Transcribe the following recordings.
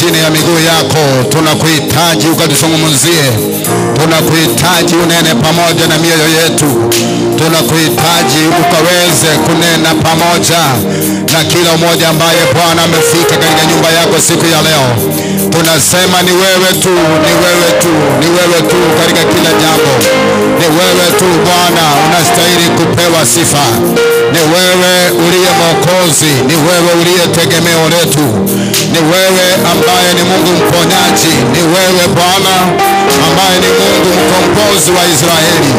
chini ya miguu yako. Tunakuhitaji ukatuzungumzie. Tunakuhitaji unene pamoja na mioyo yetu. Tunakuhitaji ukaweze kunena pamoja na kila mmoja ambaye Bwana amefika katika nyumba yako siku ya leo. Tunasema ni wewe tu, ni wewe tu, ni wewe tu katika kila jambo. Ni wewe tu Bwana unastahili kupewa sifa. Ni wewe uliye Mwokozi, ni wewe uliye tegemeo letu. Ni wewe ambaye ni Mungu mponyaji. Ni wewe Bwana ambaye ni Mungu mkombozi wa Israeli.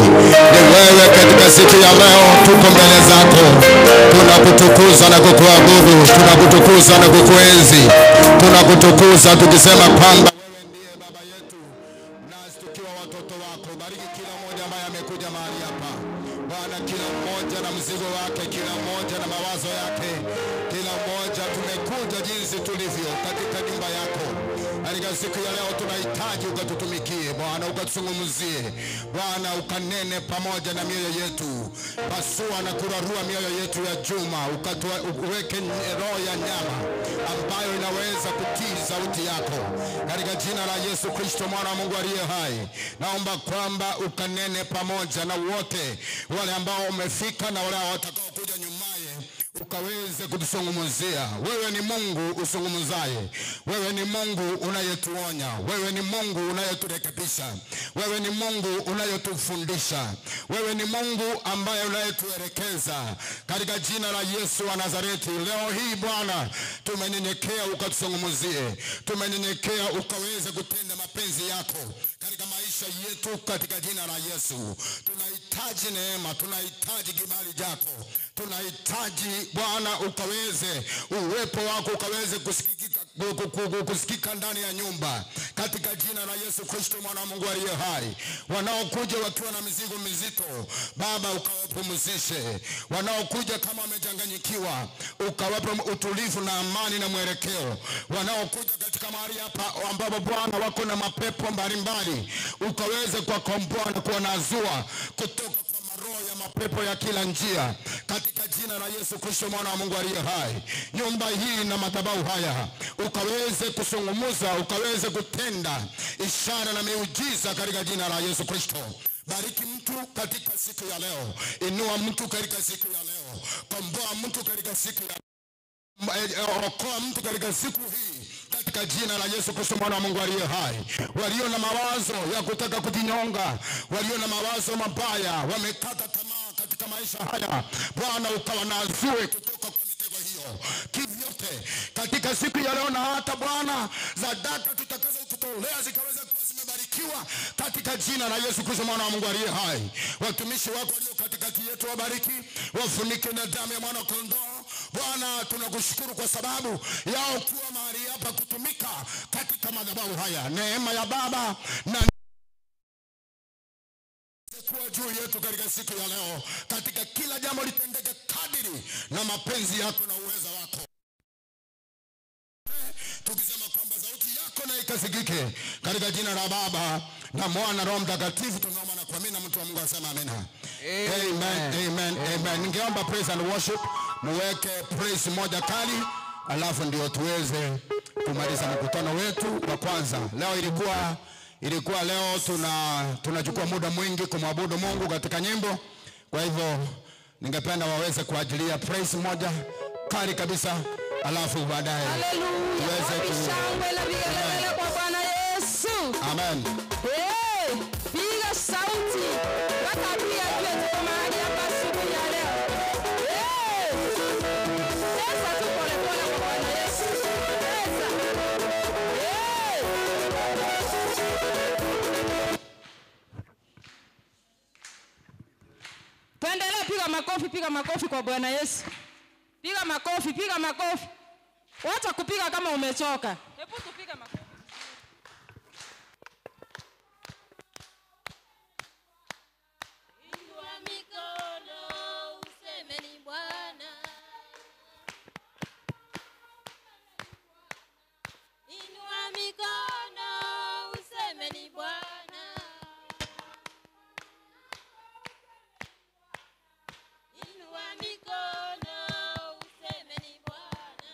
Ni wewe katika siku ya leo tuko mbele zako. Tunakutukuza na kukuabudu, tunakutukuza na kukuenzi. Tunakutukuza tukisema kwamba wewe ndiye Baba yetu, nasi tukiwa watoto wako. Bariki kila mmoja ambaye amekuja mahali hapa. Bwana, kila mmoja na mzigo wake, kila mmoja na mawazo yake. Kila mmoja tumekuja jinsi tulivyo katika nyumba yako. Katika siku ya leo tunahitaji ukatutumikie Bwana, ukatuzungumzie Bwana, ukanene pamoja na mioyo yetu. Pasua na kurarua mioyo yetu ya Juma, uweke roho ya nyama ambayo inaweza kutii sauti yako. Katika jina la Yesu Kristo mwana wa Mungu aliye hai, naomba kwamba ukanene pamoja na wote wale ambao umefika na wale watakao kuja nyumaye, ukaweze kutuzungumzia. Wewe ni Mungu usungumuzaye. Wewe ni Mungu unayetuonya. Wewe ni Mungu unayeturekebisha. Wewe ni Mungu unayetufundisha. Wewe ni Mungu ambaye unayetuelekeza. Katika jina la Yesu wa Nazareti, leo hii Bwana tumenyenyekea ukatuzungumzie. Tumenyenyekea ukaweze kutenda mapenzi yako katika maisha yetu katika jina la Yesu. Tunahitaji neema, tunahitaji kibali chako. Tunahitaji Bwana ukaweze, uwepo wako ukaweze kusikika ndani ya nyumba katika jina la Yesu Kristo mwana wa Mungu aliye hai. Wanaokuja wakiwa na mizigo mizito, Baba ukawapumzishe. Wanaokuja kama wamechanganyikiwa, ukawapa utulivu na amani na mwelekeo. Wanaokuja katika mahali hapa ambapo Bwana wako na mapepo mbalimbali, ukaweze kuwakomboa na kuwanazua kutoka roho ya mapepo ya kila njia katika jina la Yesu Kristo mwana wa Mungu aliye hai. Nyumba hii na madhabahu haya ukaweze kusungumuza, ukaweze kutenda ishara na miujiza katika jina la Yesu Kristo. Bariki mtu katika siku ya leo. Inua mtu katika siku ya leo. Komboa mtu katika siku ya okoa mtu katika siku hii katika jina la Yesu Kristo mwana wa Mungu aliye hai. Walio na mawazo ya kutaka kujinyonga, walio na mawazo mabaya, wamekata tamaa katika maisha haya, Bwana ukawanazue kutoka kwa mitego hiyo kivyote katika siku ya leo. Na hata Bwana sadaka tutakazo kutolea zikaweza kuwa zimebarikiwa katika jina la Yesu Kristo mwana wa Mungu aliye hai. Watumishi wako walio katikati yetu wabariki, wafunike na damu ya mwana kondoo. Bwana tunakushukuru kwa sababu yao kuwa mahali hapa kutumika katika madhabahu haya. Neema ya Baba na kuwa juu yetu katika siku ya leo. Katika kila jambo litendeke kadiri na mapenzi yako na uweza wako. Tukisema kwamba sauti yako na ikasikike katika jina la Baba na Mwana na Roho Mtakatifu tunaomba na kuamini. Mtu wa Mungu asema amina. Amen, amen, amen. Ningeomba praise and worship, muweke praise moja kali, alafu ndio tuweze kumaliza mkutano wetu wa kwanza. Leo ilikuwa leo tunachukua muda mwingi kumwabudu Mungu katika nyimbo. Kwa hivyo ningependa waweze kuajilia praise moja kali kabisa, alafu baadaye tuweze kwa Bwana Yesu. Amen. Piga sauti. Watapiga kile kwa mahali hapa siku ya leo. Sasa tu pole pole kwa Bwana Yesu. Tuendelee, piga makofi kwa Bwana Yesu. Piga makofi. Wacha kupiga kama umechoka. Hebu tupiga makofi. Inua mikono useme ni Bwana. Inua mikono useme ni Bwana. Inua mikono useme ni Bwana.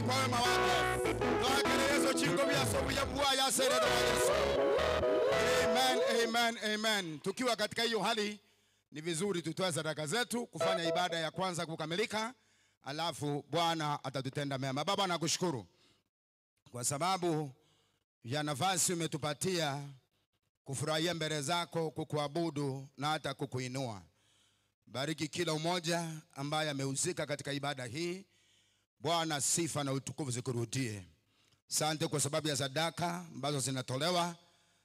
kwa wema wake. Tuakerezo chingo vya sobu ya bua ya sereda wa Yesu. Amen, amen, amen. Tukiwa katika hiyo hali, ni vizuri tutoe sadaka zetu kufanya ibada ya kwanza kukamilika, alafu Bwana atatutenda mema. Baba, nakushukuru kwa sababu ya nafasi umetupatia kufurahia mbele zako, kukuabudu na hata kukuinua. Bariki kila umoja ambaye amehusika katika ibada hii. Bwana, sifa na utukufu zikurudie. Asante kwa sababu ya sadaka ambazo zinatolewa,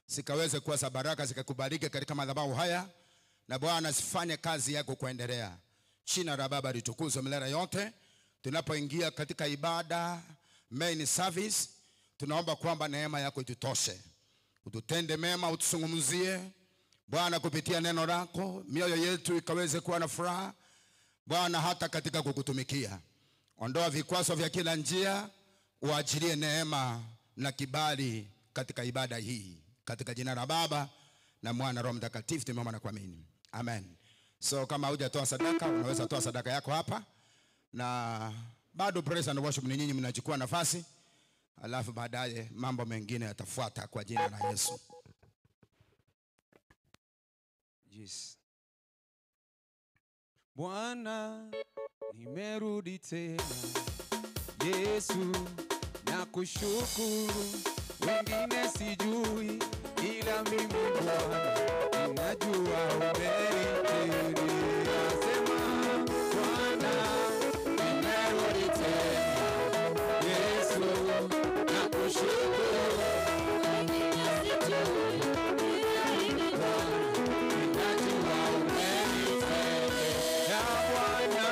zikaweze kuwa za baraka, zikakubariki katika madhabahu haya. Na Bwana, sifanye kazi yako kuendelea. Jina la Baba litukuzwe milele yote. Tunapoingia katika ibada main service, tunaomba kwamba neema yako itutoshe. Ututende mema, utusungumzie Bwana kupitia neno lako, mioyo yetu ikaweze kuwa na furaha Bwana hata katika kukutumikia. Ondoa vikwazo vya kila njia, uachilie neema na kibali katika ibada hii, katika jina la Baba na Mwana Roho Mtakatifu tumeomba na kuamini. Amen. So kama hujatoa sadaka, unaweza toa sadaka yako hapa, na bado praise and worship ni nyinyi mnachukua nafasi, alafu baadaye mambo mengine yatafuata kwa jina la Yesu. Yes. Bwana, nimerudi tena. Yesu, nakushukuru. Wengine sijui, ila mimi Bwana ninajua umenitendea. Nasema Bwana, nimerudi tena. Yesu, nakushukuru. Wengine sijui, ila mimi Bwana ninajua umenitendea. Bwana,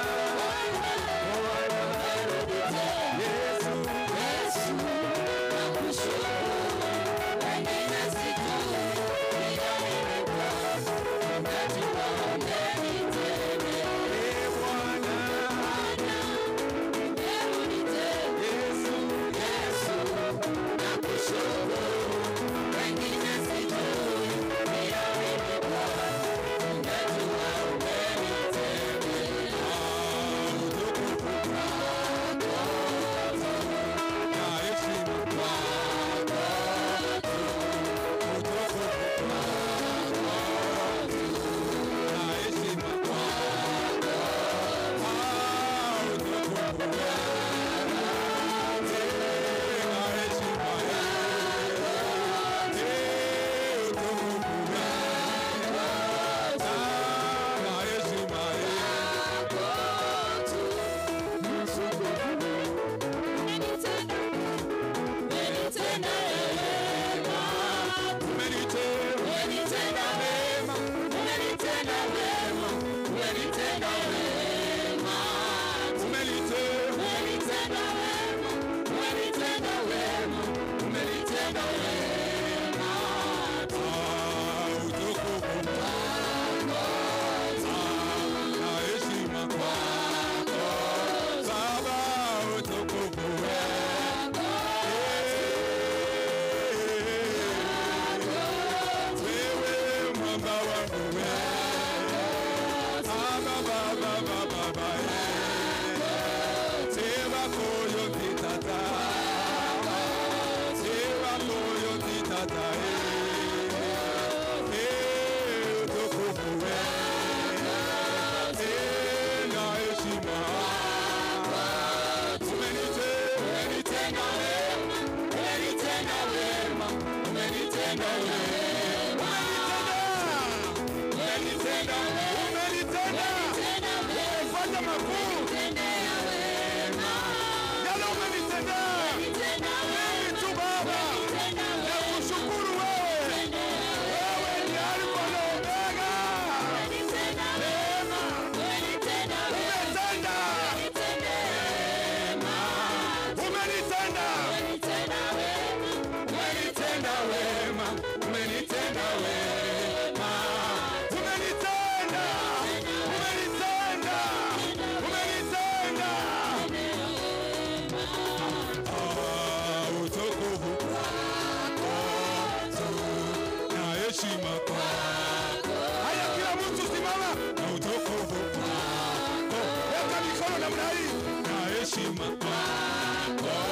heshima kwako.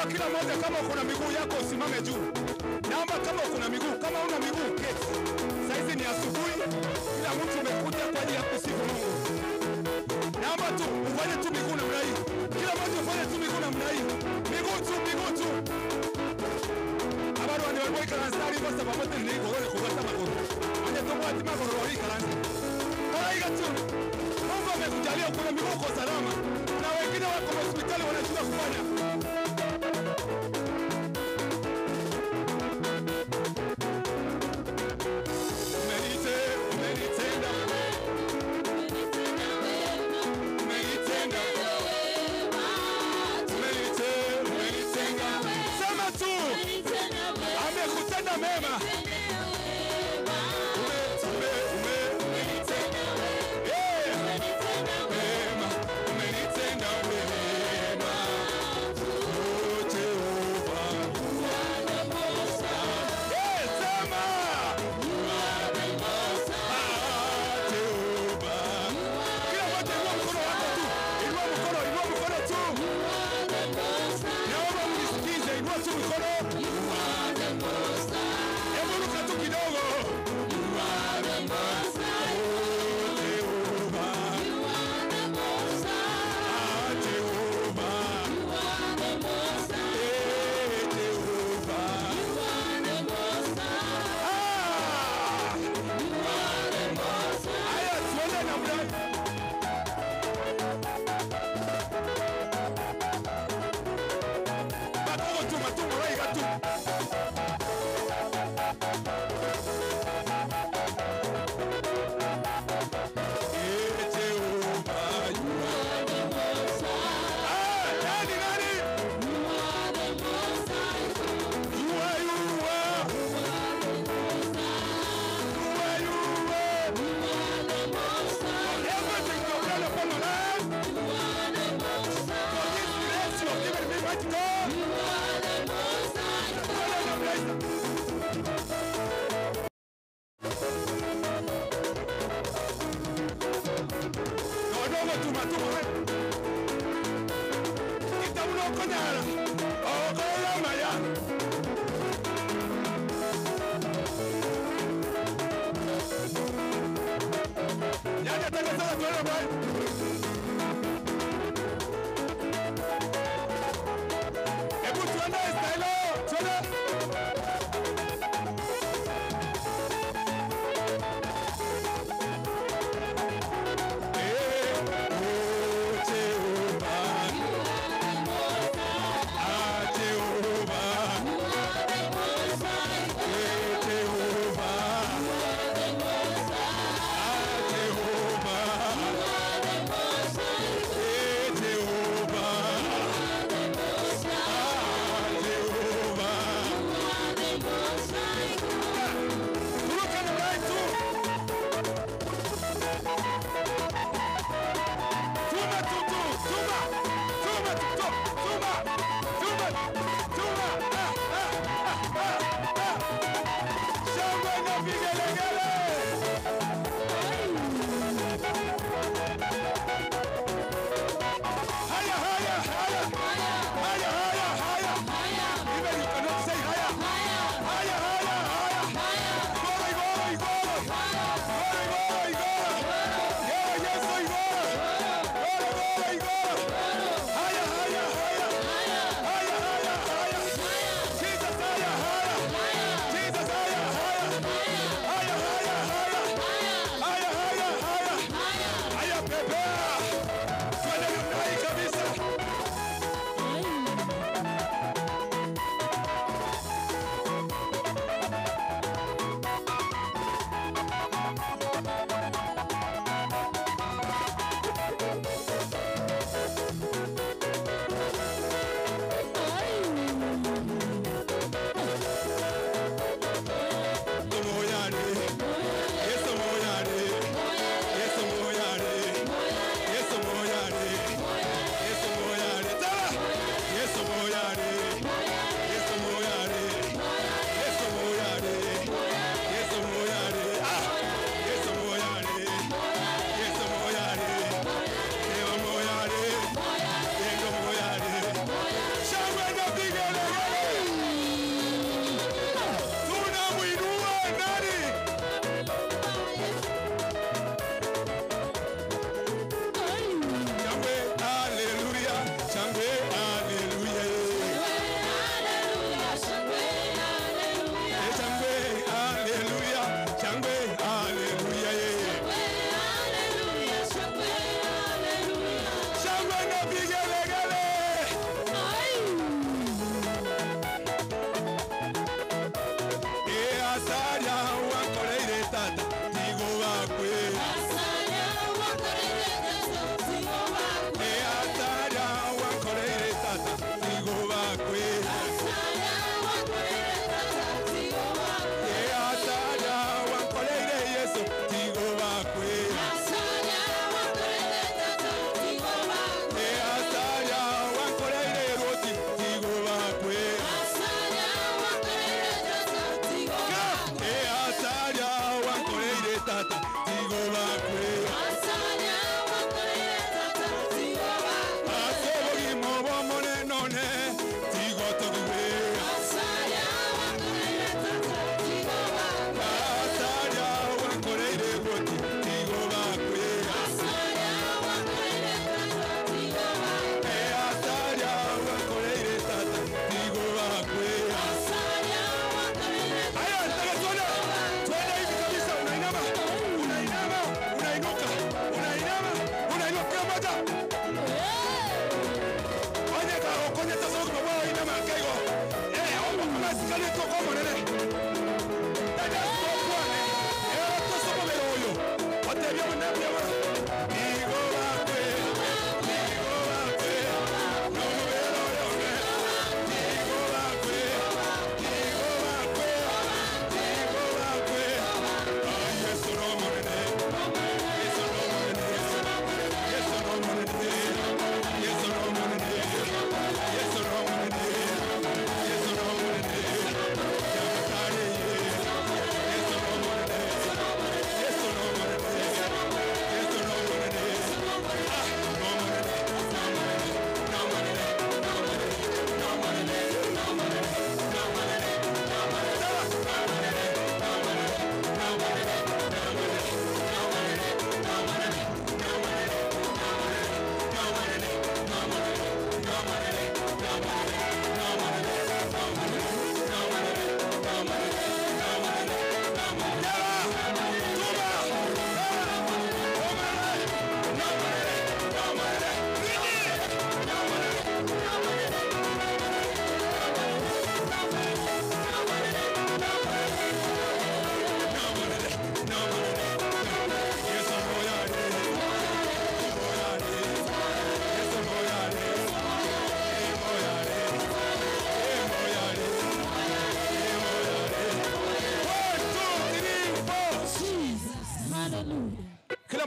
naomba kila mmoja kama kuna miguu yako usimame juu. Naomba kama kuna miguu, kama una miguu keti. Saizi ni asubuhi, kila mtu umekuja kwa ajili ya kusifu Mungu. Naomba tu ufanye tu miguu namna hii. Kila mmoja ufanye tu miguu namna hii. Miguu tu, miguu tu. Abantu bani barimo ikaranzari bose bamote ni gore kubata maguru. Anje tongo ati maguru wali ikaranzari. Kora higa tu. Mungu amekujalia kuna miguu uko salama. Na wengine wako hospitali wanashindwa kufanya.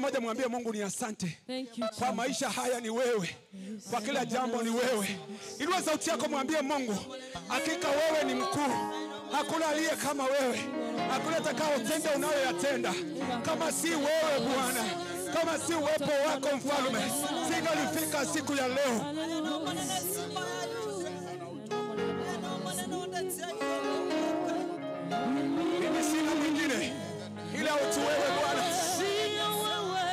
moja mwambie Mungu ni asante. Thank you, Kwa maisha haya ni wewe. Kwa kila jambo ni wewe. Inua sauti yako mwambie Mungu, hakika wewe ni mkuu. Hakuna aliye kama wewe. Hakuna atakaotenda unayoyatenda. Kama si wewe Bwana, kama si uwepo wako Mfalme, singalifika siku ya leo. Mimi sina mwingine ila tu wewe Bwana. Sio wewe,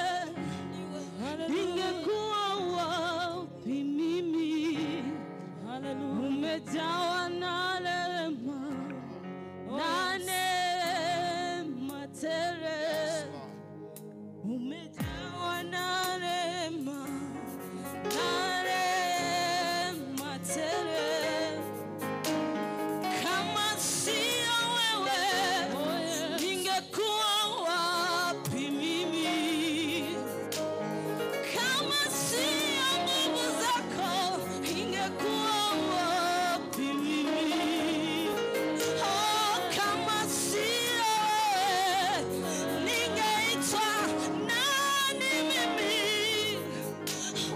ningekuwa wapi mimi? Umejawa na rehema na neema tele. Umejawa na rehema na neema tele. Kama sio wewe, ningekuwa wapi mimi? Kama sio nguvu zako, ningekuwa wapi mimi? Oh, kama sio wewe, ningeitwa nani mimi?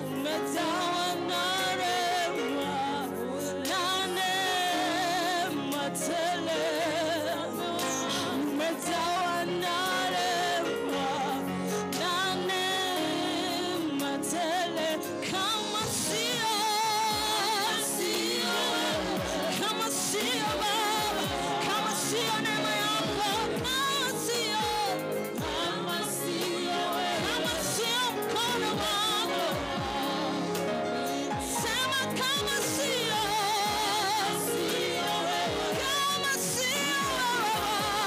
Umejawa na rehema na neema tele. Umejawa na rehema na neema tele. Kama sio kama sio Baba, kama sio neema yako, kama sio mkono wako, sema kama sio kama sio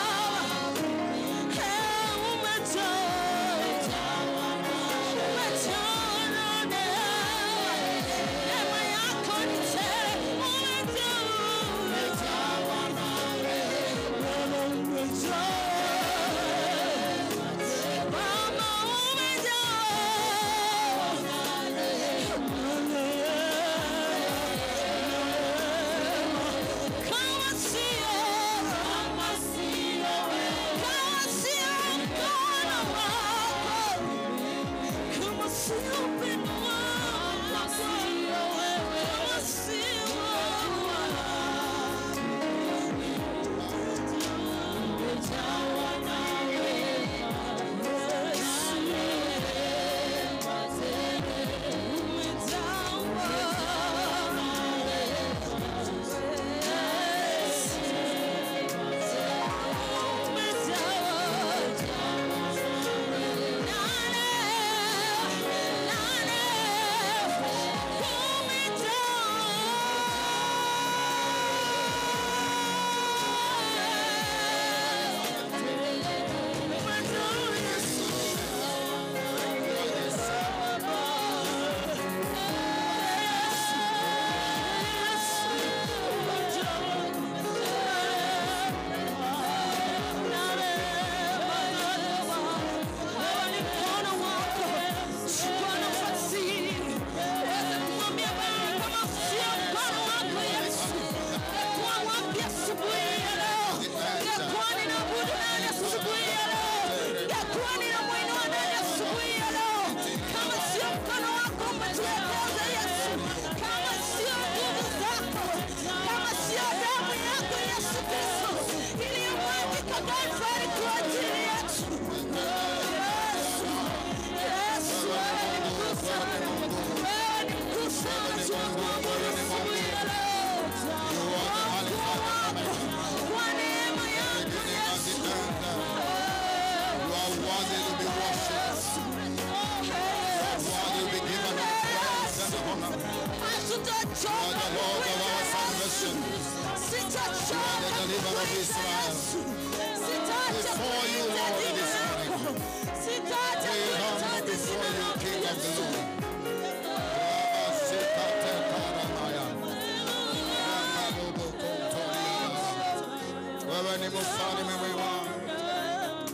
Wewe ni mfalme mwema.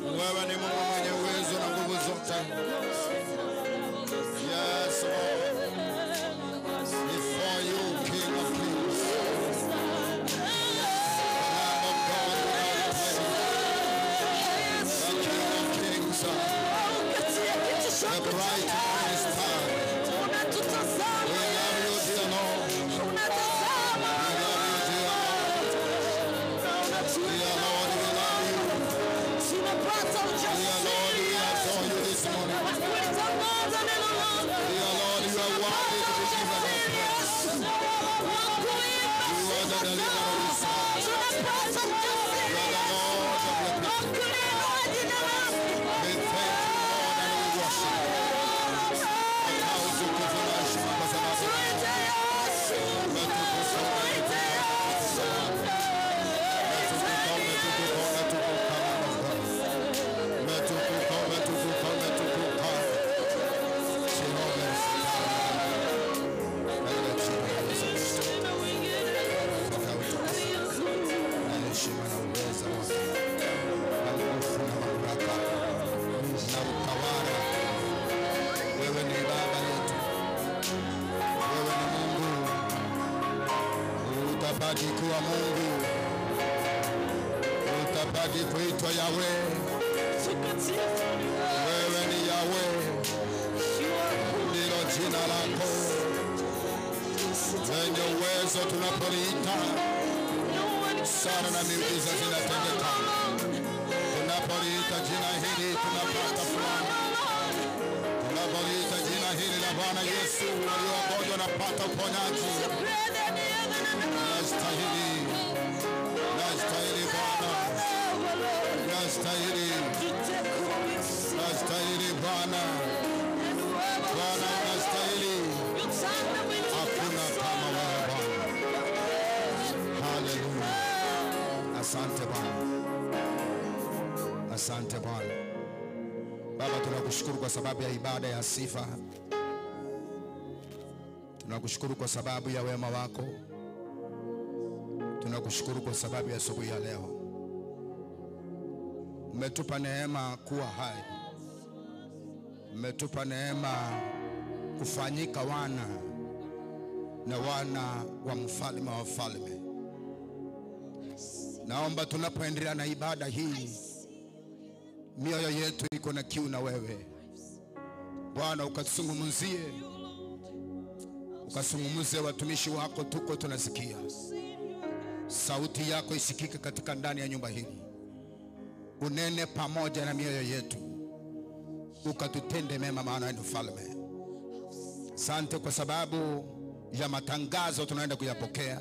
Wewe ni Mungu mwenye uwezo na nguvu zote. Yes, Lord. Before you, King of Kings. Lamb of God, without a place. The King of Kings. utabaki kuwa Mungu, utabaki kuitwa Yawe. Wewe ni Yawe, ndilo jina lako lenye uwezo. Tunapoliita sana na miujiza zinatendeka. Tunapoliita jina hili tunapata furaha. Tunapoliita jina hili la Bwana Yesu, waliogonjwa wanapata uponyaji. Nastahili, nastahili Bwana, nastahili, nastahili Bwana, Bwana nastahili. Hakuna kama wewe Bwana. Haleluya. Asante Bwana, asante Bwana. Baba, tunakushukuru kwa sababu ya ibada ya sifa. Tunakushukuru kwa sababu ya wema wako. Tunakushukuru kwa sababu ya asubuhi ya leo. Umetupa neema kuwa hai. Umetupa neema kufanyika wana na wana wa mfalme wa wafalme. Naomba tunapoendelea na ibada hii, mioyo yetu iko na kiu na wewe Bwana, ukasungumuzie watumishi wako. Tuko tunasikia sauti yako isikike katika ndani ya nyumba hii. Unene pamoja na mioyo yetu, ukatutende mema, maana ni mfalme. Asante kwa sababu ya matangazo tunaenda kuyapokea.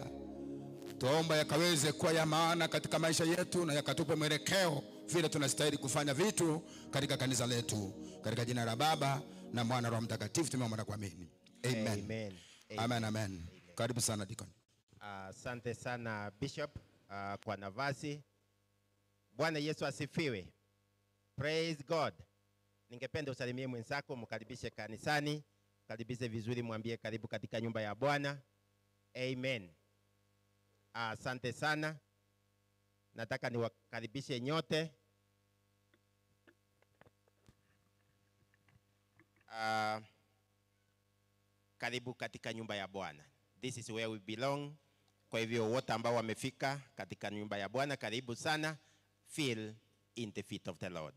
Tuomba yakaweze kuwa ya maana katika maisha yetu na yakatupe mwelekeo vile tunastahili kufanya vitu katika kanisa letu. Katika jina la Baba na Mwana na Roho Mtakatifu tumeomba na kuamini. Amen. Amen. Amen. Amen. Karibu sana Deacon. Asante sana Bishop kwa nafasi. Bwana Yesu asifiwe. Praise God. Ningependa usalimie mwenzako, mkaribishe kanisani, karibishe vizuri, mwambie karibu katika nyumba ya Bwana. Amen. Asante sana. Nataka niwakaribishe nyote. Karibu katika nyumba ya Bwana. This is where we belong. Kwa hivyo wote ambao wamefika katika nyumba ya Bwana, karibu sana. Feel in the feet of the Lord.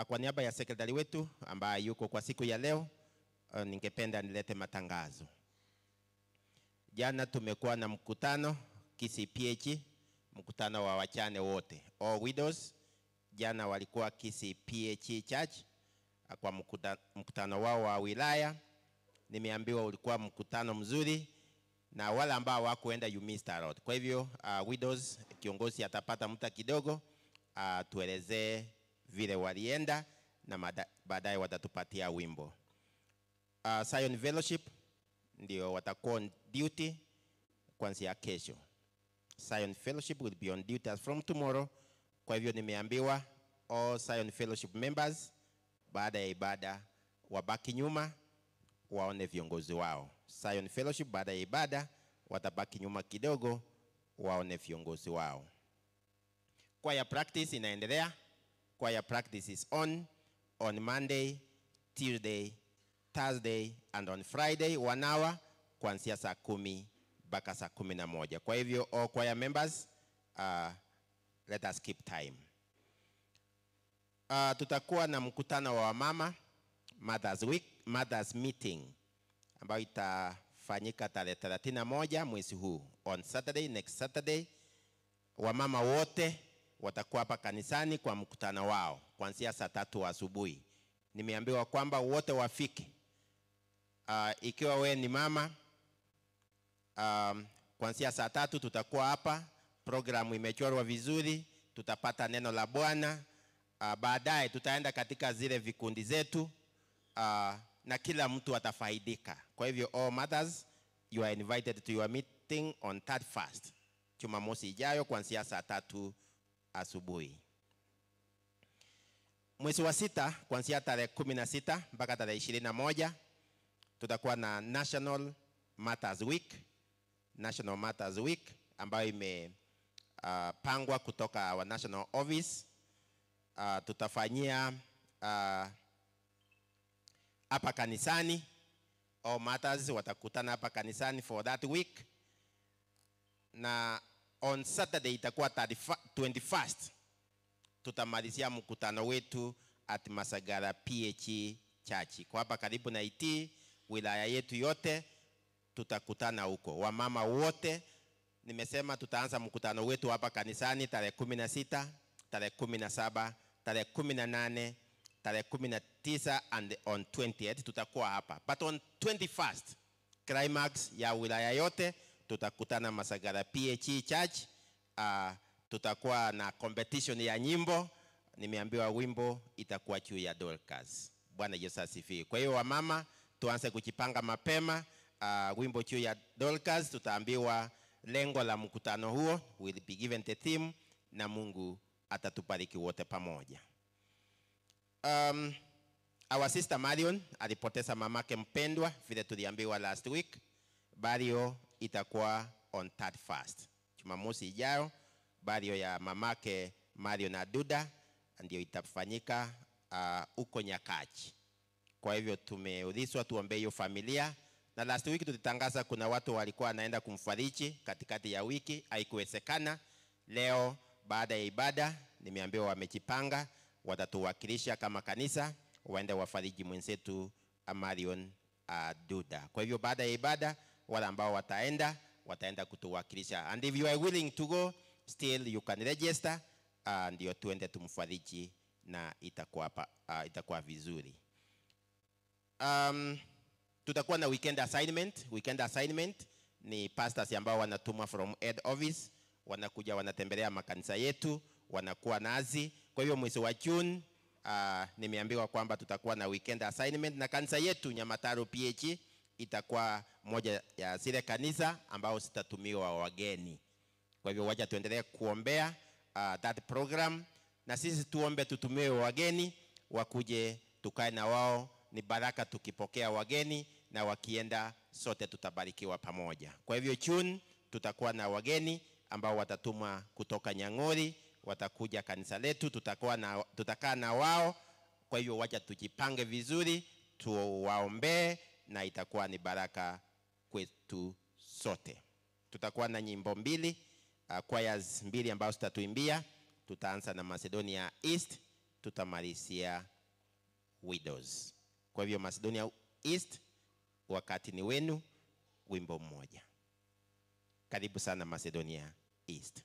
Kwa niaba ya sekretari wetu ambaye yuko kwa siku ya leo, ningependa nilete matangazo. Jana tumekuwa na mkutano KCPH, mkutano wa wachane wote, all widows. Jana walikuwa KCPH Church kwa mkutano wao wa wilaya. Nimeambiwa ulikuwa mkutano mzuri, na wale ambao hawakuenda you missed a lot. Kwa hivyo widows, kiongozi atapata muda kidogo tuelezee vile walienda, na baadaye watatupatia wimbo. Zion Fellowship ndio watakuwa on duty kuanzia kesho. Zion Fellowship will be on duty as from tomorrow. Kwa hivyo nimeambiwa all Zion Fellowship members baada ya ibada wabaki nyuma waone viongozi wao. Zion Fellowship baada ya ibada watabaki nyuma kidogo waone viongozi wao. Choir practice inaendelea. Choir practice is on Monday, Tuesday, Thursday and on Friday 1 hour kuanzia saa 10 mpaka saa 11. Kwa hivyo all choir members, let us keep time. Tutakuwa na mkutano wa mama, Mother's Week, Mother's Meeting, ambayo itafanyika tarehe 31 mwezi huu, on Saturday, next Saturday. Wamama wote watakuwa hapa kanisani kwa mkutano wao kuanzia saa 3 asubuhi. Nimeambiwa kwamba wote wafike. Ikiwa wewe ni mama, kuanzia saa 3 tutakuwa hapa. Programu imechorwa vizuri, tutapata neno la Bwana. Baadaye tutaenda katika zile vikundi zetu, na kila mtu atafaidika. Kwa hivyo all mothers, you are invited to your meeting on 3rd fast, Jumamosi ijayo kuanzia saa 3 asubuhi. Mwezi wa 6 kuanzia tarehe 16 mpaka tarehe 21 tutakuwa na National Mothers Week. National Mothers Week ambayo imepangwa kutoka our national office. Tutafanyia hapa kanisani. All mothers watakutana hapa kanisani for that week. na on Saturday itakuwa 21st tutamalizia mkutano wetu at Masagara PH Church. Kwa hapa karibu na IT, wilaya yetu yote tutakutana huko. Wamama wote nimesema tutaanza mkutano wetu hapa kanisani tarehe 16, tarehe 17, tarehe 18, tarehe 19 and on 20th tutakuwa hapa. But on 21st climax ya wilaya yote tutakutana Masagara PH Church. Tutakuwa na competition ya nyimbo. Nimeambiwa wimbo itakuwa juu ya Dorcas. Bwana Yesu asifiwe. Kwa hiyo wamama tuanze kujipanga mapema. Wimbo juu ya Dorcas, tutaambiwa lengo la mkutano huo, will be given the theme, na Mungu atatubariki wote pamoja. Our sister Marion alipoteza mamake mpendwa vile tuliambiwa last week. Burial itakuwa on 31st. Jumamosi ijayo burial ya mamake Marion Aduda ndio itafanyika huko Nyakachi. Kwa hivyo tumeulizwa tuombee hiyo familia, na last week tulitangaza kuna watu walikuwa wanaenda kumfariji katikati ya wiki, haikuwezekana. Leo baada ya ibada nimeambiwa wamejipanga, watatuwakilisha kama kanisa waende wafariji mwenzetu Marion Aduda. Kwa hivyo baada ya ibada wale ambao wataenda kutuwakilisha, and if you are willing to go still you can register, ndio tuende tumfariji na itakuwa vizuri. Tutakuwa na weekend assignment. Weekend assignment ni pastors ambao wanatumwa from head office, wanakuja wanatembelea makanisa yetu, wanakuwa nazi. Kwa hiyo mwezi wa June nimeambiwa kwamba tutakuwa na weekend assignment, na kanisa yetu Nyamataro PH itakuwa moja ya zile kanisa ambao zitatumiwa wageni. Kwa hivyo wacha tuendelee kuombea that program, na sisi tuombe tutumiwe wageni wakuje tukae na wao. Ni baraka tukipokea wageni, na wakienda sote tutabarikiwa pamoja. Kwa hivyo June tutakuwa na ambao watatumwa kutoka Nyang'ori, watakuja kanisa letu, tutakaa na wao. Kwa hivyo wacha tujipange vizuri, tuwaombee, na itakuwa ni baraka kwetu sote. Tutakuwa na nyimbo mbili, choirs mbili ambao tutatuimbia. Tutaanza na Macedonia East, tutamalizia Widows. Kwa hivyo Macedonia East, wakati ni wenu, wimbo mmoja. Karibu sana Macedonia East.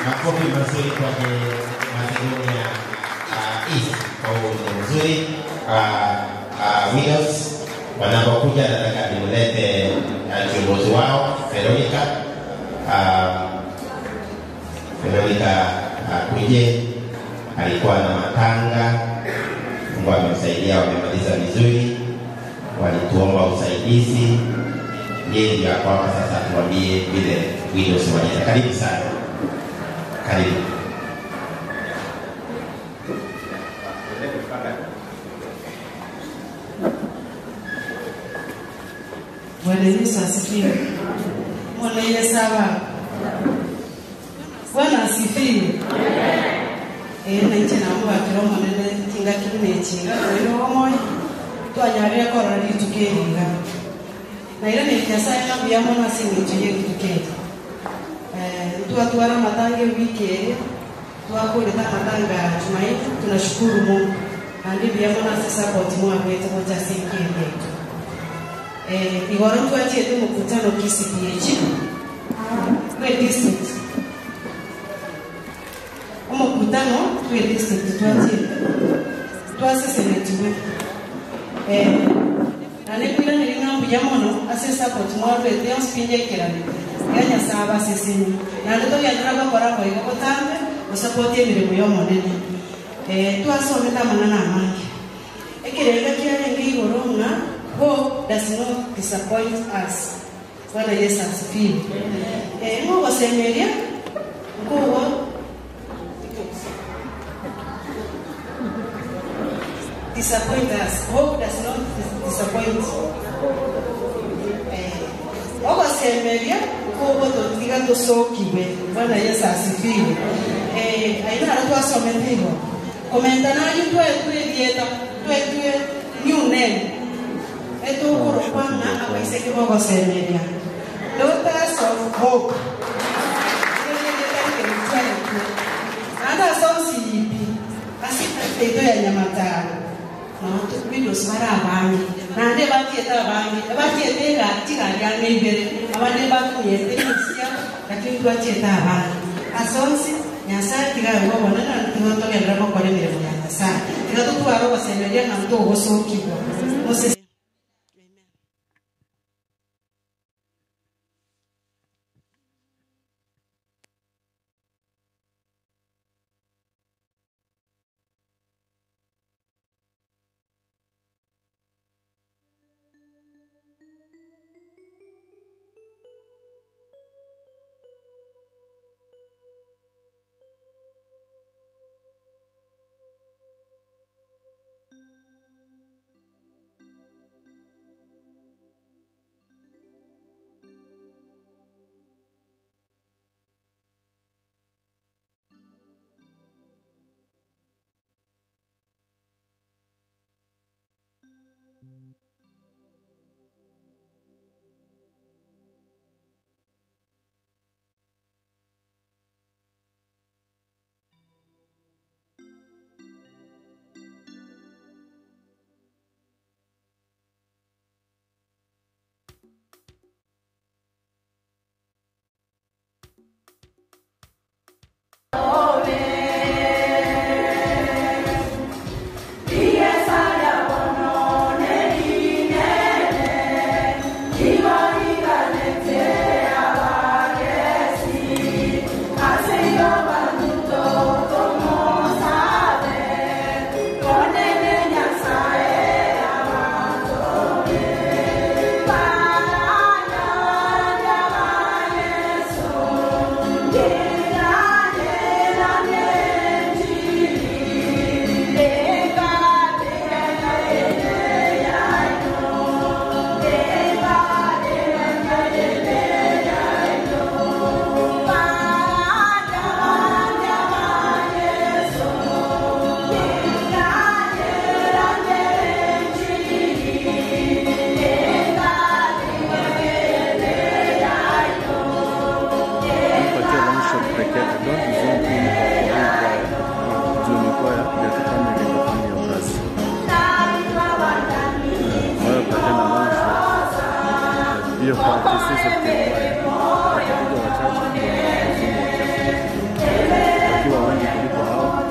Makofi mazuri kwenye Macedonia East kwa uongozi mzuri. Widows wanapokuja nataka nimlete kiongozi wao Veronica. Veronica kuje, alikuwa na matanga, Mungu amemsaidia, wamemaliza vizuri, walituomba usaidizi. Yeye ndio kwa sasa tuambie vile widows wanaenda. Karibu sana. Karibu. Bwana Yesu asifiwe. Bwana Yesu sawa. Bwana asifiwe. Na nchini ambapo akiromo nene kinga kile chinga kwa moyo twanyarira korora litukenga. Na ile ni Nyasaye na biyamo na singi tuye kitukenga. Tuwatwara matange wiki twakuleta matanga Jumaine, tunashukuru Mungu. Andi biyamo na support mwa kwetu kwa jasingi yetu. Igoro tuachie tu mkutano KCPH kwa district. Mkutano kwa district tuachie. Tuase senate wewe. Na nikula nilingambu jamono ase support mwa kwetu yanspinje kirani. Yanya saba sesini. Na ndoto ya ndraba kora kwa iko tambe support yemirimo yo monene. Tuasome tamana na amangi. Ekirega kiare ngigoro nga hope does not disappoint us. Bwana Yesu asifiwe. Mungu asemeria nguo disappoint us. Hope does not disappoint. Mungu asemeria nguo tukiga tusokiwe. Bwana Yesu asifiwe. Aina watu wasome hivyo. Komenta na yule tu dieta, tu new name. Eto kurupana apaiseke Mungu semeria. Daughters of hope. Ada sonsi ipi. Asita teto ya nyamata. Na watu widows mara abangi. Na ande bati eta abangi. Bati etega tika ya nebere. Abande batu yete isia lakini bati eta abangi. Asonsi Nyasaye tiga ngo bona na ntoto ya drama kwa mire ya Nyasaye. Tiga tu aro semeria na ndo hosoki. Moses hiyo disease of Kenya watakuja wachache wakiwa wengi kuliko hao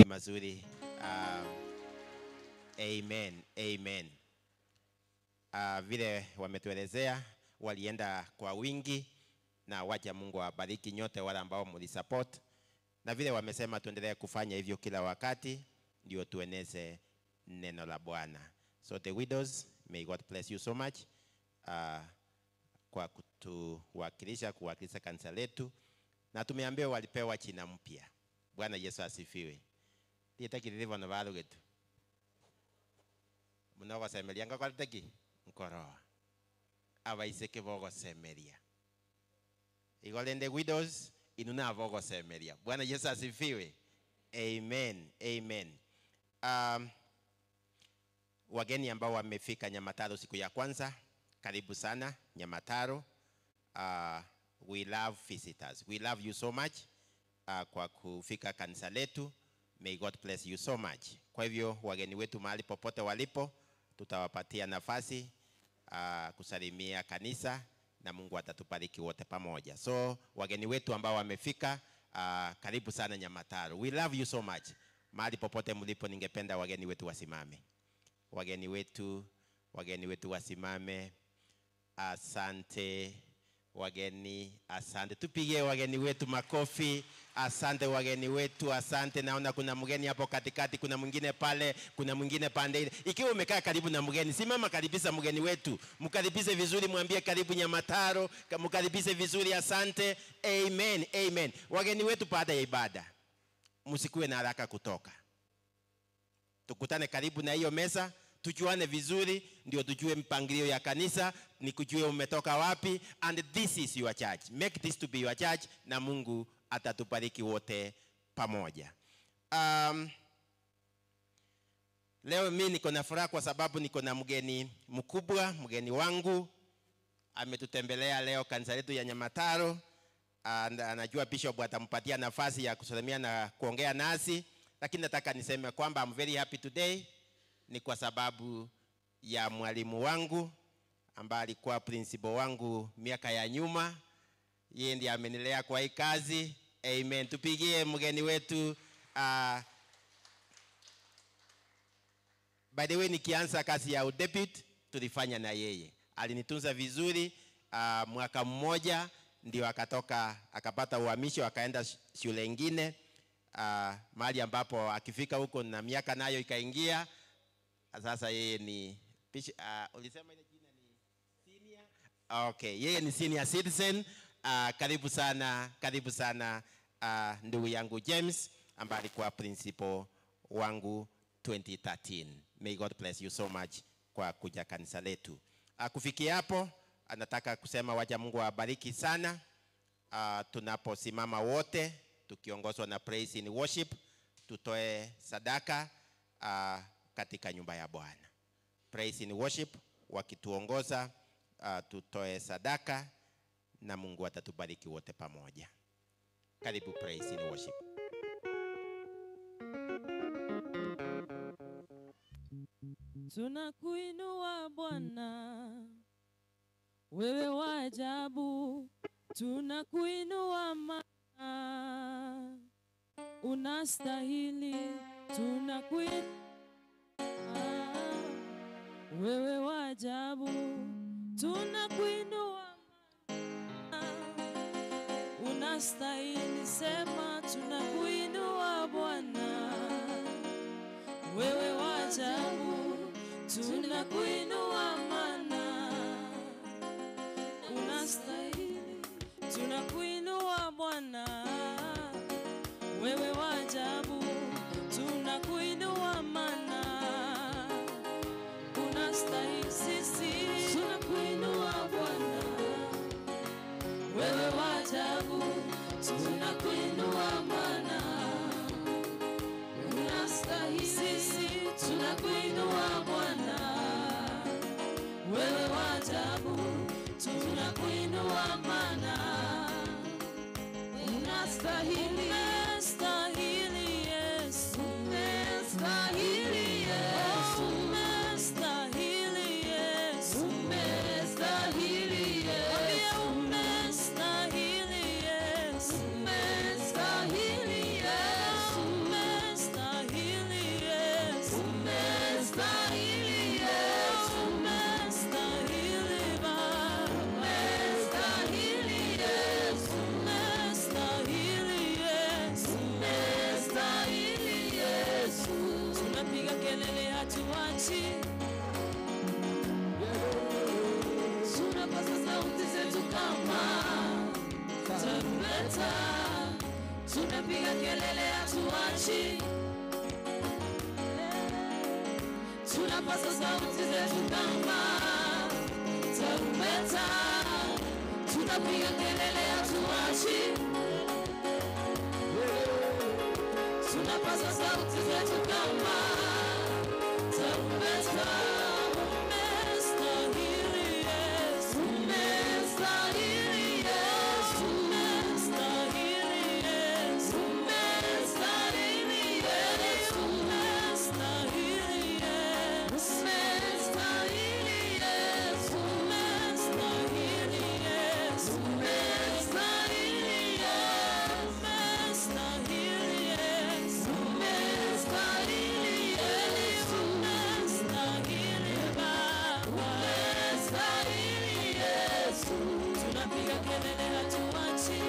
mazuri. Amen. Amen. Vile wametuelezea walienda kwa wingi, na wacha Mungu awabariki nyote wale ambao mlisupport, na vile wamesema tuendelee kufanya hivyo kila wakati ndio tueneze neno la Bwana. So the widows, may God bless you so much kwa kuwakilisha kanisa letu, na tumeambiwa walipewa china mpya. Bwana Yesu asifiwe. Litakililiva na valo getu. Munago semelia ngakwa litaki nkoroa. Abaiseke bogo semelia. Igolende widows inuna bogo semelia. Bwana Yesu asifiwe. Amen. Amen. Wageni ambao wamefika Nyamataro siku ya kwanza, karibu sana Nyamataro. We love visitors. We love you so much kwa kufika kanisa letu. May God bless you so much. Kwa hivyo wageni wetu mahali popote walipo, tutawapatia nafasi kusalimia kanisa na Mungu atatubariki wote pamoja. So wageni wetu ambao wamefika, karibu sana Nyamataro. We love you so much. Mahali popote mlipo, ningependa wageni wetu wasimame. Wageni wetu wasimame. Asante wageni, asante. Tupigie wageni wetu makofi. Asante wageni wetu, asante. Naona kuna mgeni hapo katikati, kuna mwingine pale, kuna mwingine pande ile. Ikiwa umekaa karibu na mgeni, simama karibisha mgeni wetu. Mkaribishe vizuri, mwambie karibu Nyamataro, mkaribishe vizuri, asante. Amen. Amen. Wageni wetu, baada ya ibada msikuwe na haraka kutoka. Tukutane karibu na hiyo meza, tujuane vizuri, ndio tujue mpangilio ya kanisa, ni kujue umetoka wapi, and this is your church. Make this to be your church, na Mungu atatubariki wote pamoja. Leo mimi niko na furaha kwa sababu niko na mgeni mkubwa, mgeni wangu ametutembelea leo kanisa letu ya Nyamataro. Anajua Bishop atampatia nafasi ya kusalimia na kuongea nasi, lakini nataka niseme kwamba I'm very happy today. Ni kwa sababu ya mwalimu wangu ambaye alikuwa principal wangu miaka ya nyuma. Yeye ndiye amenilea kwa hii kazi. Amen. Tupigie mgeni wetu. By the way, nikianza kazi ya udepute tulifanya na yeye. Alinitunza vizuri mwaka mmoja, ndio akapata uhamisho, akaenda shule nyingine mahali ambapo akifika huko na miaka nayo ikaingia. Sasa yeye ni ulisema ile jina ni senior? Okay, yeye ni senior citizen. Karibu sana ndugu yangu James ambaye alikuwa principal wangu 2013. May God bless you so much kwa kuja kanisa letu. Kufikia hapo, anataka kusema wacha Mungu awabariki sana. Tunaposimama wote tukiongozwa na praise in worship, tutoe sadaka katika nyumba ya Bwana. Praise in worship wakituongoza, tutoe sadaka na Mungu atatubariki wote pamoja. Karibu praise and worship. Tunakuinua Bwana, wewe wa ajabu. Tunakuinua Bwana, unastahili. Tunakuinua wewe wa ajabu. Tunakuinua Bwana, unastahili. Sema tunakuinua Bwana, wewe wa ajabu. Tunakuinua Bwana, unastahili. Tunakuinua Bwana, wewe wa ajabu. Tunakuinua Bwana, unastahili. Sisi tunakuinua Bwana, wewe wa ajabu. Tunakuinua Bwana, unastahili. Sisi tunakuinua Bwana, wewe wa ajabu. Tunakuinua Bwana, unastahili. Umestahili Yesu, umestahili Yesu, umestahili Yesu, umestahili Yesu, umestahili Yesu, umestahili Yesu, umestahili Yesu, umestahili Yesu, umestahili Baba, umestahili Yesu, umestahili Yesu, umestahili Yesu. Tunapiga kelele hatuachi, tunapaza sauti zetu kama tarumbeta. Tunapiga kelele hatuachi, tunapaza sauti zetu kama tarumbeta. Tunapiga kelele hatuachi, tunapaza sauti zetu kama tarumbeta. Umestahili Yesu, umestahili Yesu, umestahili Yesu, umestahili Yesu, umestahili Yesu, umestahili Yesu, umestahili Yesu, umestahili Yesu, umestahili Yesu, umestahili Baba, umestahili Yesu. Tunapiga kelele hatuachi,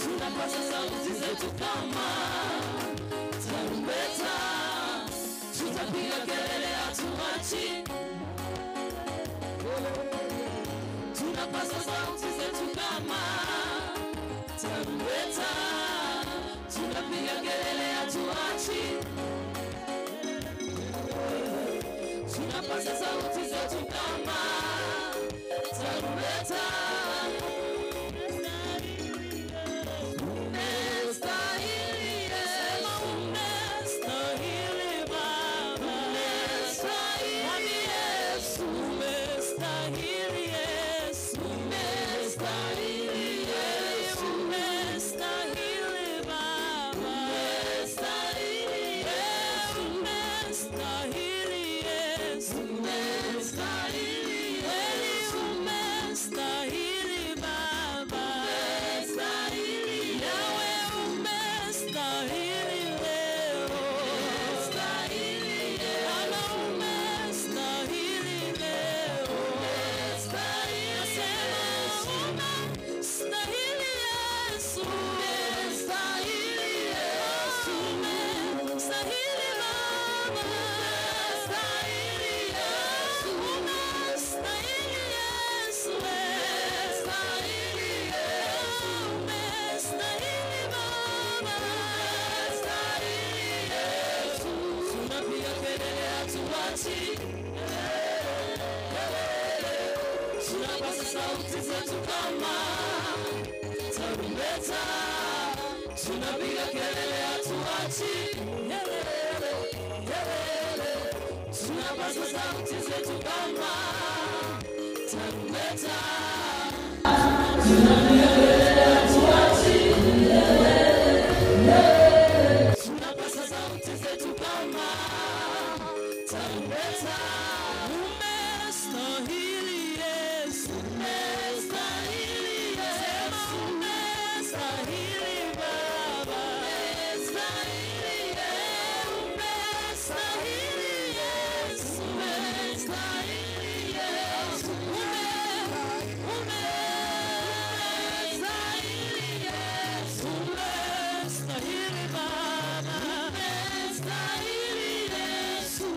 tunapaza sauti zetu kama tarumbeta. Tutapiga kelele hatuachi, tunapaza sauti zetu kama tarumbeta. Tunapiga kelele hatuachi, tunapaza sauti zetu kama tarumbeta. Umestahili Yesu, umestahili Baba, umestahili Yesu, umestahili Yesu, umestahili Yesu, umestahili Baba, umestahili Yesu, umestahili Yesu, umestahili Yesu, umestahili Baba, umestahili Yawe, umestahili leo, umestahili Baba, umestahili leo, umestahili umestahili Yesu, umestahili Yesu, umestahili Baba, umestahili Yesu, umestahili Yesu, umestahili Yesu, umestahili Baba, umestahili Yesu. Tunapiga kelele hatuachi, tunapaza sauti zetu kama tarumbeta. Tunapiga kelele hatuachi, tunapaza tunapaza sauti zetu kama tarumbeta. Tunapaza sauti zetu kama tarumbeta. Umestahili Yesu, umestahili Yesu, umestahili Baba, umestahili Yesu, umestahili Yesu, umestahili Yesu, umestahili Yesu, umestahili Baba, umestahili Yesu,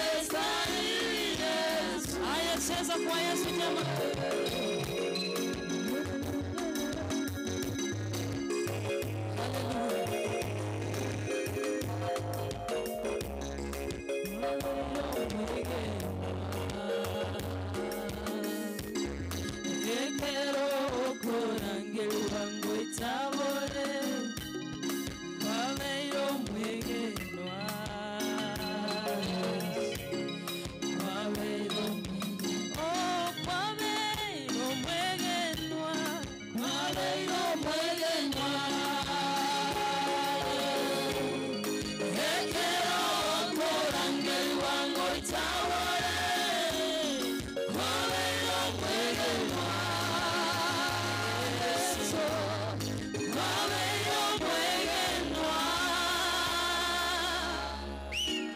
umestahili Yesu. Haya, cheza kwa Yesu jamaa.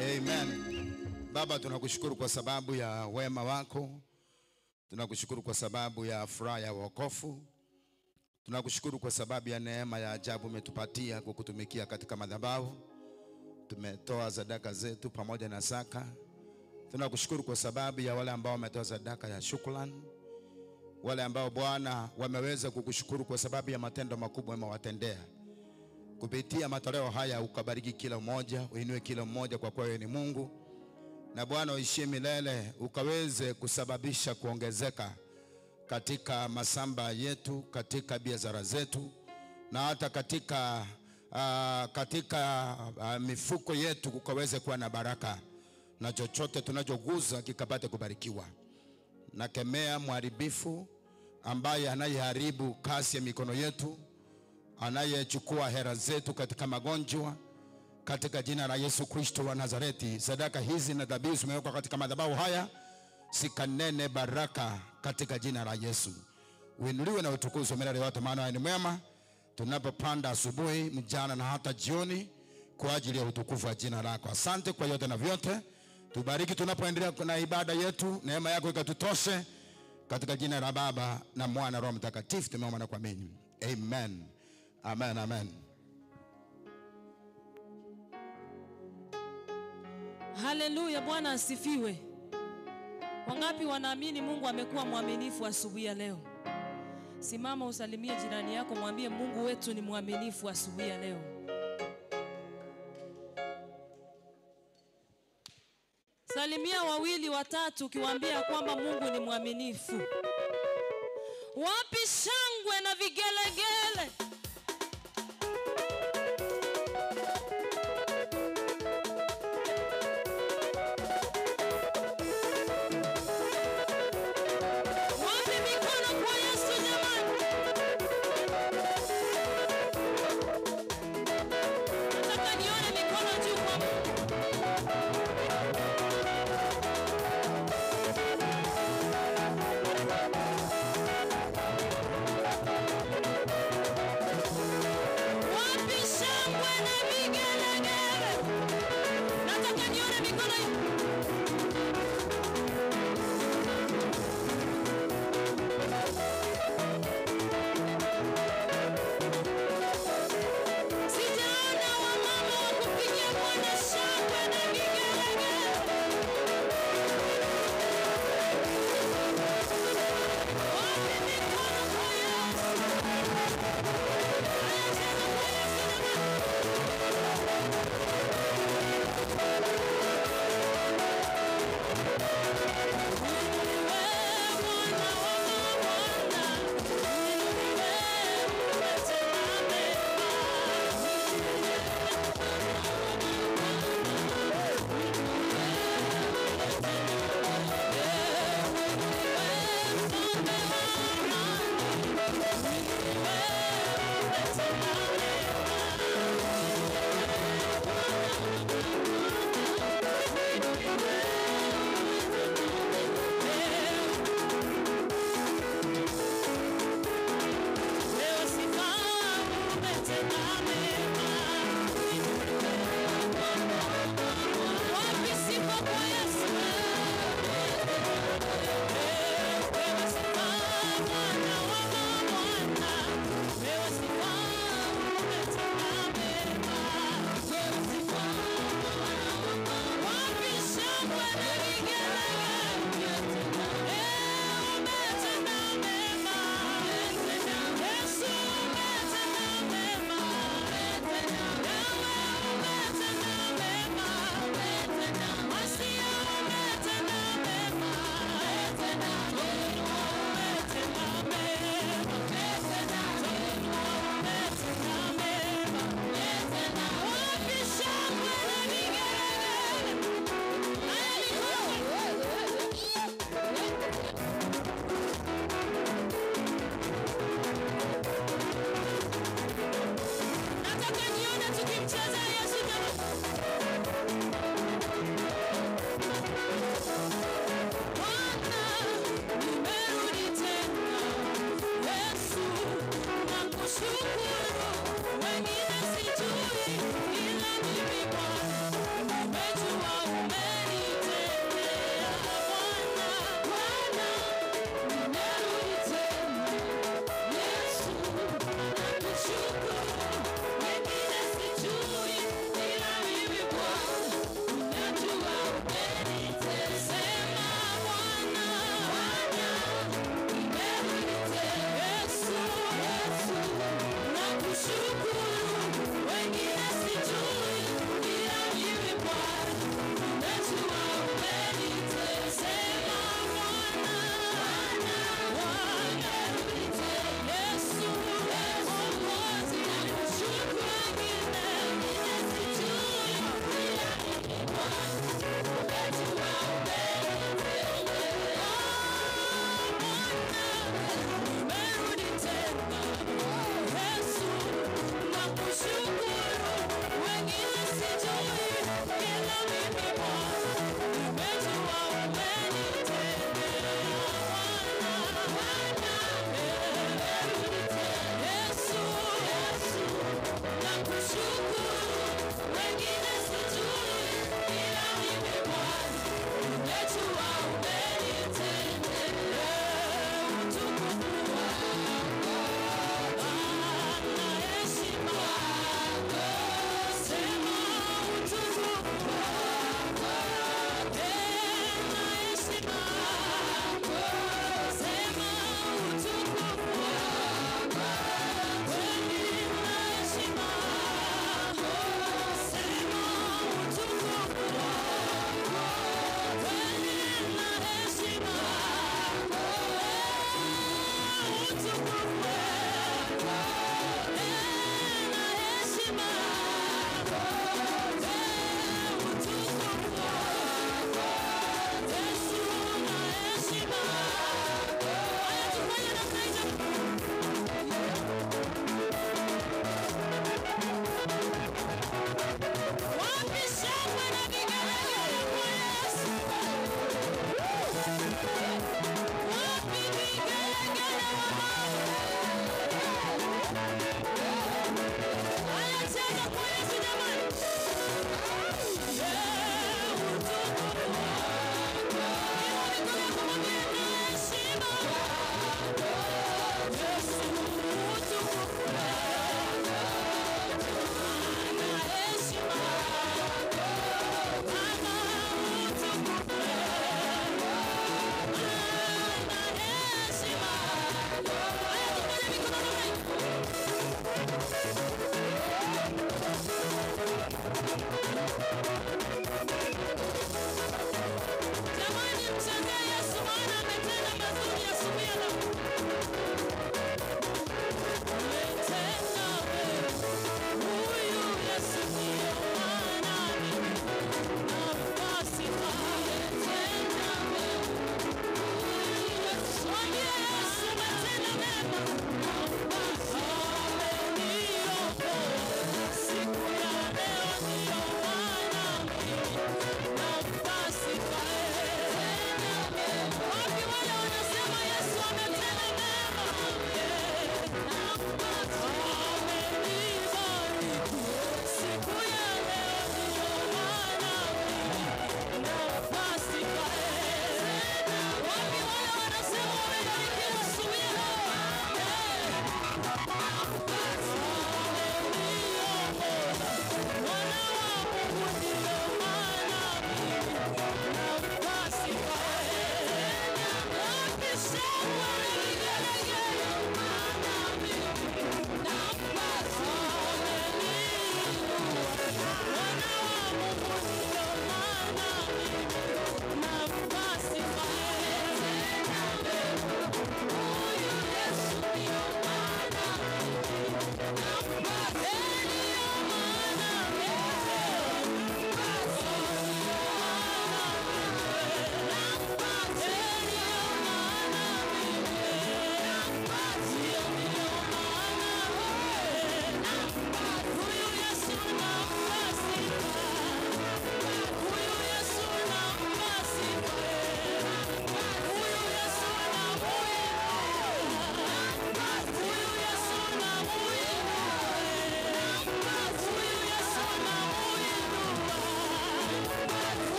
Amen. Baba, tunakushukuru kwa sababu ya wema wako. Tunakushukuru kwa sababu ya furaha ya wokovu. Tunakushukuru kwa sababu ya neema ya ajabu umetupatia kukutumikia katika madhabahu. Tumetoa sadaka zetu pamoja na zaka. Tunakushukuru kwa sababu ya wale ambao wametoa sadaka ya shukrani. Wale ambao Bwana wameweza kukushukuru kwa sababu ya matendo makubwa umewatendea. Kupitia matoleo haya ukabariki kila mmoja, uinue kila mmoja kwa kuwa wewe ni Mungu. Na Bwana uishie milele, ukaweze kusababisha kuongezeka katika masamba yetu, katika biashara zetu, na hata katika mifuko yetu ukaweze kuwa na baraka, na chochote tunachoguza kikapate kubarikiwa. Nakemea mharibifu ambaye anayeharibu kazi ya mikono yetu, anayechukua hera zetu katika magonjwa, katika jina la Yesu Kristo wa Nazareti. Sadaka hizi na dhabihu zimewekwa katika madhabahu haya, sikanene baraka katika jina la Yesu. Uinuliwe na utukuzwe milele yote, maana ni mwema. Tunapopanda asubuhi, mchana na hata jioni, kwa ajili ya utukufu wa jina lako. Asante kwa yote na vyote. Tubariki tunapoendelea na ibada yetu, neema yako ikatutoshe, katika jina la Baba na Mwana na Roho Mtakatifu tumeomba na kuamini. Amen. Amen, amen. Haleluya, Bwana asifiwe. Wangapi wanaamini Mungu amekuwa mwaminifu asubuhi ya leo? Simama usalimie jirani yako, mwambie Mungu wetu ni mwaminifu asubuhi ya leo. Salimia wawili watatu ukiwaambia kwamba Mungu ni mwaminifu. Wapi shangwe na vigelegele? Wapi mikono kwa Yesu jamani? Nataka nione mikono juu kwa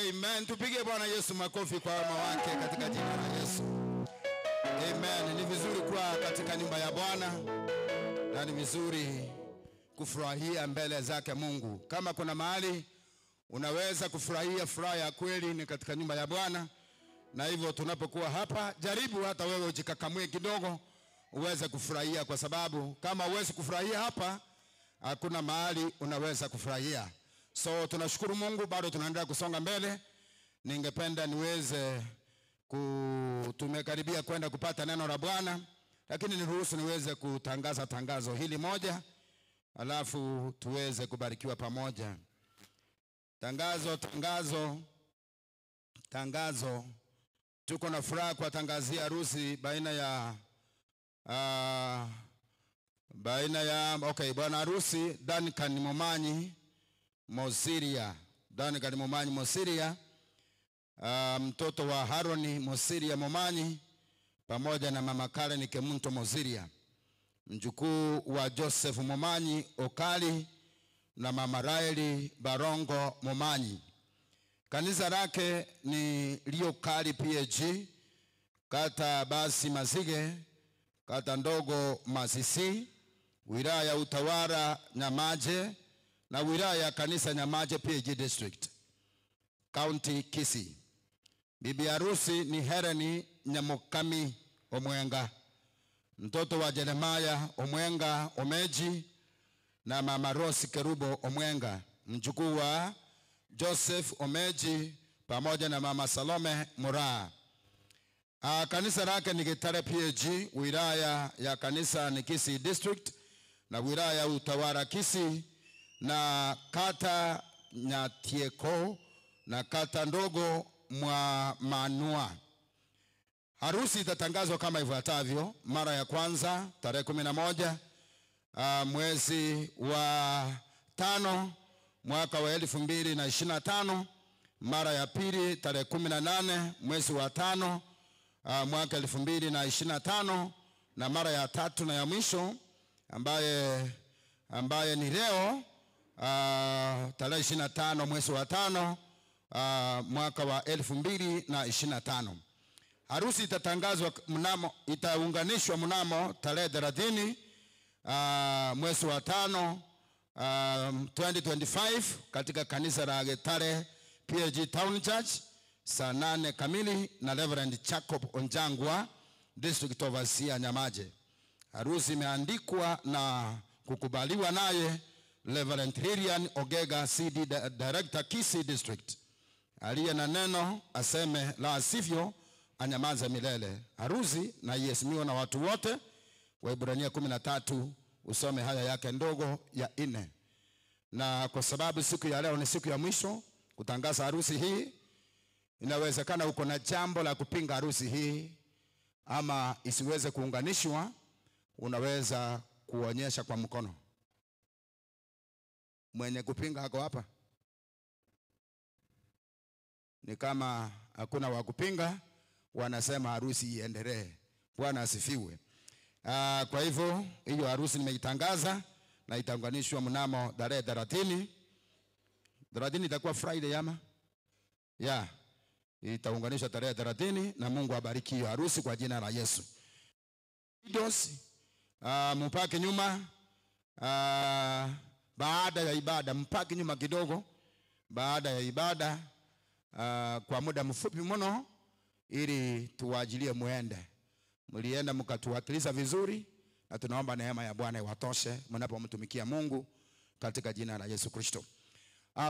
Amen. Tupige Bwana Yesu makofi kwa wema wake katika jina la Yesu. Amen. Ni vizuri kuwa katika nyumba ya Bwana na ni vizuri kufurahia mbele zake Mungu. Kama kuna mahali unaweza kufurahia furaha ya kweli ni katika nyumba ya Bwana. Na hivyo tunapokuwa hapa, jaribu hata wewe ujikakamue kidogo uweze kufurahia, kwa sababu kama uwezi kufurahia hapa, hakuna mahali unaweza kufurahia. So tunashukuru Mungu, bado tunaendelea kusonga mbele. Ningependa niweze tumekaribia kwenda kupata neno la Bwana, lakini niruhusu niweze kutangaza tangazo hili moja, alafu tuweze kubarikiwa pamoja. Tangazo. Tuko na furaha kwa tangazia harusi baina ya bwana harusi Duncan Momanyi Mosiria, mtoto wa Haroni Mosiria Momanyi pamoja na mama Karen Kemunto Mosiria, mjukuu wa Joseph Momanyi Okali na mama Raeli Barongo Momanyi. Kanisa lake ni Liokali PAG, kata Basi Mazige, kata ndogo Masisi, wilaya ya Utawala Nyamaje na wilaya ya kanisa Nyamaje PAG District, County Kisii. Bibi harusi ni Hereni Nyamukami Omwenga, mtoto wa Jeremiah Omwenga Omeji na mama Rose Kerubo Omwenga, mjukuu wa Joseph Omeji pamoja na mama Salome Muraa. Kanisa lake ni Gitare PAG, wilaya ya kanisa ni Kisii District na wilaya ya Utawala Kisii na kata Nyatieko na kata ndogo mwa Manua. Harusi itatangazwa kama ifuatavyo. Mara ya kwanza tarehe 11 mwezi wa 5 mwaka wa 2025. Mara ya pili tarehe 18 mwezi wa 5 mwaka 2025, na mara ya tatu na ya mwisho ambaye ni leo tarehe 25 mwezi wa 5 mwaka wa 2025. Harusi itatangazwa itaunganishwa mnamo tarehe 30 mwezi wa 5 2025 katika kanisa la Gitare PAG Town Church saa 8 kamili na Reverend Jacob Onjangwa, District Overseer Nyamaje. Harusi imeandikwa na kukubaliwa naye Reverend Lilian Ogega CD Director Kisii District. Aliye na neno aseme, la sivyo anyamaze milele. Harusi na iheshimiwa na watu wote. Waebrania 13 usome haya yake ndogo ya 4. Na kwa sababu siku ya leo ni siku ya mwisho kutangaza harusi hii, inawezekana uko na jambo la kupinga harusi hii ama isiweze kuunganishwa, unaweza kuonyesha kwa mkono. Mwenye kupinga hako hapa? Ni kama hakuna wa kupinga, wanasema harusi iendelee. Bwana asifiwe. Kwa hivyo hiyo harusi nimeitangaza na itaunganishwa mnamo tarehe 30. 30 itakuwa Friday ama? Itaunganishwa tarehe 30 na Mungu abariki hiyo harusi kwa jina la Yesu. Mpake nyuma baada ya ibada, mpake nyuma kidogo baada ya ibada kwa muda mfupi mno, ili tuwajilie muende. Mlienda mkatuwakilisha vizuri, na tunaomba neema ya Bwana iwatoshe mnapomtumikia Mungu katika jina la Yesu Kristo.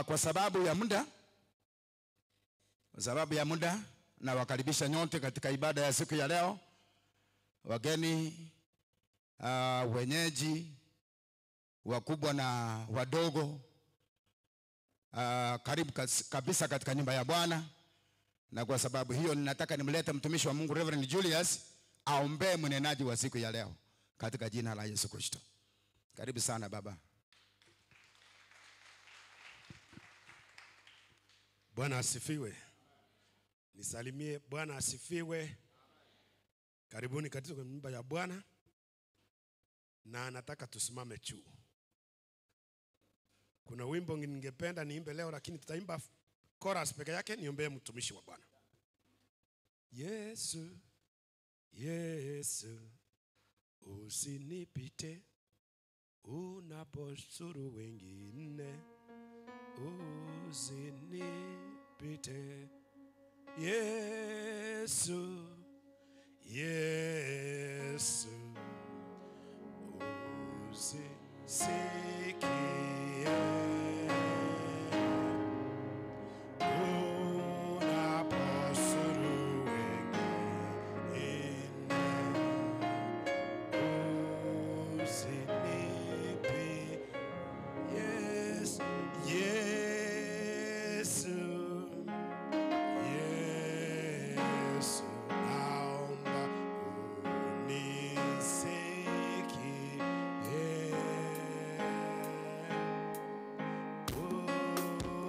Kwa sababu ya muda na wakaribisha nyote katika ibada ya siku ya leo. Wageni, wenyeji, wakubwa na wadogo, karibu kabisa katika nyumba ya Bwana. Na kwa sababu hiyo ninataka nimlete mtumishi wa Mungu Reverend Julius aombee mnenaji wa siku ya leo katika jina la Yesu Kristo. Karibu sana baba. Bwana asifiwe. Nisalimie. Bwana asifiwe. Karibuni katika nyumba ya Bwana, na nataka tusimame juu. Kuna wimbo ningependa niimbe leo, lakini tutaimba chorus peke yake, niombee mtumishi wa Bwana. Yesu, Yesu, usinipite unaposuru wengine, usinipite. Yesu, Yesu, usisikie unaposuru wengine, usinipi. Yes, Yesu, Yesu, naomba unisikie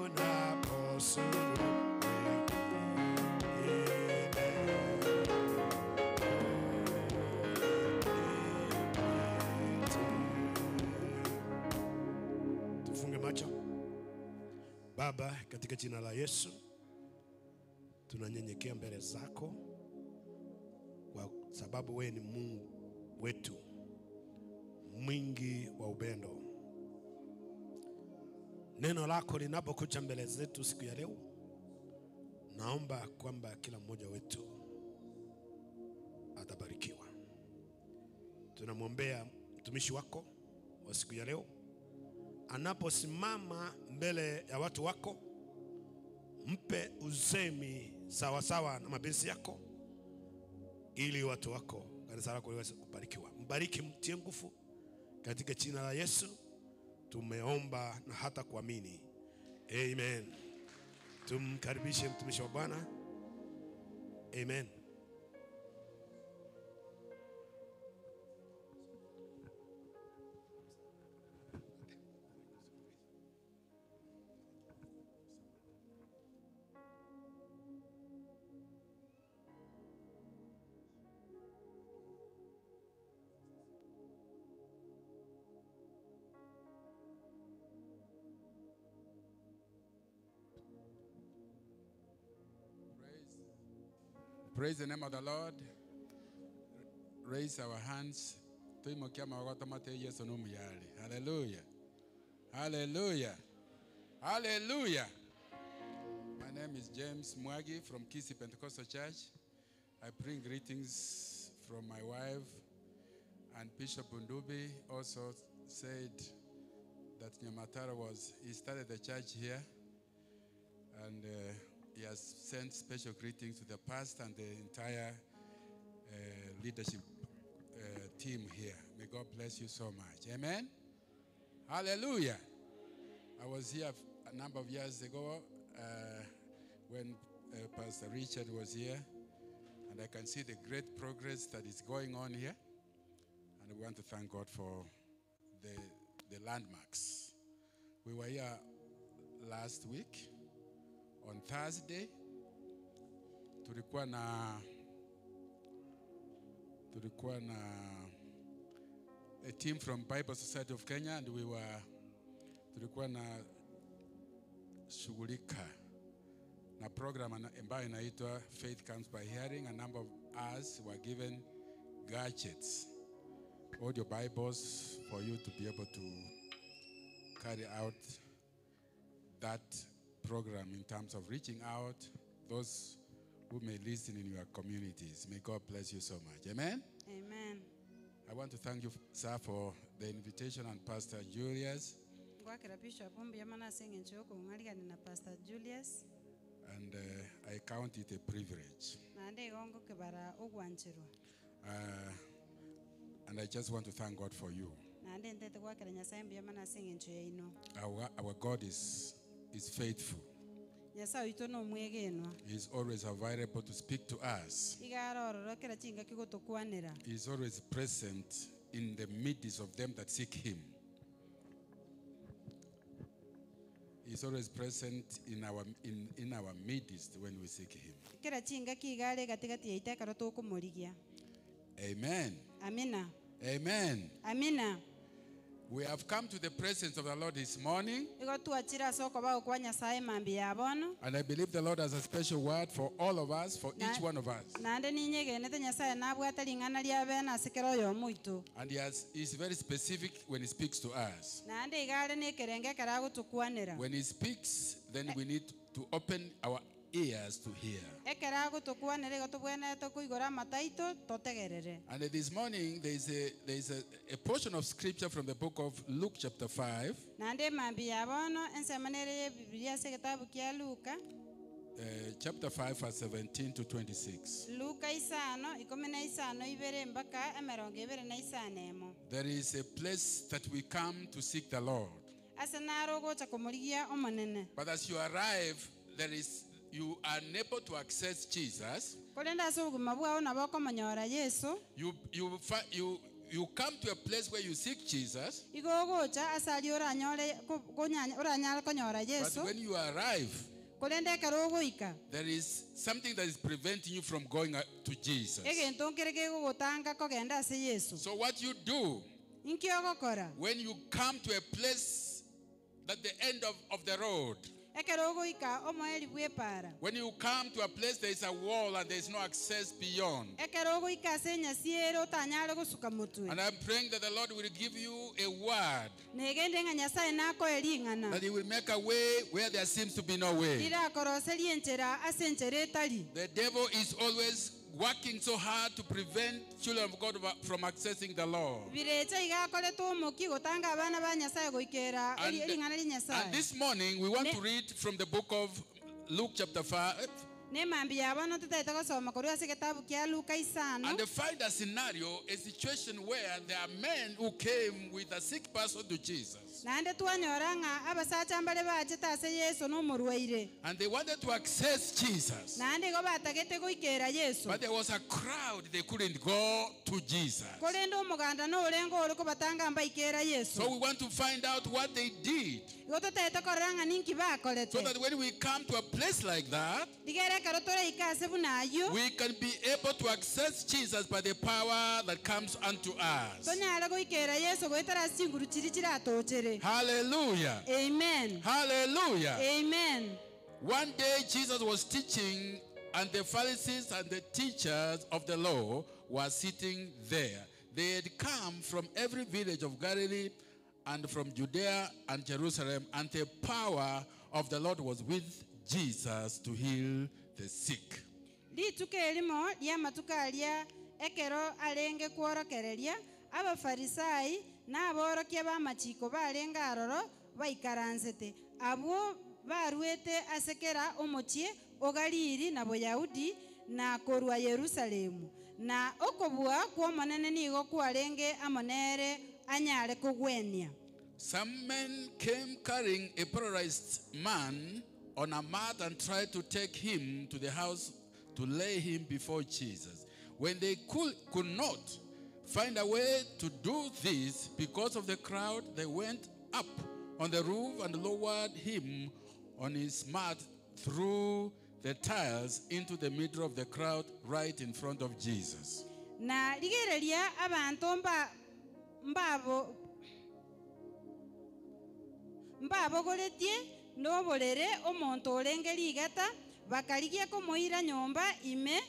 unaposuru Tufunge macho. Baba, katika jina la Yesu tunanyenyekea mbele zako kwa sababu wewe ni Mungu wetu mwingi wa upendo. Neno lako linapokuja mbele zetu siku ya leo, naomba kwamba kila mmoja wetu atabarikiwa. Tunamwombea mtumishi wako wa siku ya leo, anaposimama mbele ya watu wako, mpe usemi sawa sawa na mapenzi yako, ili watu wako, kanisa lako liweze kubarikiwa. Mbariki, mtie nguvu katika jina la Yesu tumeomba na hata kuamini. Amen. Tumkaribishe mtumishi wa Bwana. Amen. Praise the name of the Lord. Raise our hands. Hallelujah. Hallelujah. Hallelujah. My name is James Mwagi from Kisi Pentecostal Church. I bring greetings from my wife, and Bishop Bundubi also said that Nyamatara he started the church here, and he has sent special greetings to the pastor and the entire leadership team here. May God bless you so much. Amen. Hallelujah. I was here a number of years ago when Pastor Richard was here, and I can see the great progress that is going on here. And we want to thank God for the landmarks. We were here last week. On Thursday, tulikuwa na a team from Bible Society of Kenya, and tulikuwa na shughulika na program ambayo inaitwa Faith Comes by Hearing. A number of us were given gadgets, audio Bibles, for you to be able to carry out that program in terms of reaching out those who may listen in your communities. May God bless you so much. Amen. Amen. I want to thank you, sir, for the invitation, and Pastor Julius. And I count it a privilege. And I just want to thank God for you. Our God is faithful. He is always available to speak to us. He is always present in the midst of them that seek him. He is always present in our midst when we seek him. Amen. Amina. Amen. Amina. We have come to the presence of the Lord this morning, igo twachira soko ba kwa Nyasaye mambi yabono and I believe the Lord has a special word for all of us, for each one of us. nande ninyegenete Nyasaye nabwata ling'ana lia bena asikero yo muito And he's very specific when he speaks to us. nande igale ne kerenge karago tukwanira When he speaks, then we need to open our ears to hear. ekerago tukwanira igo tubwene tukuigora mataito totegerere. And this morning, there is a portion of scripture from the book of Luke chapter 5. Nande mambi yabono ensemanere ye Biblia se kitabu kia Luka Chapter 5, verse 17 to 26. Luka isano ikomena isano ibere mpaka emerongo ibere na isano emo. There is a place that we come to seek the Lord. Asa narogo cha kumurigia omonene. But as you arrive, you are unable to access Jesus. Kolenda so gumabwa na bako manyora Yesu. You come to a place where you seek Jesus. Igogocha asali oranyole oranyala konyora Yesu. But when you arrive, kolenda karogo ika. there is something that is preventing you from going to Jesus. Egento kereke gotanga kogenda ase Yesu. So what you do when you come to a place at the end of the road, when you come to a place there is a wall and there is no access beyond, and I'm praying that the Lord will give you a word, that He will make a way where there seems to be no way. The devil is always working so hard to prevent children of God from accessing the Lord. And this morning we want to read from the book of Luke chapter 5. And they find a scenario, a situation where there are men who came with a sick person to Jesus. And they wanted to access Jesus. But there was a crowd, they couldn't go to Jesus. So we want to find out what they did, so that when we come to a place like that, we can be able to access Jesus by the power that comes unto us. Hallelujah. Amen. Hallelujah. Amen. One day Jesus was teaching, and the Pharisees and the teachers of the law were sitting there. They had come from every village of Galilee and from Judea and Jerusalem, and the power of the Lord was with Jesus to heal the sick. Ekero alenge kworokereria abafarisai n'aborokia b'amachiko barenga aroro baikaransete abo baruete asekera omochie ogaliri na boyahudi na korwa Yerusalemu na okobua kwa monene nigo kwarenge amonere anyare kugwenia. Some men came carrying a paralyzed man on a mat and tried to take him to the house to lay him before Jesus. When they could not find a way to do this because of the crowd, they went up on the roof and lowered him on his mat through the tiles into the middle of the crowd right in front of Jesus. Na ligerelia abantu mbabo goletie no bolere omonto olengeri igata bakaligia komoira nyomba ime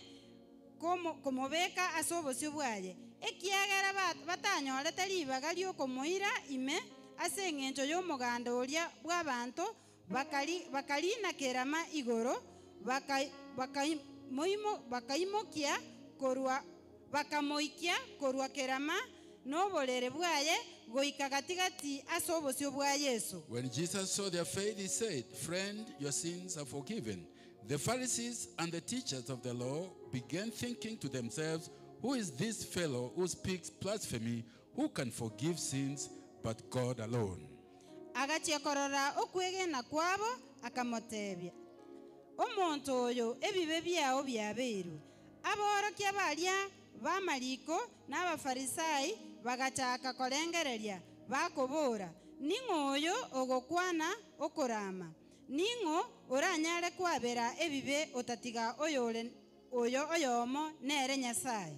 komobeka asobosio bwaye ekiagara batanyorete libaga liokomoira ime ase eng'encho y'omoganda oria bw'abanto bakalina kerama igoro bakaimokia korwa bakamoikia korwa kerama n'obolere bwaye goika gatigati ase obosio bwa Yesu. When Jesus saw their faith, he said, "Friend, your sins are forgiven." The Pharisees and the teachers of the law began thinking to themselves, "Who is this fellow who speaks blasphemy? Who can forgive sins but God alone?" Agachiekorora okwegena kwabo akamotebia omonto oyo ebibe byao byabeirwe aborokia baria bamaliko n'abafarisai bagachaka kolengereria bakobora ning'o oyo ogokwana okorama ning'o oranyare kwabera ebibe otatiga oyo oyomo nere Nyasaye.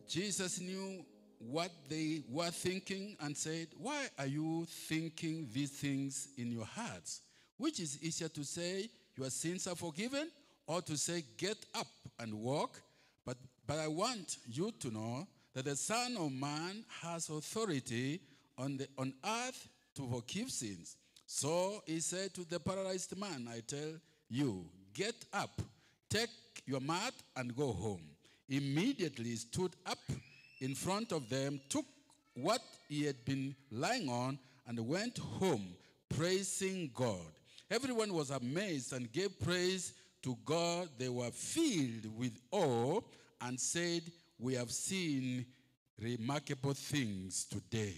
Jesus knew what they were thinking and said, "Why are you thinking these things in your hearts? Which is easier to say, your sins are forgiven, or to say, get up and walk? But I want you to know that the Son of Man has authority on earth to forgive sins." So he said to the paralyzed man, "I tell you, get up, take your mat and go home." Immediately he stood up in front of them, took what he had been lying on, and went home, praising God. Everyone was amazed and gave praise to God. They were filled with awe and said, "We have seen remarkable things today."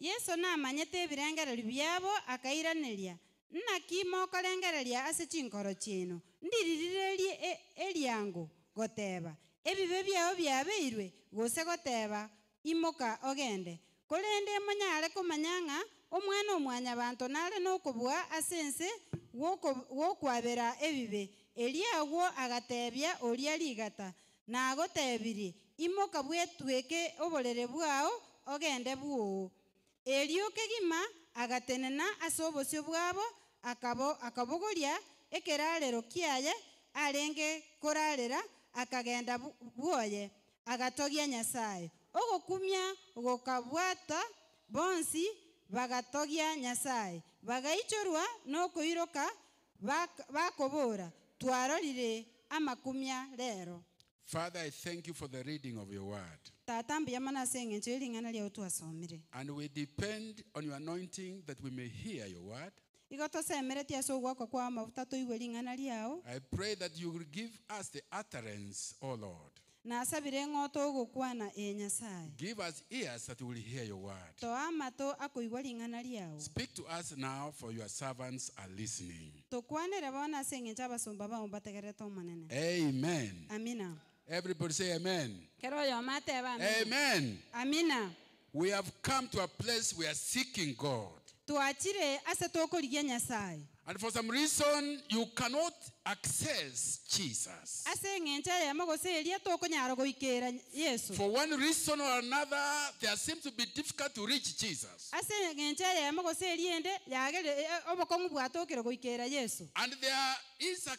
Yesu namanyete ebirengereri byabo akairaneria nakimokorengereria ase chinkoro chino ndiririre eliango goteba ebibe byao byabeirwe gose goteba imoka ogende kolende monyare komanyanga omwana omwanya bantu nare nokobwa asense wokwabera ebibe eliawo agatebia oria ligata nagotebirie imoka bwetweke oborere bwao ogende bwoo elio kegima agatenena ase obosio bwabo akabogoria ekerarero kiaye arenge korarera akagenda bwoye agatogia Nyasaye ogokumia gokabwata bonsi bagatogia Nyasaye bagaichorwa nokoiroka bakobora twarorire amakumia rero. Father, I thank you for the reading of your word. And we depend on your anointing that we may hear your word. I pray that you will give us the utterance, O Lord. Give us ears that will hear your word. Speak to us now, for your servants are listening. Amen. Amina. Everybody say amen. Amen. Amina. We have come to a place we are seeking God. And for some reason, you cannot access Jesus. For one reason or another, there seems to be difficult to reach Jesus. And there is a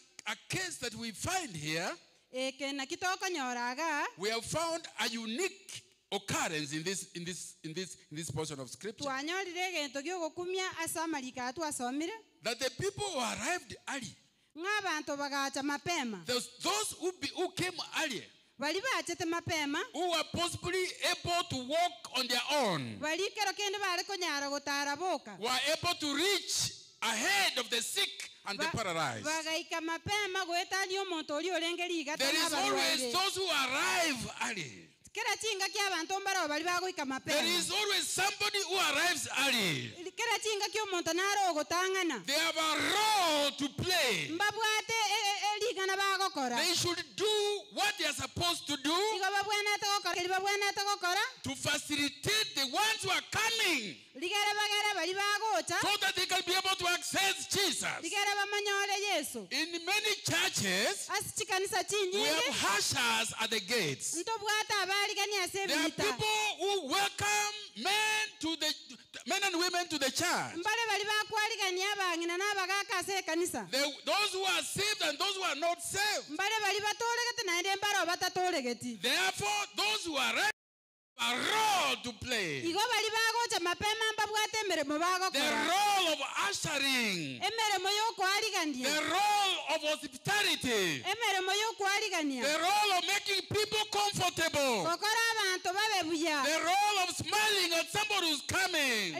case that we find here. We have found a unique occurrence in this portion of scripture. That the people who arrived early, those who came earlier, who were possibly able to walk on their own, were able to reach ahead of the sick and the paralyzed. There is always those who arrive early. There is always somebody who arrives early. They have a role to play. They should do what they are supposed to do to facilitate the ones who are coming, so that they can be able to access Jesus. In many churches, we have ushers at the gates. There are people who welcome men and women to the church. Those who are saved and those who are not saved. Therefore, those who are ready a role to play. The role of ushering. The role of hospitality. The role of making people comfortable. The role of smiling at somebody who's coming. So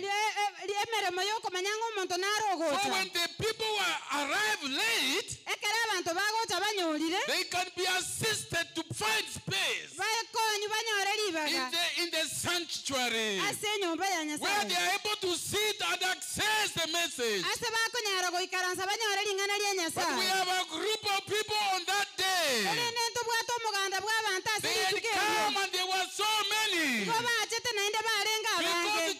when the people arrive late, they can be assisted to find space in the sanctuary, where they are able to sit and access the message. But we have a group of people on that day. They had come and there were so many. Because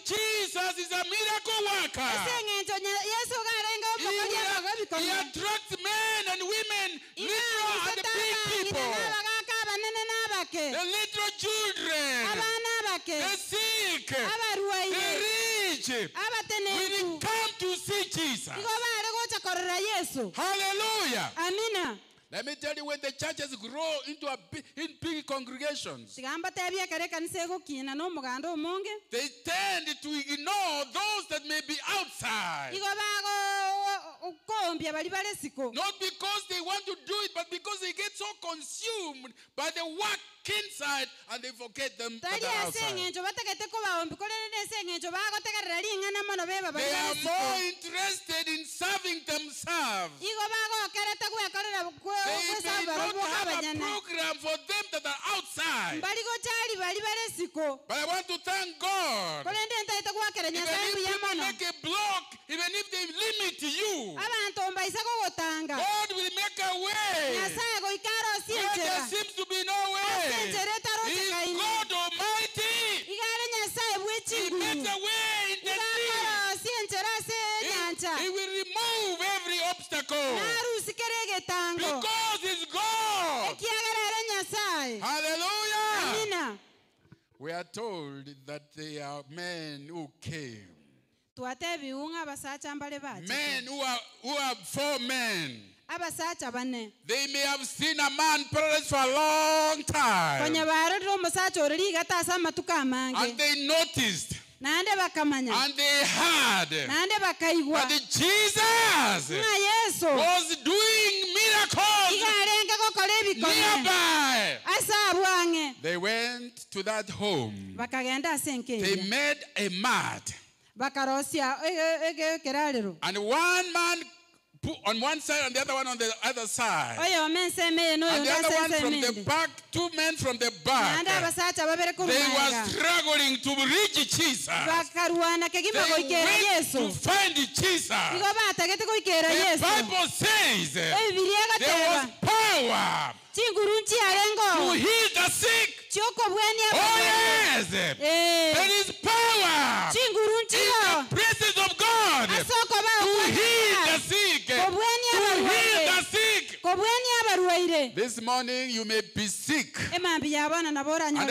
Jesus is a miracle worker. He attracts men and women, little and big people. The little children, the sick, the rich will come to see Jesus. Hallelujah. Amina. Let me tell you, when the churches grow into in big congregations, they tend to ignore those that may be outside. Not because they want to do it, but because they get so consumed by the work inside and they forget them that are outside. They are more interested in serving themselves. They may not have a program for them that are outside. But I want to thank God. Even if people make a block, even if they limit you, God will make a way. Where there seems to be no way. He is God Almighty. He makes a way in the sea. He will remove every obstacle. Because he's God. Hallelujah. We are told that they are men who came. Men who are 4 men. They may have seen a man paralyzed for a long time. And they noticed. And they heard that Jesus was doing miracles nearby. They went to that home. They made a mat. And one man put on one side and the other one on the other side. And the other one from the back, 2 men from the back. They were struggling to reach Jesus. They went to find Jesus. The Bible says there was power to heal the sick. Oh yes, there is power in the presence of God to heal the sick. This morning you may be sick. And I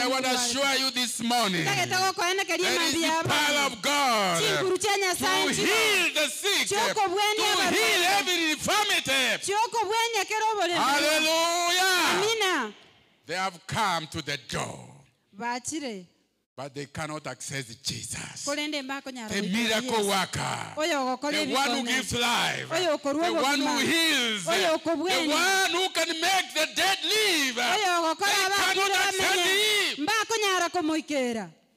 want to assure you this morning there is the power of God to heal the sick, to heal every infirmity. Hallelujah. They have come to the door, but they cannot access Jesus. The miracle worker, the one who gives life, the one who heals, the one who can make the dead live. They cannot access him.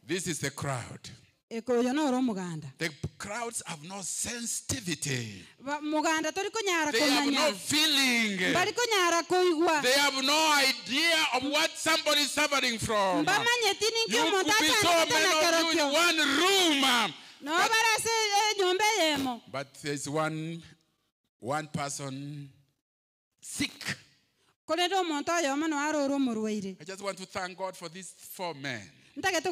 This is the crowd. The crowds have no sensitivity. They have no feeling. They have no idea of what somebody is suffering from. You could be so many of you in one room. But there's one person sick. I just want to thank God for these 4 men. They did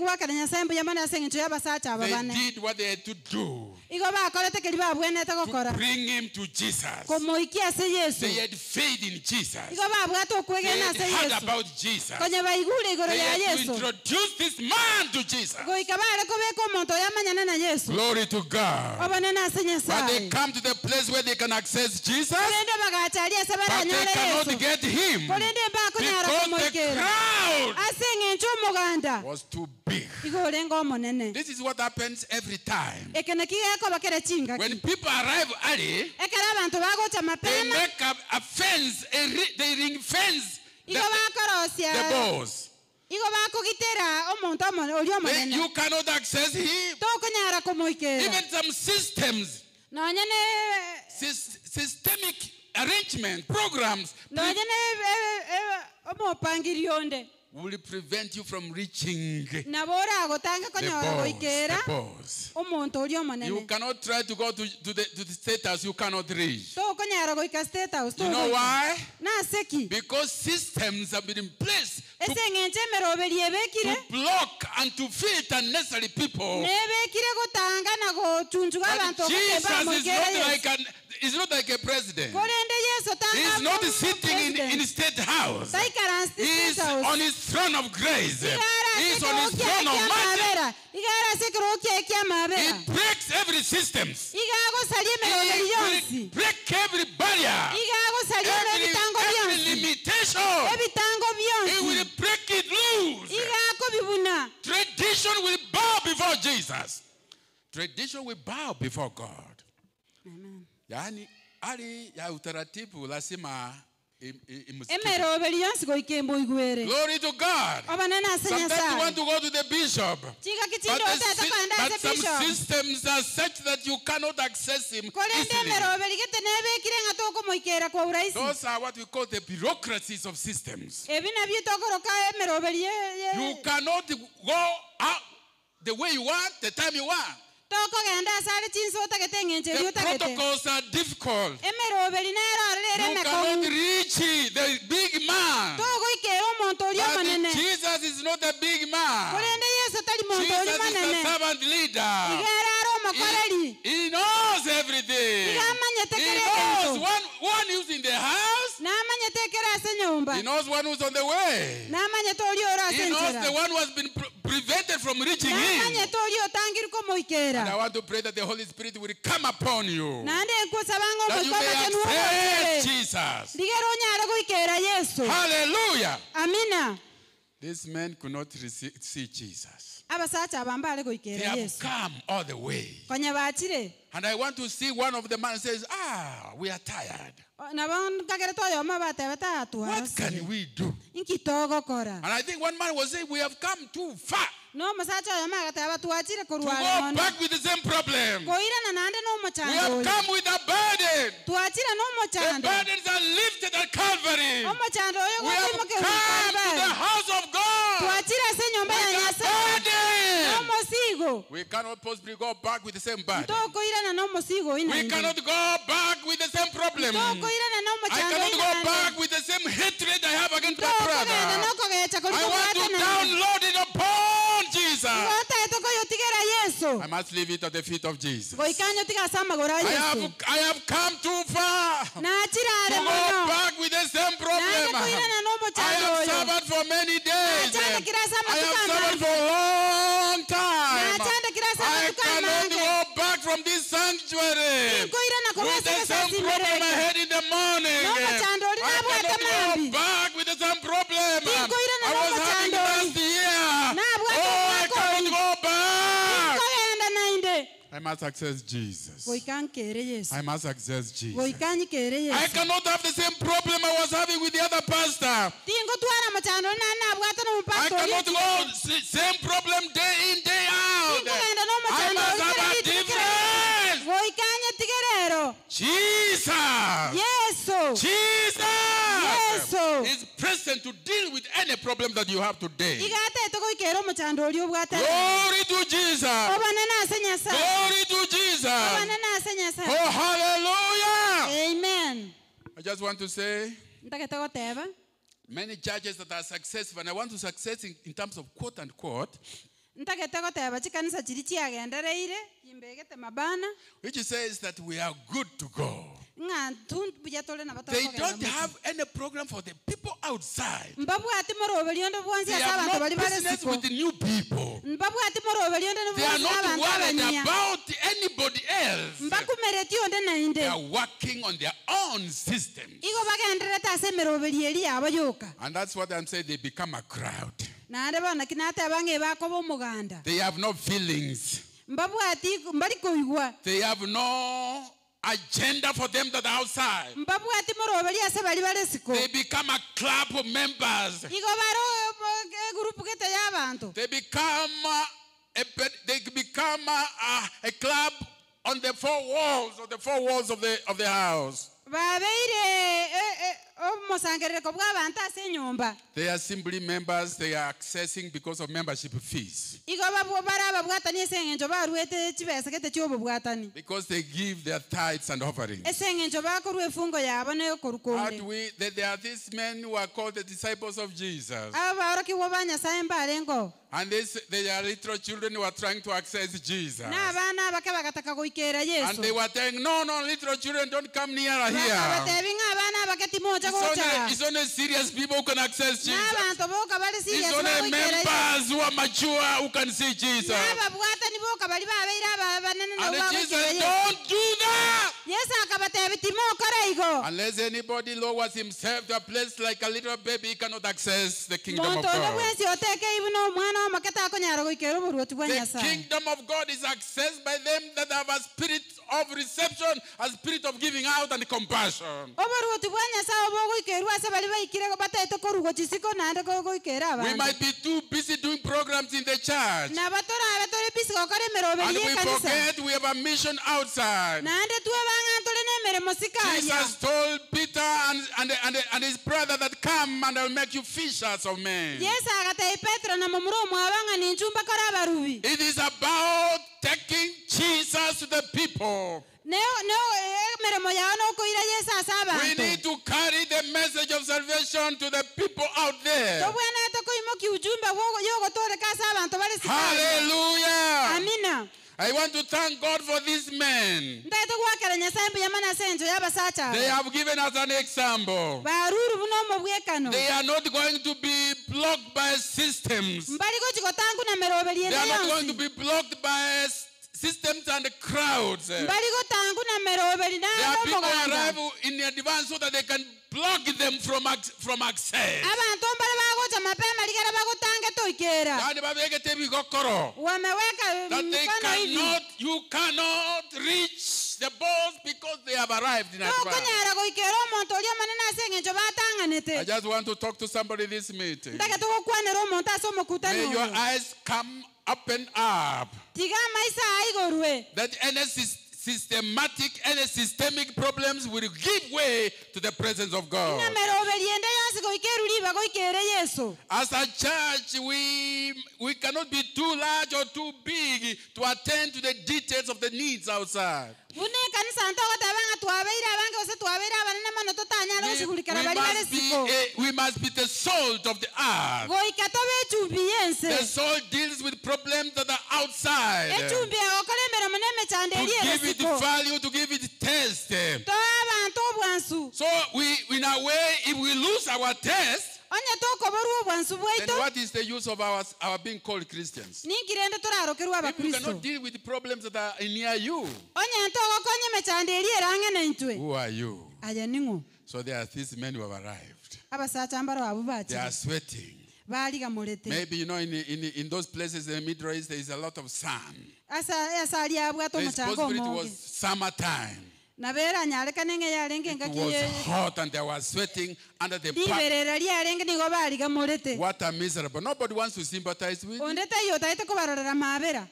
what they had to do to bring him to Jesus. They had faith in Jesus. They had heard about Jesus. They had to introduce this man to Jesus. Glory to God. But they come to the place where they can access Jesus, but they cannot get him because the crowd was too big. This is what happens every time. When people arrive early, they make up a fence, they ring fence the balls. You cannot access him. Even some systems, systemic arrangement, programs will prevent you from reaching the balls. You cannot try to go to the status you cannot reach. You know why? Because systems have been in place to block and to filter unnecessary people. But Jesus is not like a president. He is not sitting in the state house. He is on his throne of grace. He is on his throne of majesty. He breaks every system. He will break every barrier, every limitation. He will break it loose. Tradition will bow before Jesus. Tradition will bow before God. Amen. Yani ali ya utaratibu lazima glory to God. Sometimes you want to go to the bishop, but some systems are such that you cannot access him easily. Those are what we call the bureaucracies of systems. You cannot go out the way you want, the time you want. The protocols are difficult. You cannot reach the big man. But Jesus is not a big man. Jesus is the servant leader. He knows everything. He knows one who's in the house. He knows one who's on the way. He knows the one who has been prevented from reaching him. And I want to pray that the Holy Spirit will come upon you, that you may access Jesus. Hallelujah. Amina. These men could not see Jesus. They They have come all the way. And I want to see one of the men says, we are tired. What can we do? And I think one man was saying, we have come too far to go back with the same problem. We have come with a burden. The burdens are lifted at Calvary. We have come to the house of God with a burden. We cannot possibly go back with the same burden. We cannot go back with the same problem. I cannot go back with the same hatred I have against my brother. I want to download it upon Jesus. I must leave it at the feet of Jesus. I have come too far to go back with the same problem. I have suffered for many days. I have suffered for a long time. I cannot go back from this sanctuary with the same problem I had in the morning. I cannot go back with the same problem I was having last year. I cannot go back. I must access Jesus. I must access Jesus. I cannot have the same problem I was having with the other pastor. I cannot go same problem day in, day out. I must have a difference. Jesus. Jesus is present to deal with any problem that you have today. Glory to Jesus. Glory to Jesus. Oh, hallelujah. Amen. I just want to say, many churches that are successful, and I want to success in terms of quote unquote, which says that we are good to go. They don't have any program for the people outside. They have no business with the new people. They are not worried about anybody else. They are working on their own systems. And that's what I'm saying, they become a crowd. They have no feelings. They have no agenda for them that are outside. They become a club of members. They become a club on the four walls of the house. They are simply members. They are accessing because of membership fees. Because they give their tithes and offerings. There are these men who are called the disciples of Jesus. And they are little children who are trying to access Jesus. And they were saying, no, little children, don't come near here. n'abakati moja gocha It's only serious people who can access Jesus. n'abantu boka bali It's serious only bagoikera members who are mature who can see Jesus. n'ababwatani boka bali babeire abanene And nabo Jesus bagoikera don't do that. Yesu akabateba timokora igo Unless anybody lowers himself to a place like a little baby, he cannot access the kingdom of muntu onde God. bwensi oteke ibu n'omwana omaketa akonyara goikera oburuoti bwa The Nyasaye kingdom of God is accessed by them that have a spirit of reception, a spirit of giving out and compassion. oburuoti bwa Nyasaye bogoikerwa ase bali baikire bataete korugo chisiko nande goikera We abantu might be too busy doing programs in the church. na batorabe tore bisi gokora emeroberi And we y'ekanisa forget we have a mission outside. nande tuwe bang'antore n'emeremo sikaria Jesus told Peter and his brother that come and I'll make you fishers of men. Yesu agatei Petro na mumuromo abanga ninchumba kora abarubi It is about taking Jesus to the people. emeremo yao nokoira Yesu ase We abantu need to carry the message of salvation to the people out there. tobwenete koimoki ujumbe yogotoreka ase abantu bari sikaria Hallelujah. amina I want to thank God for these men. ndaite gwakera Nyasaye mbuyamana ase encho y'abasacha They have given us an example. baruru buno omo bwekano They are not going to be blocked by systems. mbali gochikotangu na meroberi They ende are not going yonsi to be blocked by systems and crowds. mbali gotangu na meroberi There are people who n'omuganda arrive in advance so that they can block them from access. abantu mbali bagocha mapema ligera bagotange toikera Yani babegete ebigokoro. wameweka That they mfano hivi you cannot reach the boss because they have arrived in advance. tokonyara goikera omonto oria manene ase eng'encho batang'anete I just want to talk to somebody this meeting. ndake togokwanera omonto ase May omokutano your oyo eyes come open up. tiga amaisa aigorwe That any systemic problems will give way to the presence of God. na meroberi ende yonsi goikeru liba goikere Yesu As a church, we cannot be too large or too big to attend to the details of the needs outside. bune kanisa ntogotabanga twabeire abange ose twabeire abanene mano totanyara gosigulikera bari bare siko We must be the salt of the earth. goika tobe echumbi yense The salt deals with problems that are outside. echumbi egokora emeremo n'emechando eri To ere give it siko value, to give it taste. toa abantu obwansu So in a way, if we lose our taste, onye tokoborwa obwansu then bwaito what is the use of our being called Christians? ningirende torarokerwa If we abakristo cannot deal with the problems that are near you, onye ntogokonya emechando eri erang'e naintwe who are you? aya ning'o So there are these men who have arrived. abasacha mbaro abo They are bachi sweating. baligamorete Maybe, in those places in the Middle East, there is a lot of sun. asali abwata They omochango supposed it omonge was summertime. nabera nyareka nenge yarenge It was ngaki hot and they were sweating under the back. liberera liarenge nigo baligamorete What a miserable. Nobody wants to sympathize with you. ondete iyo taite kubarorera mabera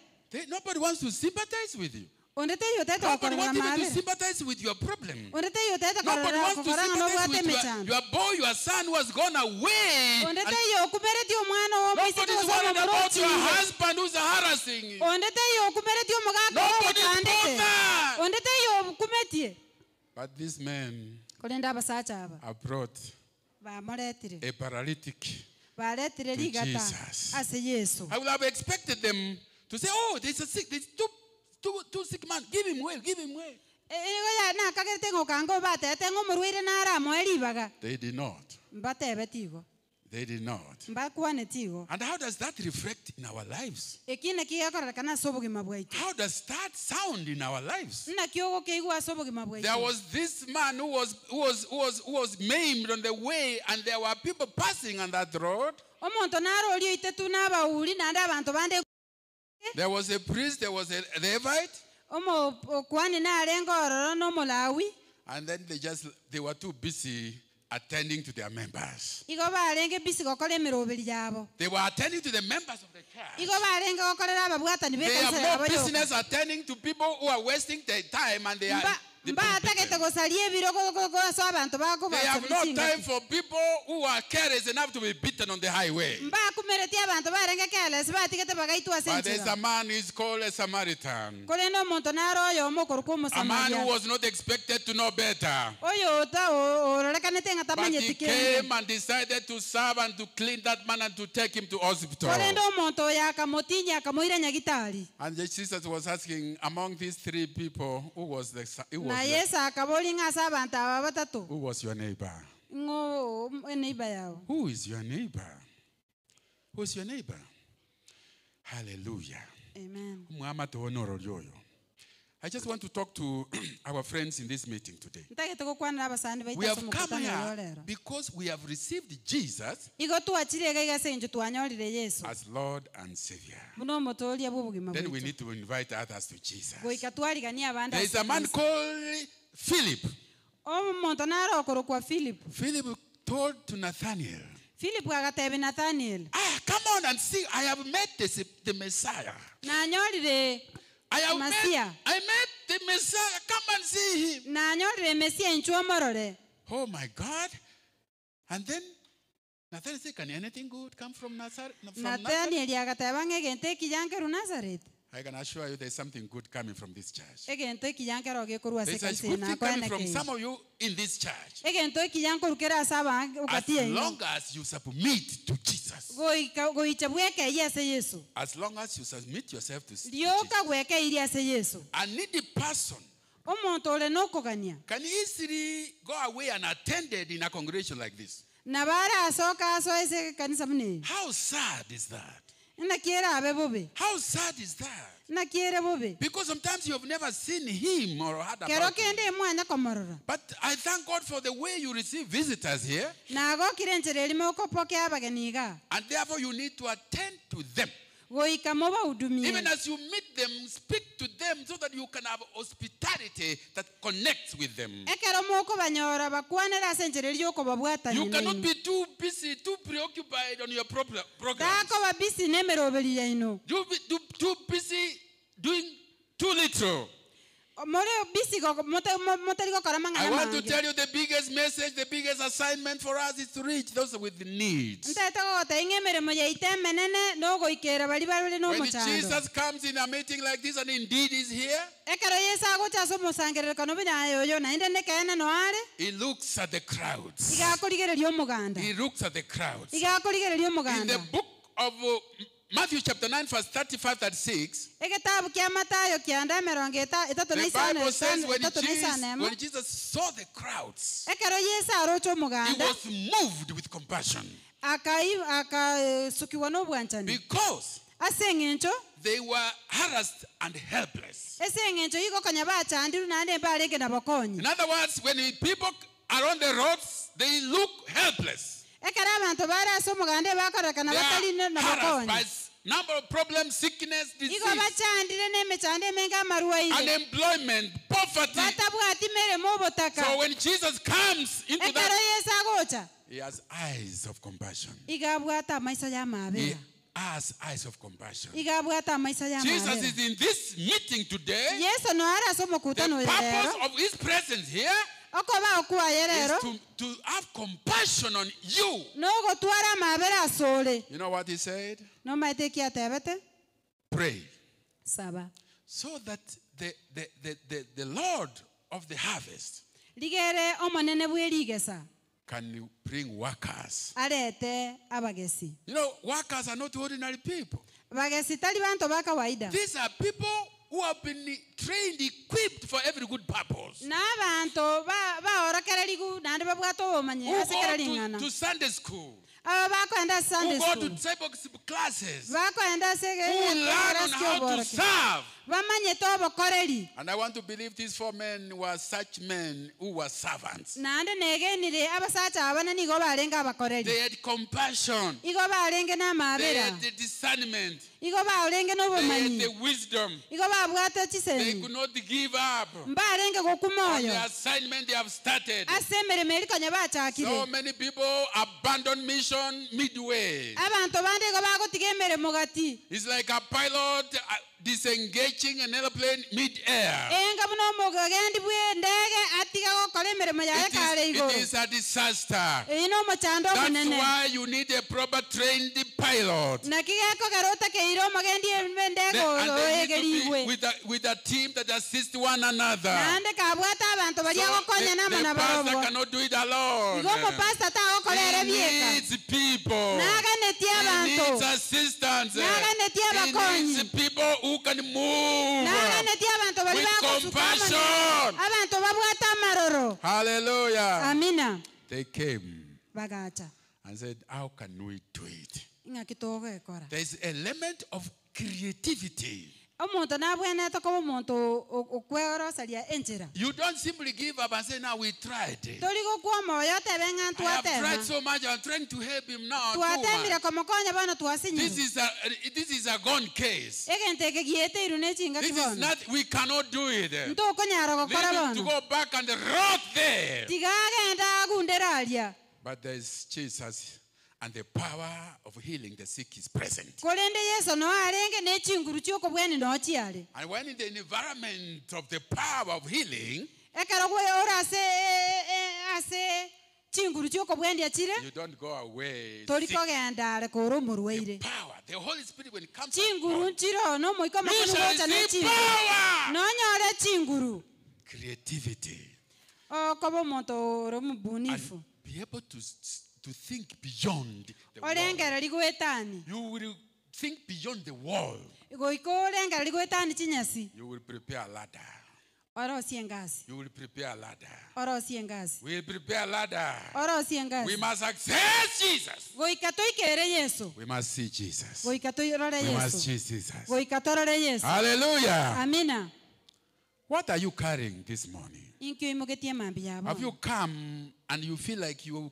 Nobody wants to sympathize with you. ondete iyo taite Nobody kukorera wants even to mabera sympathize with your problem. ondete iyo taite Nobody korora wants to kukoranga sympathize nobwate with emechando your boy, your son who has gone away. And ondete iyo okumereti omwana w'omwisi nobody's togosoma worried about your morochire husband who's harassing you. ondete iyo okumereti omugaka Nobody's w'omutandete bothered. ondete iyo okumetie But these men kolenda abasacha aba have brought bamoretire a paralytic. baretire To ligata Jesus. ase Yesu I would have expected them to say, oh, there's two sick man. Give him well, give him well. igo ya nakagerete ng'okango batete ng'omorwaire naramo eribaga They did not. mbatebe tigo They did not. mbakwane tigo And how does that reflect in our lives? ekine kigakorereka ase obogima bwaitu How does that sound in our lives? nakio gokeigwa ase obogima bwaitu There was this man who was maimed on the way, and there were people passing on that road. omonto narorio itetu n'abauri nande abantu bande There was a priest, there was a Levite, okwani narenga ororo n'omolawi and then they were too busy attending to their members. igo barenge bisi gokora emeroberi yabo They were attending to the members of the church. igo barenge gokorera ababwatani They b'ekanisa have yabo more yoka business attending to people who are wasting their time, and they are mbategete gosaria ebiro ase abantu They have no time for people who are careless enough to be beaten on the highway. mbakumereti abantu barenge careless batigete bagaitu ase But there's a enchera man who is called a Samaritan. kolenda omonto naroyo omokoro kwa A man who omusamaria was not expected to know better. oyo ororekanete nga But tamanyeti he kende came and decided to serve and to clean that man and to take him to hospital. kolenda omonto oyo akamotinya akamoira nyagitari And Jesus was asking, among these three people, who was na your, Yesu akabolinga asa abantu aba batatu who was your neighbor? ngo neighbor yao. Who is your neighbor? Who's your neighbor? Hallelujah. Amen. Muhammad honoro yoyo. I just want to talk to our friends in this meeting today. Ntagete kokwanira abasani We have baita come somukutano here lero. because we have received Jesus Igo tuachire gaiga senjo twanyolire Yesu. as Lord and Savior. Buno motolia bw'obugima Then we bwitu. need to invite others to Jesus. Goika twaligania abandi. There is a man called Philip. Omuntu narokoro kwa Philip. Philip told to Nathaniel, Philip agatebe Nathaniel. come on and see, I have met the Messiah. Na nyolire Masia. I met the Messiah. Come and see him. Na nyolire Mesia nchomorore. Oh my God. And then Nathaniel said, can anything good come from Nazareth? Nathaniel agateba ngegente kijankeru Nazareth. I can assure you there's something good coming from this church. Egento kijankero gekorwa There's a sekanse good na thing coming from kweneke. some of you in this church. Egento kijankoru kera saba As ukatie. long as you submit to Jesus. Goicha bweke yese Yesu. As long as you submit yourself to Jesus. Lioka bweke iri ase Yesu. A needy person Omuntu ole nokogania. can easily go away and attended in a congregation like this. Na bara asoka aso ese kanisa mune. How sad is that? Na kiera abe bobe. How sad is that? Na kiere bobe. Because sometimes you have never seen him or heard Kero about him. kende mwanya komorora. But I thank God for the way you receive visitors here. Na go kirenchere limo kopokea abageniga. And therefore you need to attend to them. Goika moba udumie. Even as you meet them, speak to them so that you can have hospitality that connects with them. Ekero moko banyora bakwanera senchere lyoko babwata You nyine. cannot be too busy, too preoccupied on your program. Dako babisi nemerobeli yaino. You be too busy doing too little. More busy go moteri go karamanga. I want to tell you the biggest message, the biggest assignment for us is to reach those with the needs. Ntete go taingemere mo yaite menene no go ikera bali bali no When mochando. Jesus comes in a meeting like this and indeed is here, Ekero Yesu go chaso mosangerero kano bina yoyo na inde ne kaena no are. he looks at the crowds. Iga korigere lyo muganda. He looks at the crowds. Iga korigere lyo In muganda. the book of Matthew chapter 9 verse 35-36, Ekitabu kya Matayo kyanda merongo etatu na the isane. Bible says When when Jesus saw the crowds, Ekero Yesu arocho he muganda. was moved with compassion Sukiwa n'obwanchani. because Asengencho they were harassed and helpless. esengencho iko kanya bachandiru nande balenge nabakonyi. In other words, when people are on the roads, they look helpless. Ekera abantu baraso mugande bakoreka na They batali are harassed by nabakonyi. number of problems, sickness, disease, Iko bachandire nemechande menga maruwaire. unemployment, poverty. Batabwati mere mobotaka. So when Jesus comes into Ekero that, Yesu agocha. he has eyes of compassion. Igabwata maiso ya He mabera. has eyes of compassion. Igabwata maiso ya Jesus mabera. is in this meeting today. Yesu no araso mukutano The purpose lero. of his presence here Okoba okuwa is yerero. to have compassion on you. Nogo twara mabera asole. You know what he said? No maite kia tebete. Pray Saba. so that the Lord of the harvest Ligere omonene bweligesa. can bring workers. Arete abagesi. You know, workers are not ordinary people. Bagesi tali bantu ba kawaida. These are people who have been trained, equipped for every good purpose. Na bantu ba orakereligu nande babwato omanye Who asekerelingana. go to Sunday school. Aba bakwenda Sunday Who go to school. discipleship classes. Bakwenda Who learn on how to serve. Bamanye to bokoreli. And I want to believe these 4 men were such men who were servants. Nande negenire abasacha abana nigo balenga abakoreli. They had compassion. Igo balenge na They mabera. had the discernment. Igo balenge no They had bomanyi. the wisdom. Igo babwata They chiseni. could not give up Mbalenge on gokumoyo. the assignment they have started. Asemere meri kanya So bachakire. many people abandon mission midway. Abantu bande go bagotigemere mugati. It's like a pilot disengaging an airplane mid-air. Enga buno mogendi bwe ndege atiga gokora emirimo yaye kare It iguru. is a disaster. Ino mochando That's munene. why you need a proper trained pilot. Na kigeko garota keiro mogendi ndege And they need to oyegerigwe. be with a team that assists one another. Nande kabwata abantu abantu bali agokonya nama na pastor barobo cannot do it alone. igomo pastor tagokolere He bieka needs people. naganetie He needs abantu assistance. naganetie He abakonyi needs people who can move naganetie abantu bali with compassion. abantu babwata amaroro Hallelujah. amina They came bagacha and said, how can we do it? ingakitogekora There is an element of creativity. omuntu nabwenete kuba omuntu okwegorosaria enjira You don't simply give up and say, now we tried. tori gokwama oyo tebe ng'a I have tried twatema so much. I'm trying to help him now. twatemire komokonya bono This twasinyire is a gone case. egente eke giete iru nechinga This is kibono not. We cannot do it. ntokonyara gokora Leave him to bono go back and rot there. tiga agenda agunderaria But there's Jesus, and the power of healing the sick is present. korende yesu no arenge nechinguru chiokobweni nochiare And when in the environment of the power of healing, ekero gwe ora ase chinguru chiokobwendi achire you don't go away. tori sick. kogenda are koro morwaire Power. The Holy Spirit, when it comes chinguru nchiro no moiko you makuru shall gocha receive nechinguru power. nonyore chinguru Creativity. okoba omonto oro mubunifu Be able to think beyond the world. orengera rigwetani You will think beyond the wall. goiko orengera rigwetani chinyasi You will prepare a ladder. orosie engasi You will prepare a ladder. orosie engasi We will prepare a ladder. orosie We engasi must access Jesus. goika toikere yesu We must see Jesus. goika toirore We must yesu see Jesus. goika torore yesu Hallelujah. amina What are you carrying this morning? inkio imogetie mambi yabo Have you come and you feel like you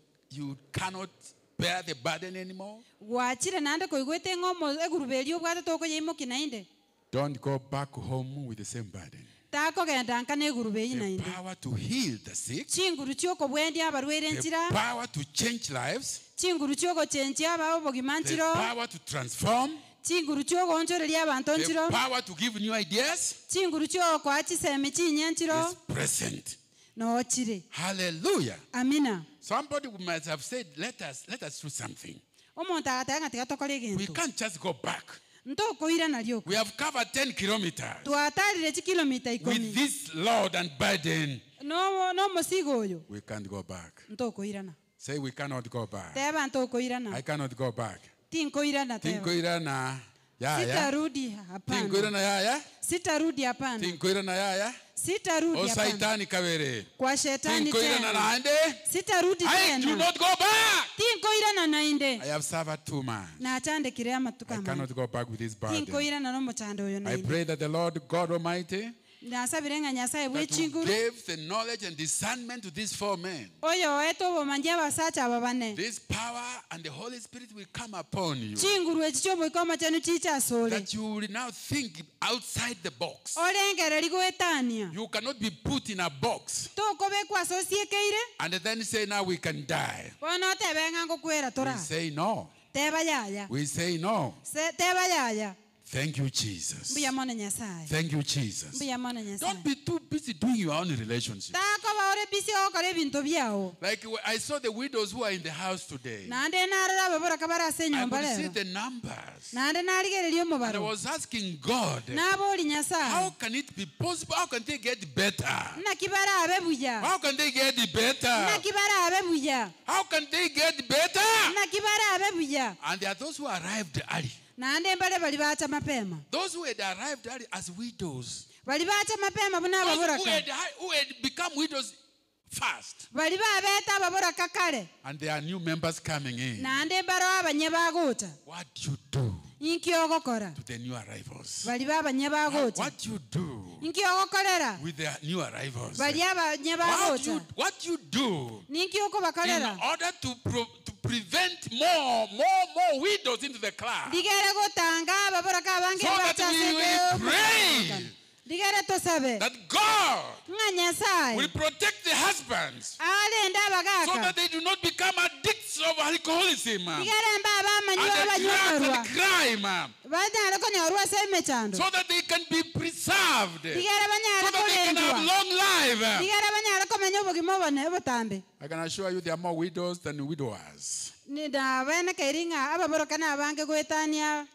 cannot bear the burden anymore? gwachire nande koigwete ng'omo eguruberi obwate tokoyeimoki nainde Don't go back home with the same burden. takogenda nka neguruberi The nainde power to heal the sick. chinguru chiokobwendi abarwaire The nchira power to change lives. chinguru chiokochenchia aba obogima The nchiro power to transform. chinguru chiogonchoreria abantu The nchiro power to give new ideas chinguru chiokoa chiseme chinya nchiro is present. nochire Hallelujah. amina Somebody might have said, let us do something. omonto agatega ng'a tiga tokore We egento can't just go back. ntokoira naryo We have covered 10 kilometers twatarire chikilomita with 10 this load and burden. no mosigo oyo We can't go back. ntokoirana Say we cannot go back. teba ntokoirana I cannot go back. tinkoirana teba Tinkoirana. Ya ya. sitarudi hapana Tinkoirana ya ya. sitarudi hapana Tinkoirana ya ya. sitarudi O hapana saitani kawere. kwa shetani Tinkoirana tena naende. sitarudi I do tena not go back. tinkoirana nainde I have suffered too much. nachandikire amatuka I amwe cannot go back with this burden. tinkoirana nomochando oyo I nainde pray that the Lord God Almighty nasabire ng'a nyasaye that will bwechinguru give the knowledge and discernment to these 4 men. oyo oete obomanji abasacha aba bane This power and the Holy Spirit will come upon you. chinguru echi chiomoikoma chenu chichasore That you will now think outside the box. orengere rigwetania You cannot be put in a box tokobekwa asosiekeire and then say, now we can die. bono otebe ng'a ngokwera We tora say no. teba yaya We say no. teba yaya Thank you, Jesus. mbuya mone nyasaye Thank you, Jesus. mbuya mone nyasaye Don't be too busy doing your own relationship. takoba ore bisi okora ebinto byao Like I saw the widows who are in the house today. nande narora ababoraka bara ase I enyomba could see lero the numbers. nande narigereria And I omobaro was asking God, nabori how nyasaye can it be possible? How can they get better? nakibara abe buya How can they get better? nakibara abe buya How can they get better? nakibara abe buya And there are those who arrived early. nande mbale bali bacha mapema Those who had arrived early as widows. bali bacha mapema buna Those ababoraka who had become widows fast. bali babeta ababoraka kare And there are new members coming in. nande mbaro abanye bagota What do you do inkiogokora to the new arrivals? bali babanye bagota What do you do inkiogokorera with the new arrivals? bali abanye bagota What you do in ninkiokobakorera order to prevent more widows into the class, digere gotanga ababoraka abange so that we will pray digere tosabe that God ng'a nyasaye will protect the husbands alenda so abagaka that they do not become addicts of alcoholism and digere mba abamanyi drugs babanyumerwa and crime, banyala konyorwa ase emechando so that they can be preserved, so digere banyala that they can have kolendwa long life. digere banyala komenya obogima obone obotambe I can assure you there are more widows than widowers. nidabene kairinga ababoroka nabange gwetania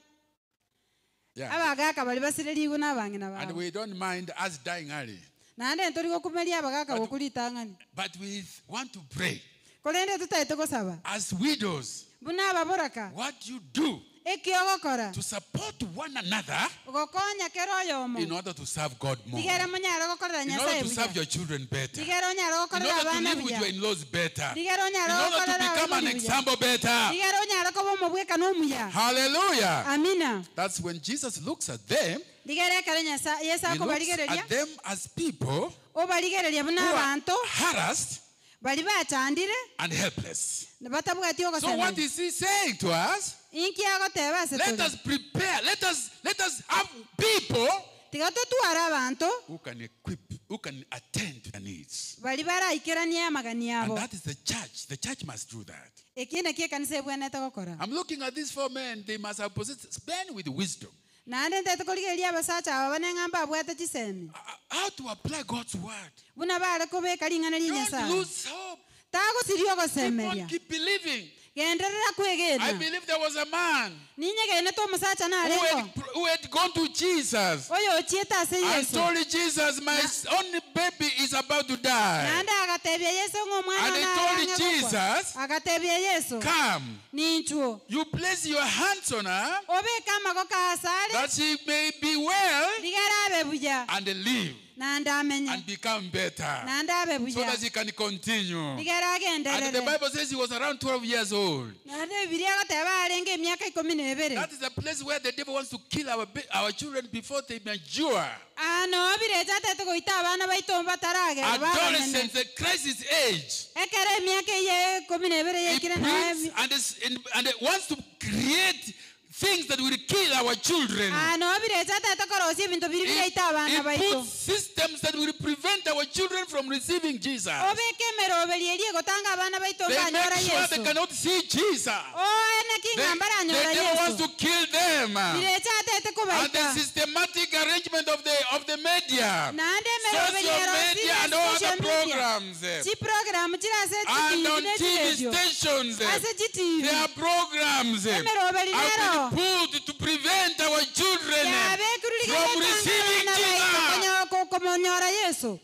Yeah. abagaka bali basirerigu nabange And nababo we don't mind us dying early. Nande ntori gokumeria abagaka gokuritang'ani. But we want to pray. Kolende tutaite gosaba. As widows, Buna ababoraka. what you do Ekiogokora. to support one another Gokonya kero yomo. in order to serve God more. Digere munyara gokorera In order Nyasaye to serve buya. your children better. In Digere onyara order gokorera to abana live with your buya. in-laws better. Digere In onyara order to gokorera become an abana buya. example better. Digere onyara kobo mobweka n'omuya. Hallelujah. Amina. That's when Jesus looks at them. Digere kare Nyasaye Yesu He looks akobaligereria. at them as people Obaligereria buna who are abantu harassed bali bachandire and helpless. batabwati So what ogosema. is he saying to us? Inki agoteba ase Let tuli. us prepare. Let us have people Tiga tutwara abantu who can equip, who can attend to their needs. bali baraikerania amagani And abo. that is the church. The church must do that. Ekinde kie kanisa ebwenete gokora. I'm looking at these 4 men. They must have possessed men with wisdom. Nande ntete koligereria abasacha aba baneng'amba abwate chisemi. How to apply God's word. Buna bare kobeka ling'ana ria Don't Nyasaye. lose hope. Tagosiria Keep on ogosemeria. keep believing. Genderera I kwegena. believe there was a man Ninye gene to omusacha narengo. who had gone to Jesus Oyo ochieta ase and Yesu. told Jesus, my only baby is about to die. Nande agatebia Yesu ng'omwana And he told Jesus, agatebia Yesu. come, Ninchuo. you place your hands on her Obeka amagoko asare. that she may be well Ligera abe buya. and live Nande amenye. and become better Nande abe so buya. that she can continue. Ligera And the agenderere. Bible says he was around 12 years old. Nande Bibilia agateba arenge emyaka 12. That is a place where the devil wants to kill our children before they mature. Ano birecha tete goita abana baito bataragera Adolescence, the crisis age. ekere emyaka ye 12 It yekire brings nawe and it wants to create things that will kill our children. ano birecha tete korosi ebintu biri bireita abana It baito puts systems that will prevent our children from receiving Jesus. obekemero obelierie gotanga abana baito They banyora make sure they Yesu cannot see Jesus. o ene kingambara The anyora devil wants Yesu to kill them. birecha tete And the kubaita systematic arrangement of the media, nande mero social obeliero media, and all social other media programs, chi program chirase and on TV TV stations, ase chi TV there are programs emero obeliero have been put to prevent our children yabe from receiving Jesus. komonyora Yesu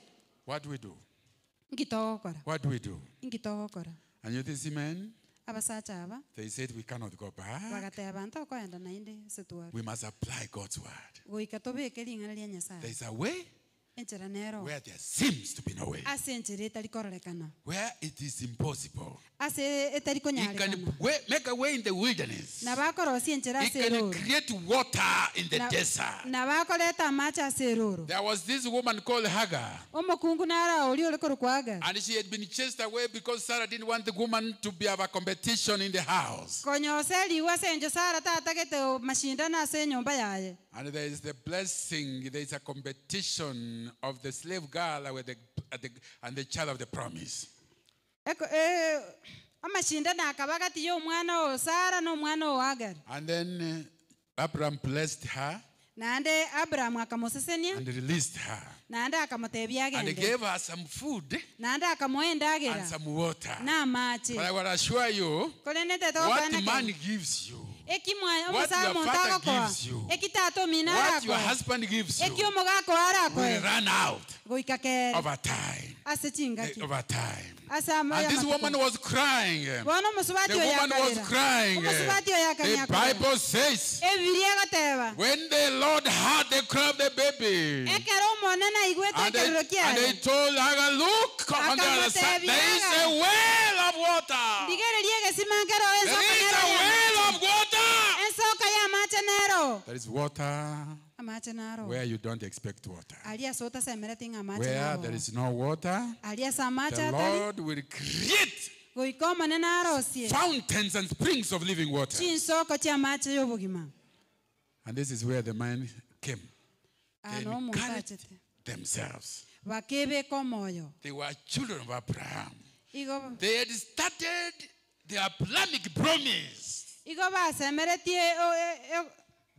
What do we do? ngitogokora What do we do? ngitogokora And you see, men, abasacha aba they said we cannot go back. bagateba abantu okoenda nainde setwari We must apply God's word. goika tobeke ling'ana lia Nyasaye There's a way enchera nero where there seems to be no way, ase enchera etari kororekana where it is impossible. ase etari He can konyarekana make a way in the wilderness. na bakorosia enchera He ase can eroro create water in the desert. na bakoreta amachi ase eroro There was this woman called Hagar, omokungu nara oli ole korokwaga and she had been chased away because Sarah didn't want the woman to be have a competition in the house. konyose liwa ase encho Sara tatagete mashindano ase enyomba yaye And there is the blessing, there is a competition of the slave girl with and the child of the promise. amashindano akaba gati y'omwana o Sara n'omwana o Hagar And then Abraham blessed her nande Abrahamu akamosesenia and released her. nande akamutebia And he agende gave her some food nande akamuenda and agera some water. n'amachi But I will assure you, kolenete what man gives you, ekimwa what omusamo your father ntagokoa gives you, ekitato mina what your arako husband gives you, ekiomogako arako will run out goika kere over time. ase chingaki Over time. ase And this woman was crying. bono omusubati The woman was crying. omusubati oyo The akanyako Bible says, ebiri agateba when the Lord heard the cry of the baby, ekero omonene igwete and ekerero they kiaye told Hagar, look on the other side, there is a well of water. ndigererie egesimangero There is a well of water. ensoka y'amache nero There is water amache naro where you don't expect water. alia sota semere tinga amache Where naro there is no water, alia samache the atari Lord will create goika omonene arosie fountains and springs of living water. chinsoko chiamache y'obogima And this is where the man came. They ano omuntu encouraged achete themselves. bakebeka omwoyo They were children of Abraham. igo They had started their Abrahamic promise. igo basemeretie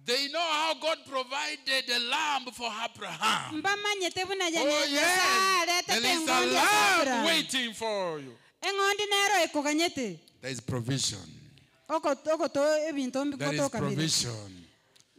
They know how God provided a lamb for Abraham. mbamanyete buna Oh yes, there is a lamb waiting for you. eng'ondi nero ekoganyete There is provision. ogoto ebinto There is mbikotokabire provision.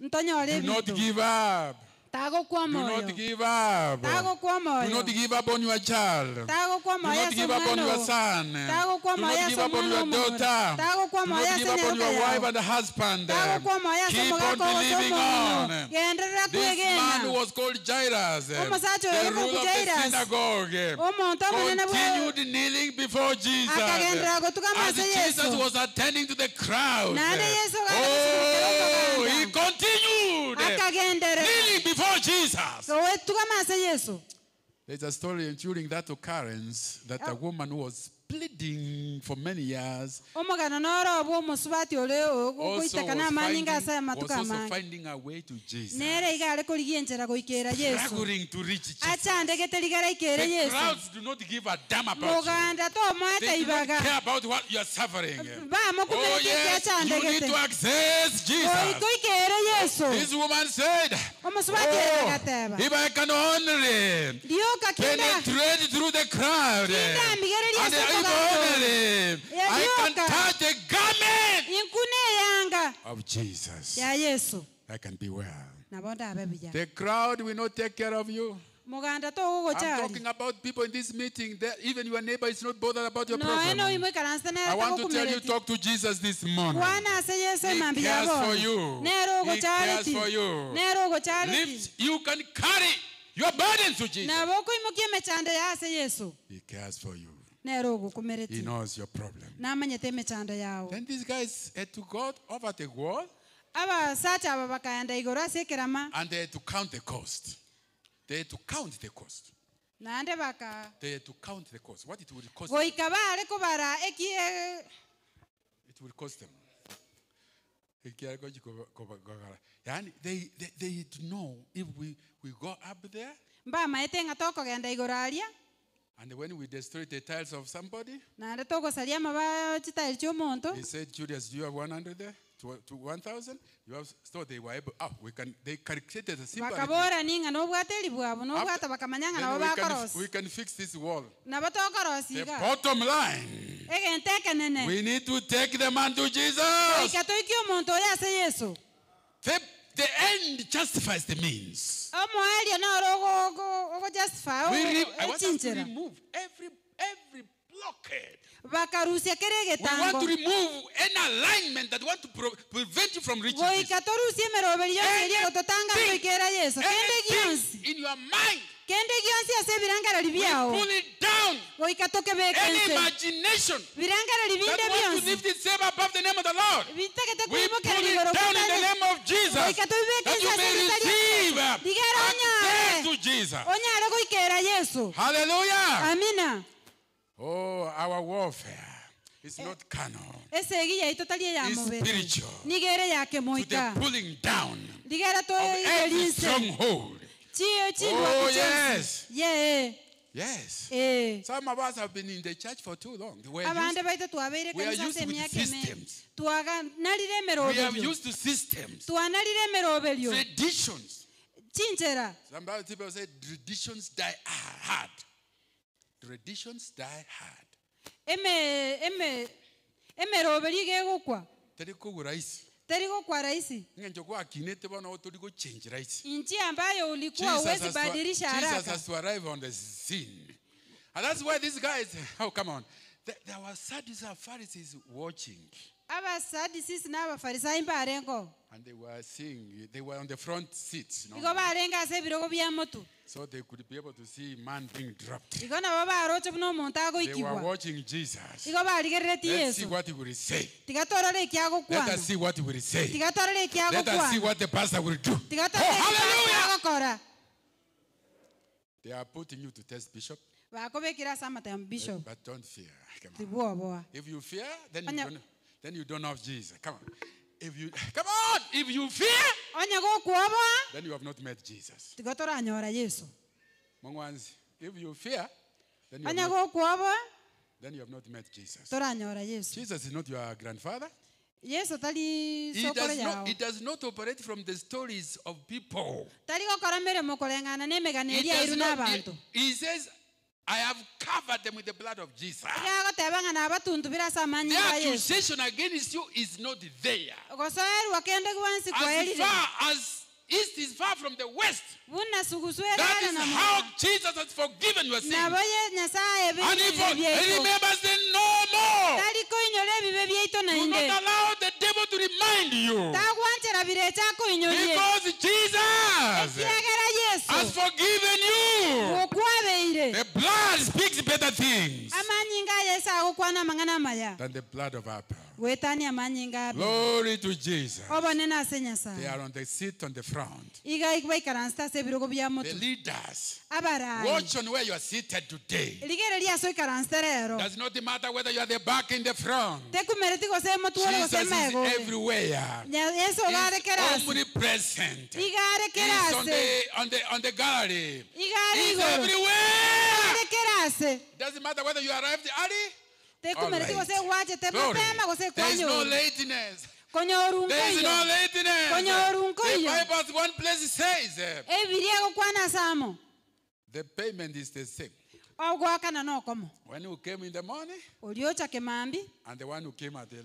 ntonyore Do not ebinto give up. tagokwa Do moyo not give up. tagokwa Do moyo not give up on your child. Do tagokwa moyo not give up on your son. tagokwa Do moyo not give up on your daughter. tagokwa Do moyo not give up on your wife and husband. tagokwa moyo Keep on believing on. genderera This man who kwegenda was called Jairus, Omusacha oyo the yitibwa ruler of the Jairus. synagogue, omuntu omunene continued kneeling before Jesus. akagendera gotukama As ase Jesus Yesu was attending to the crowd. nande Yesu Oh, he continued akagendere kneeling before Jesus. wetukama ase Yesu. There's a story during that occurrence that a woman who was bleeding for many years omugano norobwa omusubati ole also ogoiteka n'amaani ngasa was amatuka also amangi finding a way to Jesus, nere igare korigia enchera goikera Yesu struggling to reach Jesus. achandegete rigara ikere The Yesu crowds do not give a damn about you. muganda tomoete They do not ibaga care about what you are suffering. bamo Oh kumereke yes, you need achandegete to access Jesus. oikoikere Yesu This woman said, omusubati eragateba if I can only lioka kinda penetrate through the crowd, kinda migere and Yesu if only I can lioka touch the garment inkune yanga of Jesus, ya Yesu I can be well. nabonda ababija The crowd will not take care of you. muganda I'm togogochari talking about people in this meeting that even your neighbor is not bothered about your no problem. eno imwe karansa nere I want to tell you, tagokumereti talk to Jesus this morning. wana ase Yesu He emambi cares yabo for you. nero He cares ogochariti for you. nero ogochariti Lift, you can carry your burdens to Jesus. nabo okoimokia emechando ya ase Yesu He cares for you. nero He ogokumereti knows your problem. namanyete emechando yawo Then these guys had to go over the wall abasacha aba bakaenda igoro ase ekerama and they had to count the cost. They had to count the cost. nande baka They had to count the cost. What it would cost. goika bare kobara ekie It will cost them. Yani they had to know if we go up there mbamaete ng'a tokogenda igoro aria and when we destroy the tiles of somebody, nande togosaria amaba chitairi chia omonto he said, Julius, do you have 100 there? To 1,000? You have, so they were able, they calculated a simple bakabora ninga nobwateri bwabo nobwata bakamanyanga nabo bakorosi we can fix this wall. nabo The tokorosiga bottom line, egente ekenene we need to take the man to Jesus. goika toikia omonto oyo ase Yesu The end justifies the means. omoeria noro ogojustify I want us to echinchera remove every blockade. bakarusia kere We want to egetango remove any alignment that want to prevent you from reaching Jesus. goika torusia emeroberi yonsi eria gototanga goikera Yesu kende gionsi In your mind, kende gionsi ase ebirangarari biao pull it down. goika Any tokebekense imagination birangarari that binde wants to bionsi lift itself above the name of the Lord, bitegete we kwimukera pull igoro it down in the name of Jesus, goika that tobibekense you ase may bitari receive digera access onyare to Jesus. onyare goikera Yesu Hallelujah. amina Oh, our warfare is not carnal. ese egi yaito tari ya It's mubiri spiritual. nigere yake To the moika pulling down digera to of every elinse stronghold. chio chilwa Oh, kuchensi. yes. ye Yes. Some of us have been in the church for too long. abande baito twabeire we are kanisa used se with miaka me systems. twaga narire We have merobelio used to systems, twanarire merobelio traditions. chinchera Some people say traditions die hard. Traditions die hard. emeroberi gegukwa Tari kugu rahisi. tari gukwa rahisi Ngenjo kwa kinete bana watu go change rahisi. nchi ambayo ulikuwa uwezi badilisha Jesus haraka has to arrive on the scene. And that's why these guys, oh come on. There were Sadducees and Pharisees watching. abasadisisi n'abafarisayo mbarengo And they were seeing, they were on the front seats. igo barenga ase ebirogo bia motu So they could be able to see man being dropped. igo nabo baroche buna omonto They were agoikibwa watching Jesus. igo barigerereti Let's see Yesu what he will say. tigatorore Let ekiagokwana us see what he will say. tigatorore Let us see ekiagokwana what the pastor will do. tigatorore ekiagokora They are putting you to test, Bishop. bakobekira ase amata mu bishop But don't fear. Come on. tibwoboa If you fear, then Onya- you don't have Jesus. Come on. If you fear, onya gokwoboa then you have not met Jesus. tigatoranyora Yesu Mongwanzi, if you fear, then onya gokwoboa you have not met Jesus. toranyora Yesu Jesus is not your grandfather. Yesu tari He sokore yao does not operate from the stories of people. tari gokora mirimo koreng'ana n'emigano eria iru n'abantu He says, I have covered them with the blood of Jesus. igagoteba ng'ana abatundubira ase amanyi The ga Yesu accusation against you is not there. gosoerwa kende gwansi As kwaerire far as east is far from the west. buna suguswera That is na how Jesus has forgiven your sins. naboye nyasaye And he remembers them no more. taliko inyole bibe byeito na Do inde not allow the devil to remind you. tagwanchera birecha ko inyole Because Jesus yagera yesu has forgiven you. okwabeire The blood speaks better things amanyinga yesu agokwana mangana maya than the blood of Abel. wetani amanyinga abe Glory to Jesus. obone na se They nyasaye are on the seat on the front. iga ikwa ikaransta se birogo bya The moto leaders. abarai Watch on where you are seated today. ligere lya so ikaransta rero Does not matter whether you are the back in the front. tekumereti ko se moto wala ko Jesus se is mego everywhere. yesu gare He's kerasi omnipresent. igare He's kerasi on the gallery. igare He's igoro everywhere. igare kerasi Doesn't matter whether you arrived early. tekumereti ko se wache te Glory. mapema ko se There is no kwanyo lateness. konyorunko There is no lateness. konyorunko The iyo Bible one place says ebirie ko kwana samo the payment is the same. ogwakana nokomo When you came in the morning oliocha kemambi and the one who came at the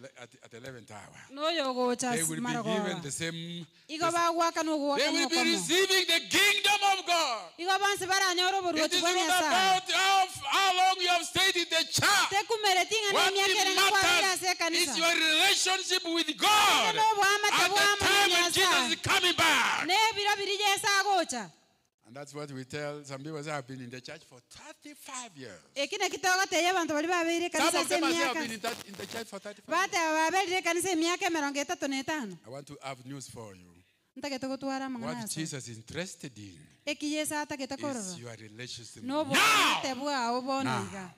11th hour. noyo gocha They will be given maragoa the same. igo bagwakana They ogwakana will be nokomo receiving the kingdom of God. igo banse baranyoro It boruoti is bwa not nyasaye about how long you have stayed in the church. tekumeretinga What n'emyaka erenga kwabira ase matters ekanisa is your relationship with God. At the time when Jesus is coming back. n'ebiro biri yesu agocha And that's what we tell some people say, I've been in the church for 35 years. ekine kitogoteye abantu bari babeire Some ekanisa of ase them have emyaka been in the church for 35 years. bateba baberire ekanisa emyaka emerongo etatu n'etaano I want to have news for you. ntagete gotwara amang'ana What ase Jesus is interested in eki yesu atagete is korora your relationship n'obwate now. bwago bono Now. iga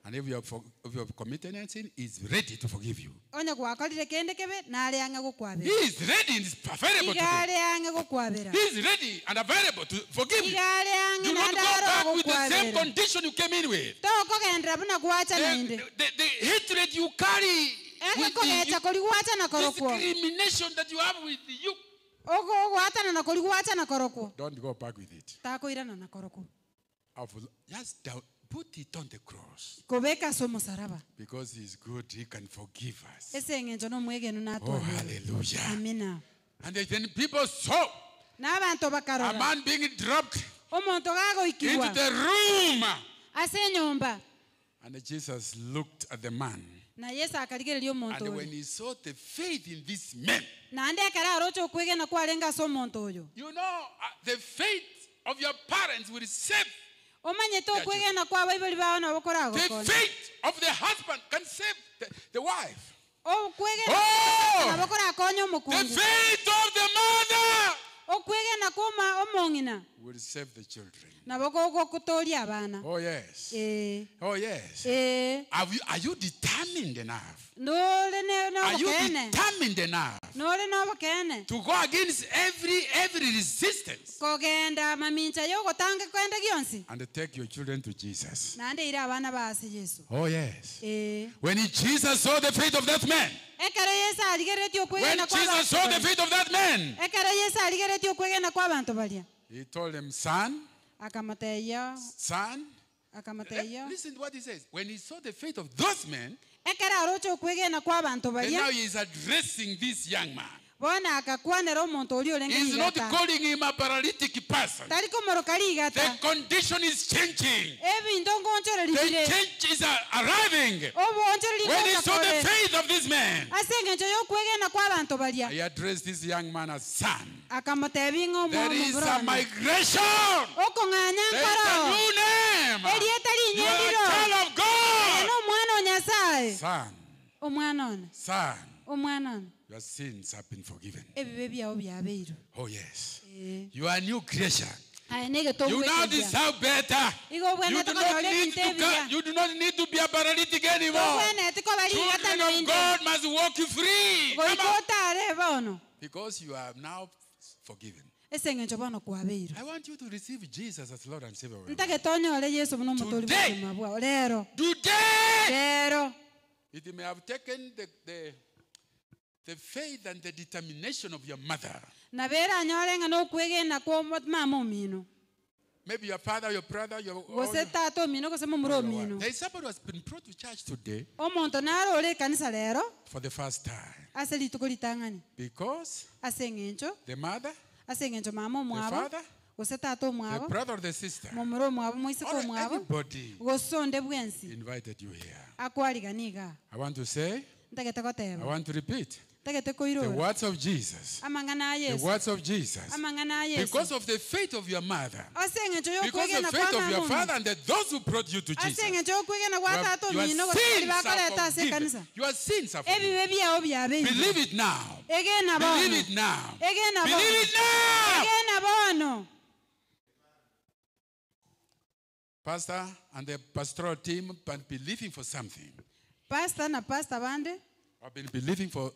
And if you have committed a sin, He's ready to forgive you. onye gwakorire kende kebe nari ange He gokwabira is ready and is available to igari ange gokwabira He is ready and available to forgive you. igari ange Do not go nandaro back with the same gokwabira condition you came in with. tokogendera buna gwacha nainde The hatred you carry, enge with kogecha kori gwacha na korokwo discrimination that you have with you. ogo gwatana na kori gwacha na korokwo Don't go back with it. takoirana na korokwo Just put it on the cross. kobeka so musaraba Because He's good, He can forgive us. ese engenjo n'omwegenu Oh, natwabira hallelujah. amina And then people saw n'abantu a bakarora man being dropped omonto gagoikibwa into the room. ase enyomba And Jesus looked at the man. na yesu akarigereria omonto And when oyo He saw the faith in this man, nande ekara arocha okwegena kwarenga ase omonto oyo you know, the faith of your parents will save. omanyete okwegena kwa baibuli bao nabo The koragokonya faith of the husband can save the wife. okwegena Oh! nabo korakonya The omokungu faith of the mother okwegena kwa omong'ina will save the children. nabo gogotoria abana Oh, yes. eh Oh, yes. eh Are you determined enough? nole Are you nobokene determined enough nole nobokene to go against every resistance kogenda mamincha yogotanga kwenda gionsi and take your children to Jesus? nande ira abana base yesu Oh, yes. eh When Jesus saw the faith of that man, ekara yesu aligeretie when okwegena kwa Jesus saw the faith of that man, ekara yesu aligeretie okwegena kwa abantu baria He told him, son, akamateya son, akamateya listen to what he says. When he saw the faith of those men, ekara arocha okwegena kwa abantu and baria now he is addressing this young man. bona akakwanera omonto oli olenga He's not igata calling him a paralytic person. tari komoroka The ligata condition is changing. ebinto ngonchoreri The change is arriving. obonchoreri When he saw the faith of this man, ase engencho yokwegena kwa abantu baria he addressed this young man as son. akamutebinga There is a omurona migration. okong'anya There is a nkoro new name. erieta You are a linyendiro child of God. eno omwana o nyasaye Son, omwana one son, omwana one your sins have been forgiven. ebibe byao byabeirwe Oh, yes. You are a new creation. aya You negetogwekeria now deserve better. igo You bwenete do not konyora need ebinto to ebiria you do not need to be a paralytic anymore. obwenete ko baligata Children of noinde God must walk you free. Come on. goikotare bono Because you are now forgiven. ese engencho bono kwabeirwe I want you to receive Jesus as Lord and Savior. ntagetonyore yesu buno omotori Today. bw'obuzima bwao lero Today, lero it may have taken the faith and the determination of your mother. nabera anyorenga n'okwegena kwa mama omino Maybe your father, your brother, your gose tata omino gose momura omino there is somebody who has been brought to church today omonto narore ekanisa lero for the first time. ase rituko ritang'ani Because ase eng'encho the mother ase eng'encho mama the omwabo father, gose tata the omwabo brother or the sister. momura omwabo moiseke All omwabo everybody gose onde bwensi invited you here. akwariganiga I want to say, ntagete I goteba want to repeat. ntagete The koirora words of Jesus. amang'ana a The yesu words of Jesus. amang'ana a yesu Because of the faith of your mother. ase eng'encho Because yokwegena the kwa faith of mama your father omi and those who brought you to ase Jesus. eng'encho yokwegena kwa tata Your omino gose bari sins are bakoreta ase forgiven. ekanisa Your sins are forgiven. ebibe byao byabeire Believe it now. egena Believe bono it now. egena bono Believe it now. egena bono Pastor and the pastoral team have been believing for something. pastor na pastor bande I've been believing for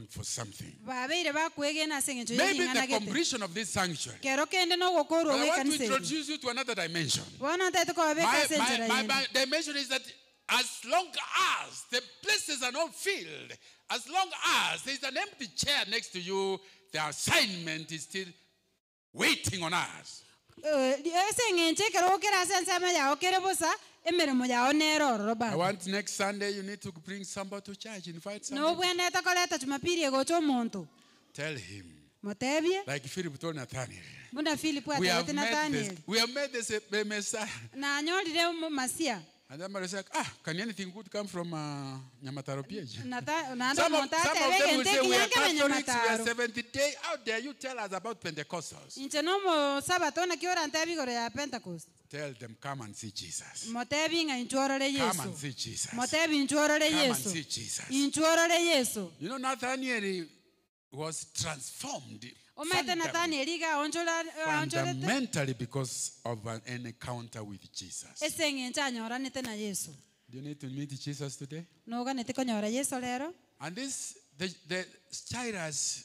for something. babeire bakwegena ase eng'encho Maybe the yeng'anagete completion of this sanctuary. kero kende nogokorwa But I want to g'ekanisa eri introduce you to another dimension. bono ntaete kobabeka ase enchera yende My dimension is that as long as the places are not filled, as long as there is an empty chair next to you, the assignment is still waiting on us. ase eng'encho ekero okera ase ensemo yao kere bosa emeremo yao nerororo I baba want next Sunday you need to bring somebody to church, invite somebody. nobwendete koreta jumapili egocha omonto Tell him, motebie like Philip told Nathaniel, buna filipu we have atebete met this, nathanieli we have met this Messiah. nanyorire masia And then Mary said, can anything good come from Nyamataro PH? nando Some omonto of them atebe will say, genteki we are yange Catholics, we are benyamataro Seventh Day. Out there, you tell us about Pentecostals. inche nomosabato nakiora ntebi igoro ya pentecost Tell them, come and see Jesus. motebi ng'a inchuorore Come and yesu see Jesus. motebi inchuorore Come and yesu see Jesus. inchuorore yesu You know, Nathaniel was transformed omaete nathanieli ga onchorete fundamentally because of an encounter with Jesus. ase eng'encho anyoranete na yesu Do you need to meet Jesus today? noganete konyora yesu rero And this, the Jairus,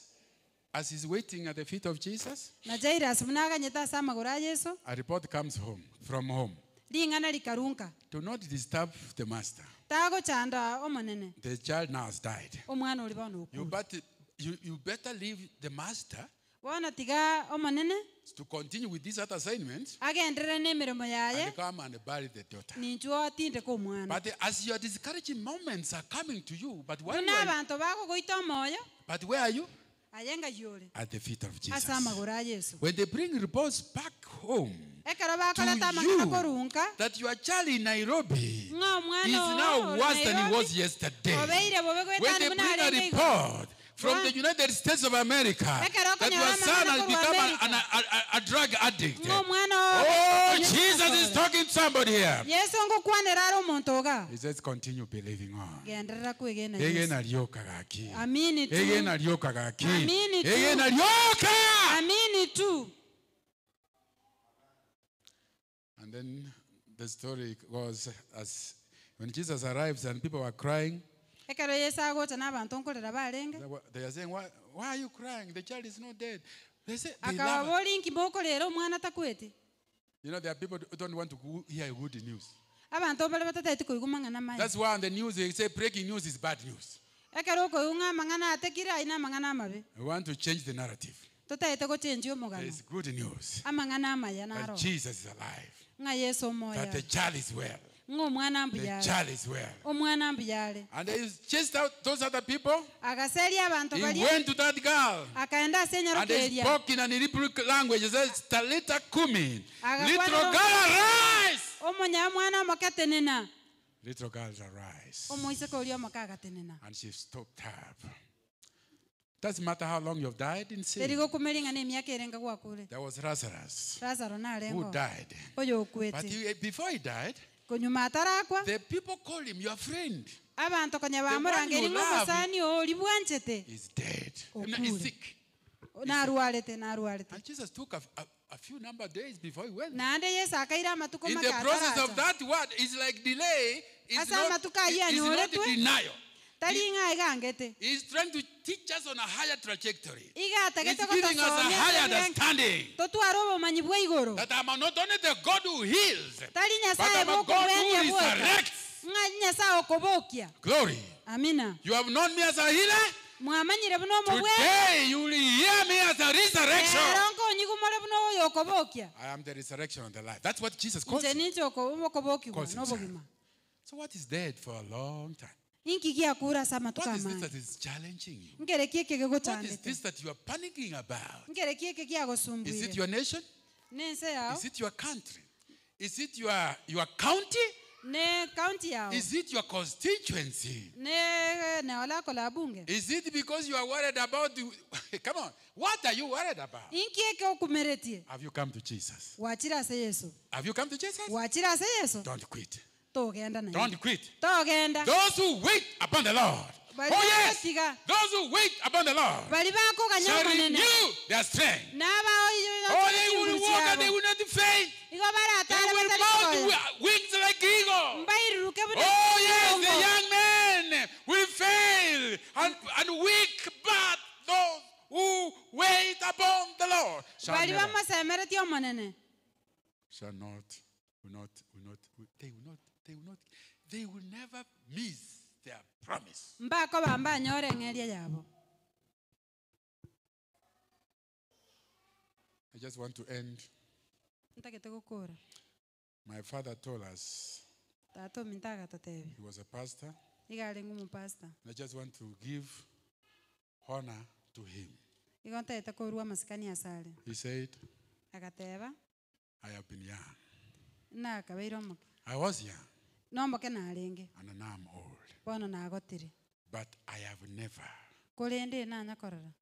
as he's waiting at the feet of Jesus, na jairus munaganyete ase amagoro a yesu a report comes from home. ring'ana rikarunka Do not disturb the master. tagochanda omonene The child now has died. omwana ori bono You better leave the master bono tiga omonene to continue with this other assignment agenderere n'emirimo yaye and come and bury the daughter. ninchuo atindeka omwana But as your discouraging moments are coming to you, but where buna abantu bagogoita omwoyo are you? aye nga yore At the feet of ase Jesus. amagoro a yesu When they bring reports back home ekero bakoreta to amang'ana you korunka that your child in Nairobi ng'a is omwana now worse than he was yesterday. obeire bobe When gwetani they buna bring a arenge igoro report from the United States of America Ekero that your konyora son has amang'ana become korwa a drug addict. ng'a omwana Oh, Jesus is talking to somebody here. yesu ngokwanera ari omonto oga He says, continue believing on. genderera kwegena Ege yesu nalioka gaki. amini tu Ege nalioka gaki. Amini tu. Ege nalioka. amini tu And then the story goes as when Jesus arrives and people were crying, ekero yesu agocha n'abantu nkorera barenge they are saying, why are you crying? The child is not dead. They say, they love her. akababori nki bokorera omwana takwete You know, there are people who don't want to hear good news. abantu bare batataiti koigwa amang'ana maya That's why on the news they say breaking news is bad news. ekero okoigwa ng'a amang'ana atekire aina amang'ana amabe We want to change the narrative. totaete gochenjia There omogano is good news amang'ana amaya that naro Jesus is alive, ng'a yesu that omoya the child is well, ng'a omwana the mbuyare child is well. omwana mbuyare And they chased out those other people. agaseria abantu He baria went to that girl akaenda ase and they enyarokeria spoke in an Hebrew language. He says, Talita Kumi. Agakwana Little no- girl, arise. omonya mwana omokatenena Little girl arise. omoiseke oria omoka agatenena And she stopped up. Doesn't matter how long you've died in sin. terigokumeringa n'emiaka erenga gwakure There was Lazarus lazaro who narengo died. oyo But okwete before he died, konyuma atarakwa the people called him your friend. abantu konya one bamurangeri you love ng'obosani oli bwanchete He's dead. Okure. He's sick. narwarete And Jesus took a few number of days before he went. nande yesu akaire amatuko In make the process of ataracha that word, it's like delay. It's Asa not, amatuko ayi it's not anyoretwe. denial. tari ng'a igangete He's trying to teach us on a higher trajectory. igatagete He's giving us a higher gotasomia understanding totwara obumanyi bwa igoro that I'm not only the God who heals, tari but nyasaye I'm a God who bokobenia bweka resurrects. ng'a nyasaye okobokia Glory. amina You have known me as a healer. mwamanyire buno omobwe Today you will hear me as a resurrection. ero nkonyigumore buno oyo okobokia I am the resurrection and the life. That's what Jesus calls nche it. ninche okobokigwa Calls himself. n'obogima So what is dead for a long time? Inki kia kura sama What is this tukama. that is challenging you? Ngere kieke ke What is gochande. this that you are panicking about? Ngere kieke kia gosumbuire. Is it your nation? Nense yao. Is it your country? Is it your county? Ne county yao. Is it your constituency? Ne wala kola bunge. Is it because you are worried about come on, what are you worried about? Inkieke okumeretie. Have you come to Jesus? Wachira se Yesu. Have you come to Jesus? Wachira se Yesu. Don't quit. Togenda na. Don't quit. Togenda. Those who wait upon the Lord. Bali Oh yes. basiga. Those who wait upon the Lord Bali bako shall kanyama nene. renew their strength. Naba Oh, they will walk and they will not faint. Iko bara They atare will batali mount koya. wings like eagle. Mbai ruke bude. Oh yes, the young men will fail and weak, but those who wait upon the Lord shall Bali never, bama semere tio monene. shall not, they will never miss their promise. Mbako bamba nyore ngeria yabo. I just want to end. Ntakete gukura. My father told us Tato mintaga totebe. he was a pastor. Igale ngumu pastor. I just want to give honor to him. Igonta etakorua maskani asale. He said, Akateba. I have been young. Na kabeiro mo. I was young Nombo ke na alenge. and now I'm old. Bono na agotiri. But I have never, Kolende na nyakorora.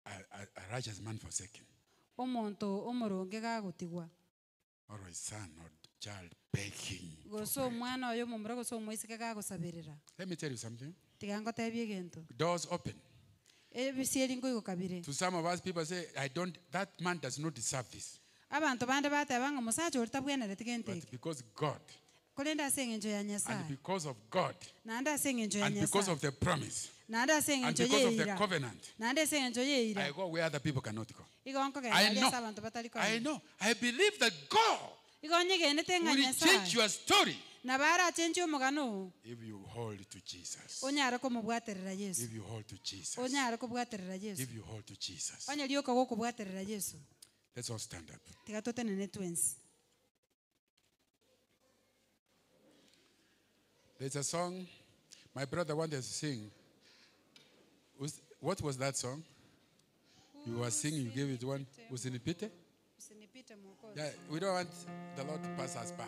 a righteous man forsaken, Omonto omoronge gagutigwa. or a son or child begging. Goso mwana oyo mumura goso moisike gagusabirira. Let me tell you something. Tigango tebie gento. Doors open. Ebisieri ngo ikokabire. To some of us, people say, that man does not deserve this. Abantu bande batebanga musacha oritabwenere tigente. But because God, Kolenda asengenjo ya and Nyasaye. because of God, Nanda asengenjo ya and because Nyasaye. of the promise, Nanda and asengenjo because of the yeira. covenant, Nanda asengenjo yeira. I go where other people cannot go. Igonko ke I ali know. abantu batali ko. I know. I believe that God Igonye gene tenga will change Nyasaye. your story Na bara change omugano. if you hold to Jesus. Onyara ko mubwaterera Yesu. If you hold to Jesus. Onyara ko bwaterera Yesu. If you hold to Jesus. Onya lioka go kubwaterera Yesu. Let's all stand up. Tigatote nene twins. There's a song my brother wanted to sing. What was that song? You were singing, you gave it one. Usinipite? Usinipite mwokozi. Yeah, we don't want the Lord to pass us by.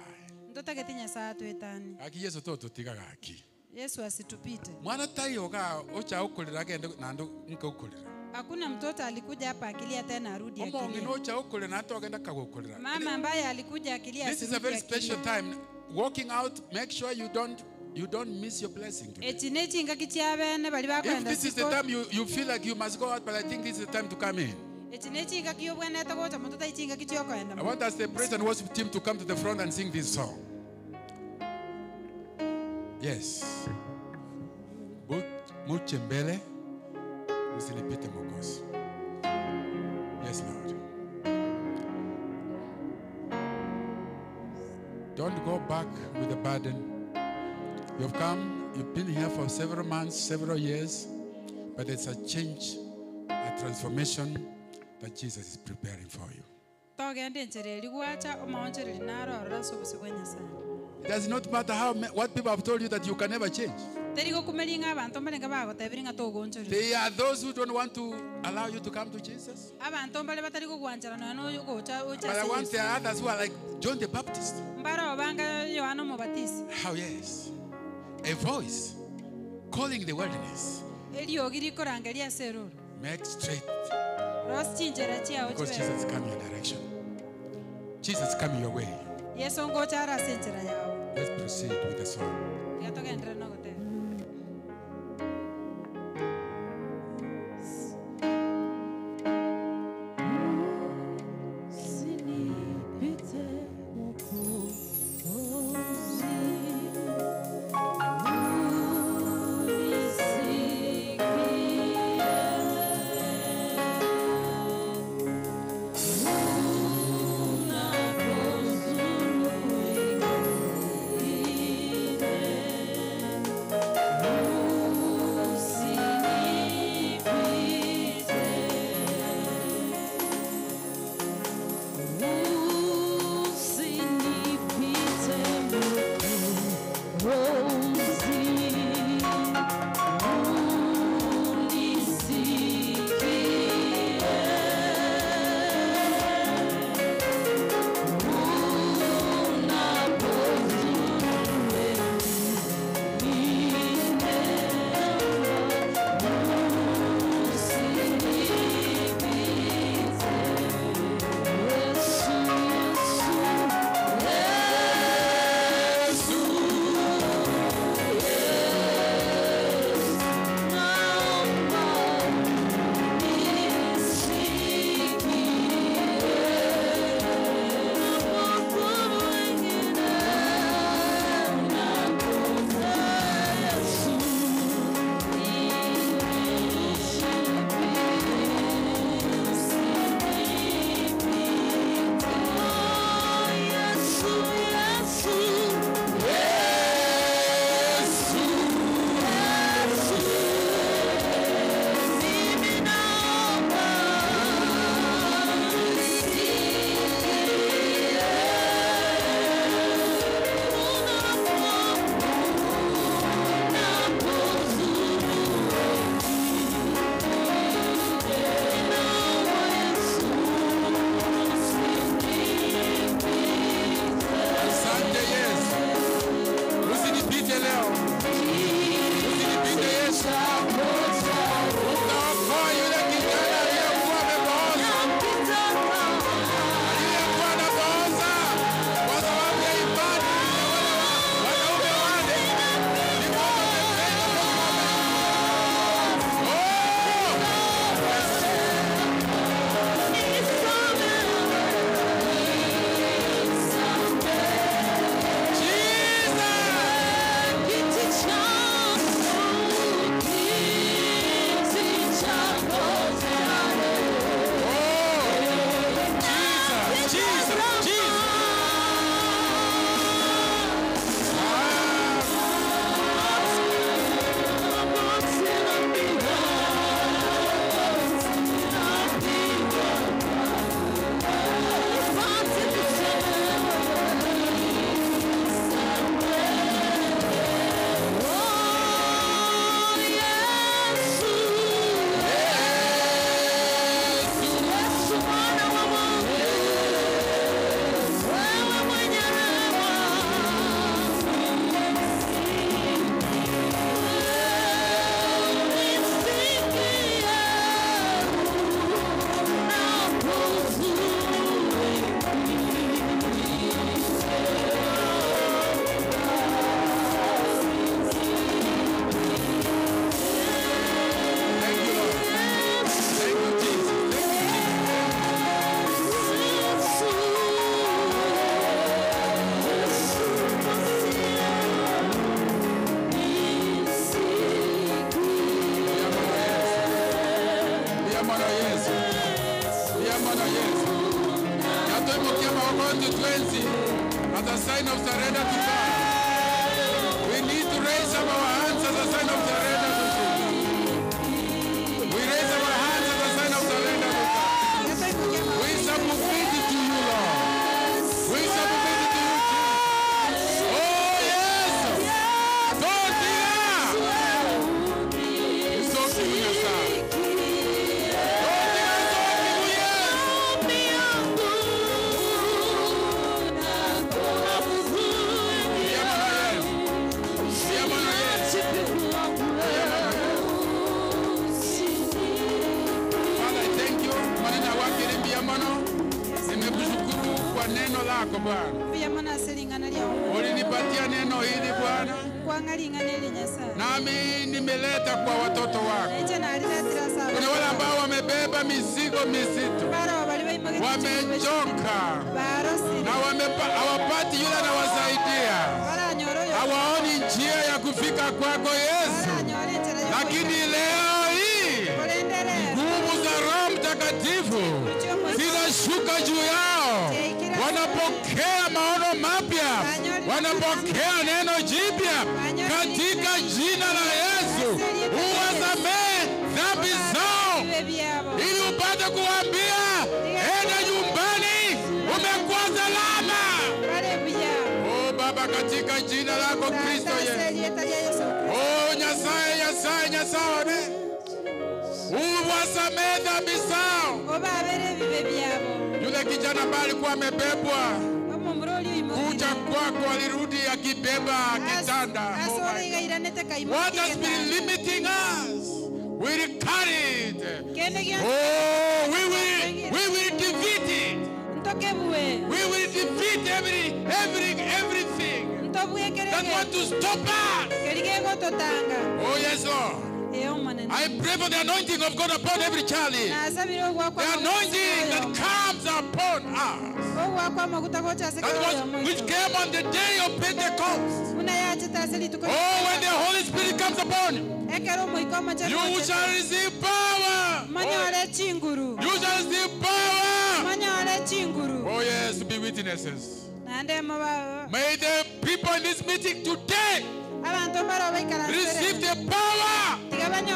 Ndota ketinya saa twetani. Aki Yesu to tiga aki. Yesu asitupite. Mwana tayo ka ocha ukulira agende nando nka ukulira. Hakuna mtoto alikuja hapa akilia tena arudi Omo akilia. ngino ocha ukulira na to agenda kagukulira. Mama ambaye alikuja akilia. This is a very special time. Walking out, make sure you don't miss your blessing today. Echinechi ngakichiabene bali If bakwenda. this is the time you feel like you must go out, but I think this is the time to come in. Echinechi ngakiyobwene togocha mtoto ichinga kichiokoenda. I want us, the praise and worship team, to come to the front and sing this song. Yes. Muchembele, usinipite Mwokozi. Yes, Lord. Don't go back with a burden. You've come, you've been here for several months, several years, but it's a change, a transformation that Jesus is preparing for you. Togende nchereri gwacha omaonchereri narorora sobusibwe Nyasaye. It does not matter what people have told you that you can never change. Terigo kumeringa abantu mbalenga bagotebiringa togonchereri. They are those who don't want to allow you to come to Jesus. Abantu mbale batarigo gwanchara no gocha But I want the others who are like John the Baptist. Mbara obanga Yohana Mubatizi. How yes. A voice calling the wilderness. Eliogiri korangeria seruru. Make straight. Because Jesus is coming your direction. Jesus is coming your way. Let's proceed with the song. Rosie. Usinipite Yesu. Utaokoa yule kijana aliyekuwa amepooza. Aliyekuwa anapooza kwa sababu ya imani ya wanaume wale. Ni Mungu amependa kwa as a sign of surrender to God. We need to raise up our hands as a sign of surrender to God. We raise up our hands as a sign of surrender to God. We submit it to you, Lord. We submit it to you, Jesus. Oh, yes. Don't fear. It's so to you, yourself. Neno lako Bwana. Ulinipatia neno hili Bwana. Nami nimeleta kwa watoto wako. Kuna wale ambao wamebeba mizigo mizito. Wamechoka. Na hawapati yule anawasaidia. Hawaoni njia ya kufika kwako Yesu. Lakini leo hii nguvu za Roho Mtakatifu zinashuka juu yao. Wanapokea maono mapya, wanapokea neno jipya katika jina la Yesu. Uwasamehe dhambi zao ili upate kuambia enda nyumbani, umekuwa salama. Oh Baba, katika jina lako Kristo Yesu. Oh Nyasaye, uwasamehe dhambi zao. Yule kijana ambaye alikuwa amebebwa kuja kwako alirudi akibeba kitanda. What has been limiting us will carry it. Oh, we will defeat it. We will defeat everything that want to stop us. Oh yes, Lord. I pray for the anointing of God upon every child here. The anointing that comes upon us. Which came on the day of Pentecost. Oh, when the Holy Spirit comes upon you, you shall receive power. You shall receive power. Oh yes, be witnesses. May the people in this meeting today receive the power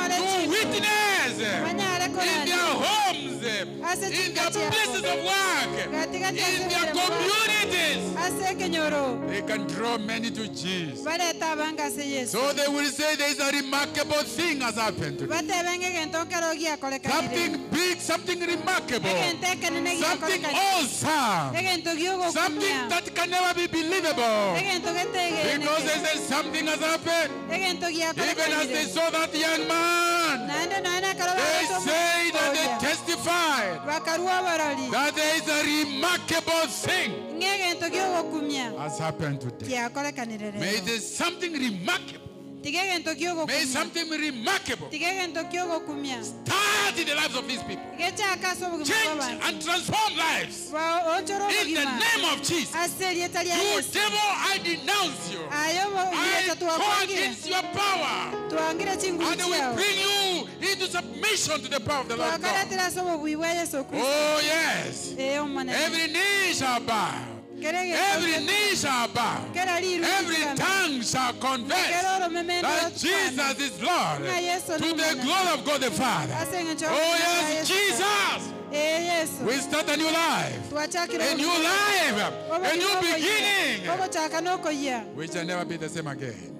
to witness in their homes, in their places of work, in their communities, they can draw many to Jesus. So they will say there is a remarkable thing has happened today. Something big, something remarkable, something awesome, something that can never be believable. Because they said something has happened. Even as they saw that young man, they say that they testified that there is a remarkable thing has happened today. May there something remarkable. May something remarkable start in the lives of these people. Change and transform lives. In the name of Jesus. You devil, I denounce you. I go against your power. And we bring you into submission to the power of the Lord God. Oh yes. Every knee shall bow. Every knee shall bow. Every tongue shall confess that Jesus is Lord to the glory of God the Father. Oh yes, Jesus. We start a new life. A new life. A new beginning. We shall never be the same again.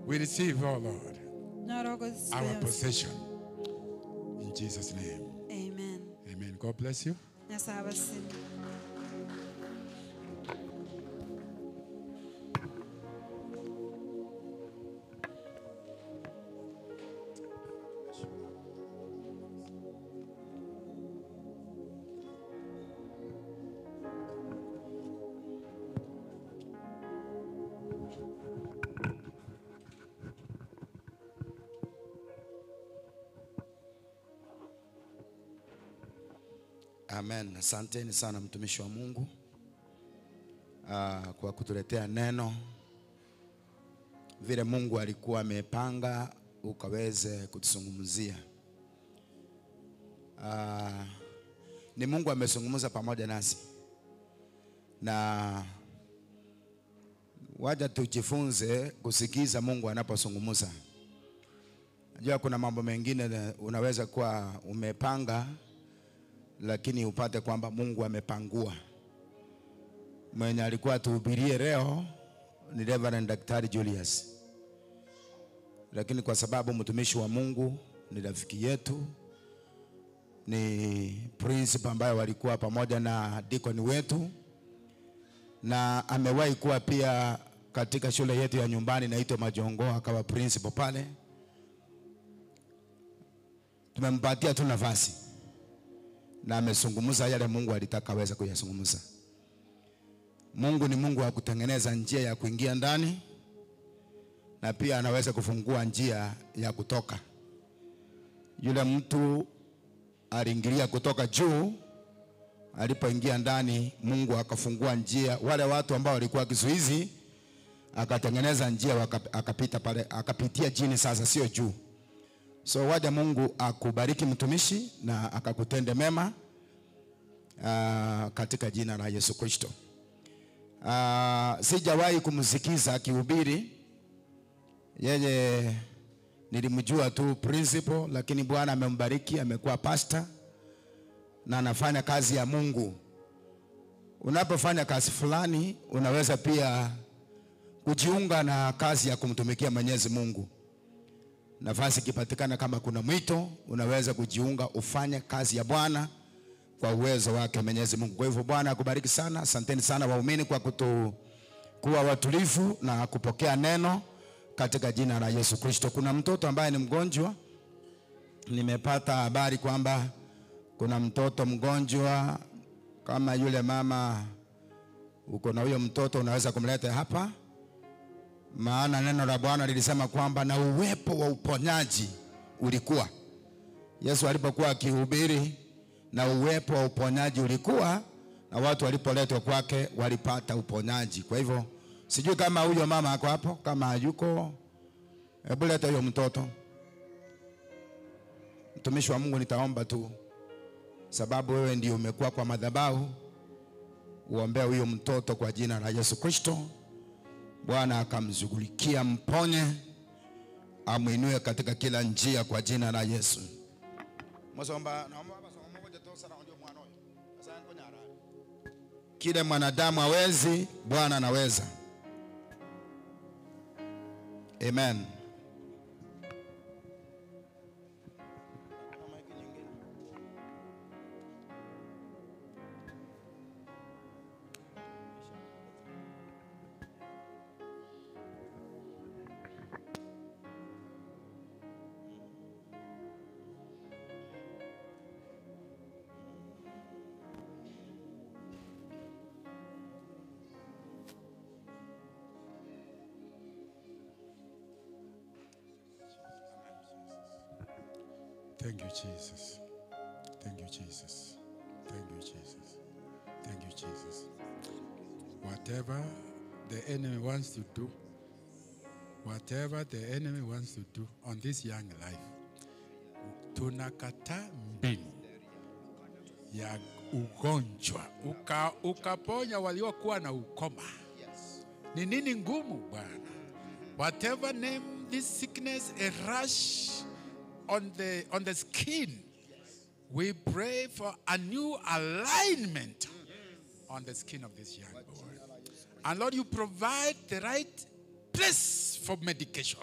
We receive, oh Lord, our possession. In Jesus' name. Amen. Amen. God bless you. Amen. Asanteni sana mtumishi wa Mungu kwa kutuletea neno vile Mungu alikuwa amepanga ukaweze kutuzungumzia. Ni Mungu amezungumza pamoja nasi, na waja tujifunze kusikiza Mungu anapozungumza. Najua kuna mambo mengine unaweza kuwa umepanga lakini upate kwamba Mungu amepangua. Mwenye alikuwa tuhubirie leo ni Reverend Daktari Julius, lakini kwa sababu mtumishi wa Mungu ni rafiki yetu, ni principal ambaye walikuwa pamoja na deacon wetu, na amewahi kuwa pia katika shule yetu ya nyumbani inaitwa Majongo, akawa principal pale. Tumempatia tu nafasi na amezungumza yale Mungu alitaka aweze kuyazungumza. Mungu ni Mungu wa kutengeneza njia ya kuingia ndani, na pia anaweza kufungua njia ya kutoka. Yule mtu aliingilia kutoka juu, alipoingia ndani Mungu akafungua njia. Wale watu ambao walikuwa kizuizi akatengeneza njia, akapita pale, akapitia chini, sasa sio juu. So waja Mungu akubariki mtumishi na akakutende mema katika jina la Yesu Kristo. Sijawahi kumsikiza akihubiri. Yeye nilimjua tu principal, lakini Bwana amembariki, amekuwa pastor na anafanya kazi ya Mungu. Unapofanya kazi fulani unaweza pia kujiunga na kazi ya kumtumikia Mwenyezi Mungu. Nafasi ikipatikana, kama kuna mwito, unaweza kujiunga ufanye kazi ya Bwana kwa uwezo wake Mwenyezi Mungu. Kwa hivyo Bwana akubariki sana. Asanteni sana waumini kwa kuwa watulivu na kupokea neno katika jina la Yesu Kristo. Kuna mtoto ambaye ni mgonjwa. Nimepata habari kwamba kuna mtoto mgonjwa. Kama yule mama uko na huyo mtoto, unaweza kumleta hapa, maana neno la Bwana lilisema kwamba na uwepo wa uponyaji ulikuwa. Yesu alipokuwa akihubiri, na uwepo wa uponyaji ulikuwa, na watu walipoletwa kwake walipata uponyaji. Kwa hivyo sijui kama huyo mama ako hapo. Kama hayuko, hebu leta huyo mtoto. Mtumishi wa Mungu, nitaomba tu, sababu wewe ndio umekuwa kwa madhabahu, uombea huyo mtoto kwa jina la Yesu Kristo. Bwana akamshughulikia, mponye, amuinue katika kila njia kwa jina la Yesu. Kile mwanadamu hawezi, Bwana anaweza. Amen. Thank you, Jesus. Thank you, Jesus. Thank you, Jesus. Thank you, Jesus. Whatever the enemy wants to do, whatever the enemy wants to do on this young life, tunakata mbinu ya ugonjwa. Ukaponya waliokuwa na ukoma. Ni nini ngumu, Bwana? Whatever name this sickness, a rash on the skin, we pray for a new alignment on the skin of this young boy. And Lord, you provide the right place for medication.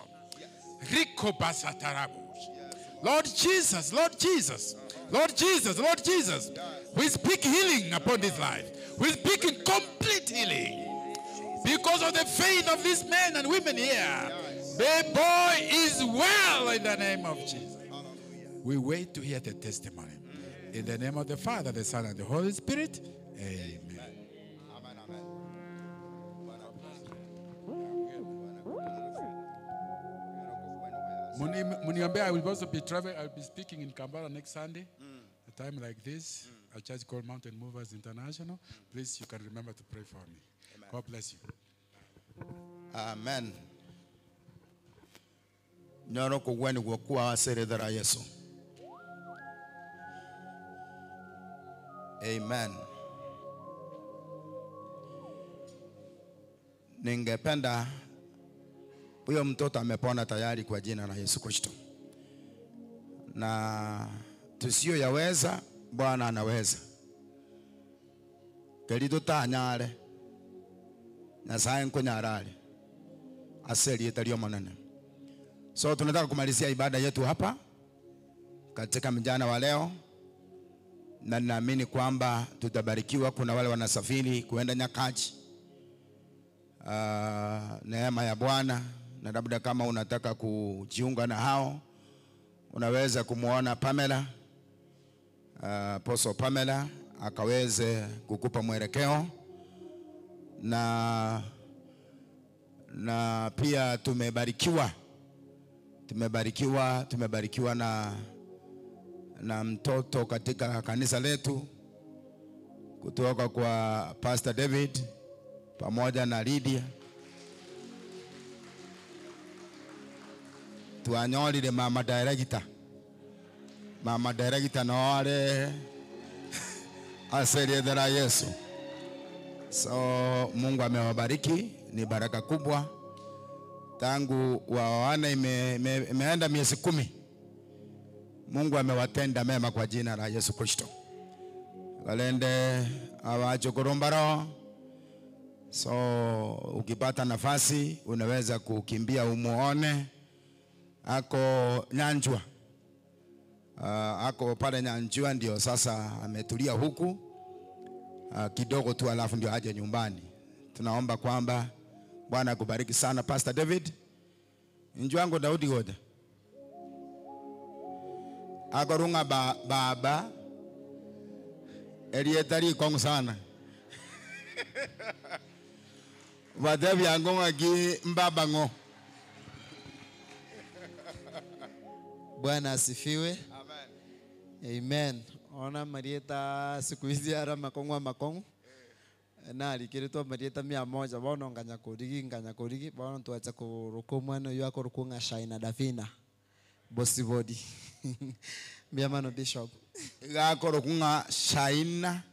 Lord Jesus, Lord Jesus, Lord Jesus, Lord Jesus, we speak healing upon this life. We speak complete healing. Because of the faith of these men and women here, the boy is well in the name of Jesus. We wait to hear the testimony. In the name of the Father, the Son, and the Holy Spirit. Amen. Muniombe, I will also be traveling. I will be speaking in Kampala next Sunday. A time like this, a church called Mountain Movers International. Please, you can remember to pray for me. Amen. God bless you. Amen. Nyoro kugweni kwa seredara Yesu. Amen. Ningependa huyo mtoto amepona tayari kwa jina la Yesu Kristo. Na tusio yaweza, Bwana anaweza. Kerido tanyare. Na saen kunyarale. Aseli yetalio manane. So tunataka kumalizia ibada yetu hapa katika mjana wa leo. Na ninaamini kwamba tutabarikiwa. Kuna wale wanasafiri kuenda Nyakachi. Neema ya Bwana, na labda kama unataka kujiunga na hao, unaweza kumuona Pamela, Apostle Pamela, akaweze kukupa mwelekeo. Na pia tumebarikiwa na mtoto katika kanisa letu kutoka kwa Pastor David pamoja na Lydia. Tuanyolile mama director na wale asili ya Yesu. So Mungu amewabariki, ni baraka kubwa. Tangu waoane imeenda miezi 10. Mungu amewatenda mema kwa jina la Yesu Kristo. Walende awachokorombaro. So ukipata nafasi unaweza kukimbia umuone. Ako Nyanjwa. Ako pale Nyanjwa, ndio sasa ametulia huku. Kidogo tu alafu ndio aje nyumbani. Tunaomba kwamba Bwana akubariki sana Pastor David. Njwango Daudi Gode. Akorunga baba elietari kong sana. Wadevi yangonga ki mbabango. Bwana asifiwe. Amen. Amen. Ona Marieta siku hizi ara makongo. Na alikiritwa Marieta 100 bono nganya kodigi bono tuacha kuruko mwana yako rukunga Shaina Davina. Bossy body. Biamano Bishop. Gako rukunga Shaina